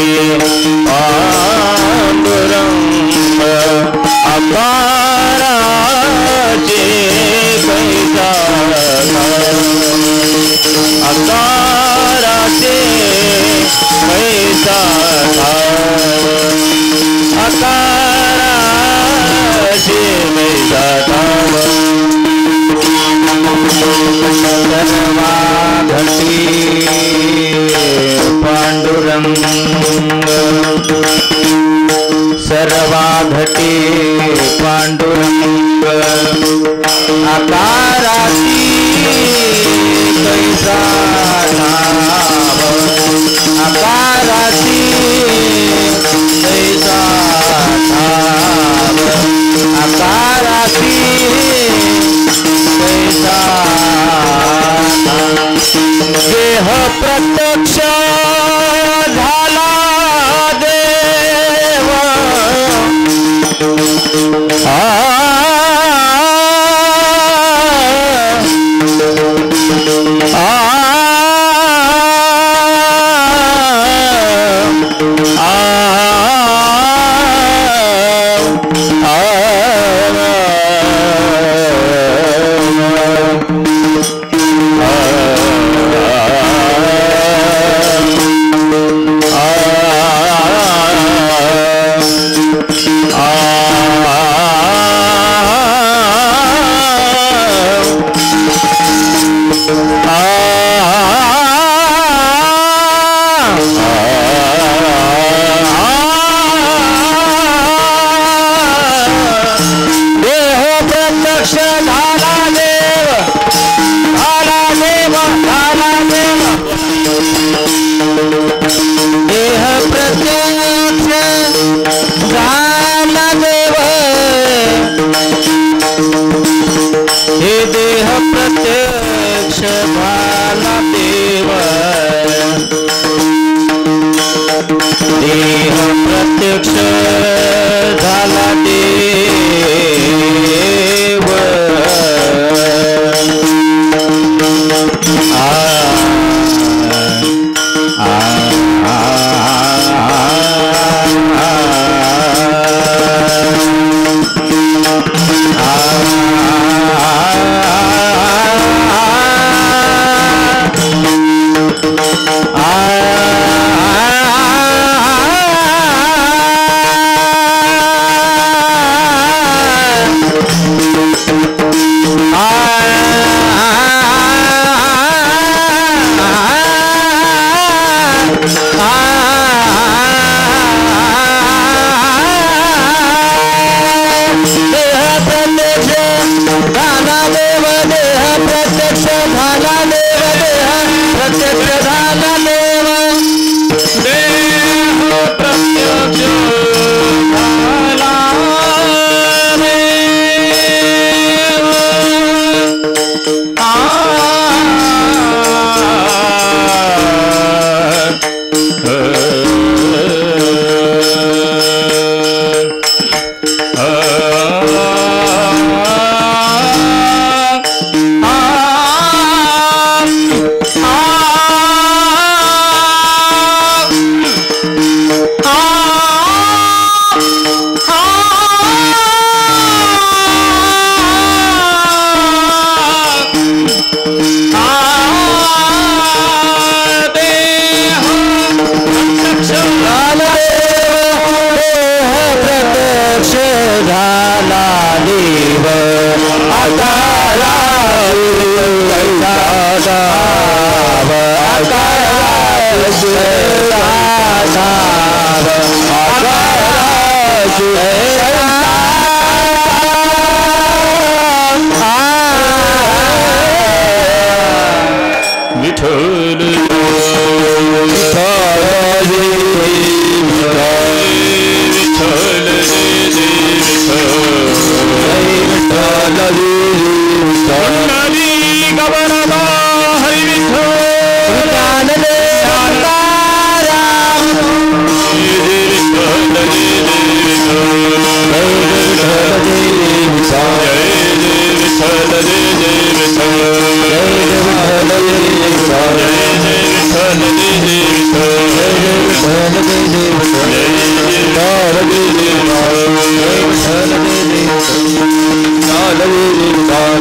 सर्वाघटी पांडुरंग आकाराचे कैसा, आकाराचे कैसा, आकाराचे कैसा सर्वाघटी पांडुरंग, सर्वाघटी पांडुरंग आकाराची कैसा नाव, आकाराची कैसा नाव, आकाराची कैसा देह प्रत्यक्ष झाला देव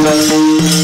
Hallelujah.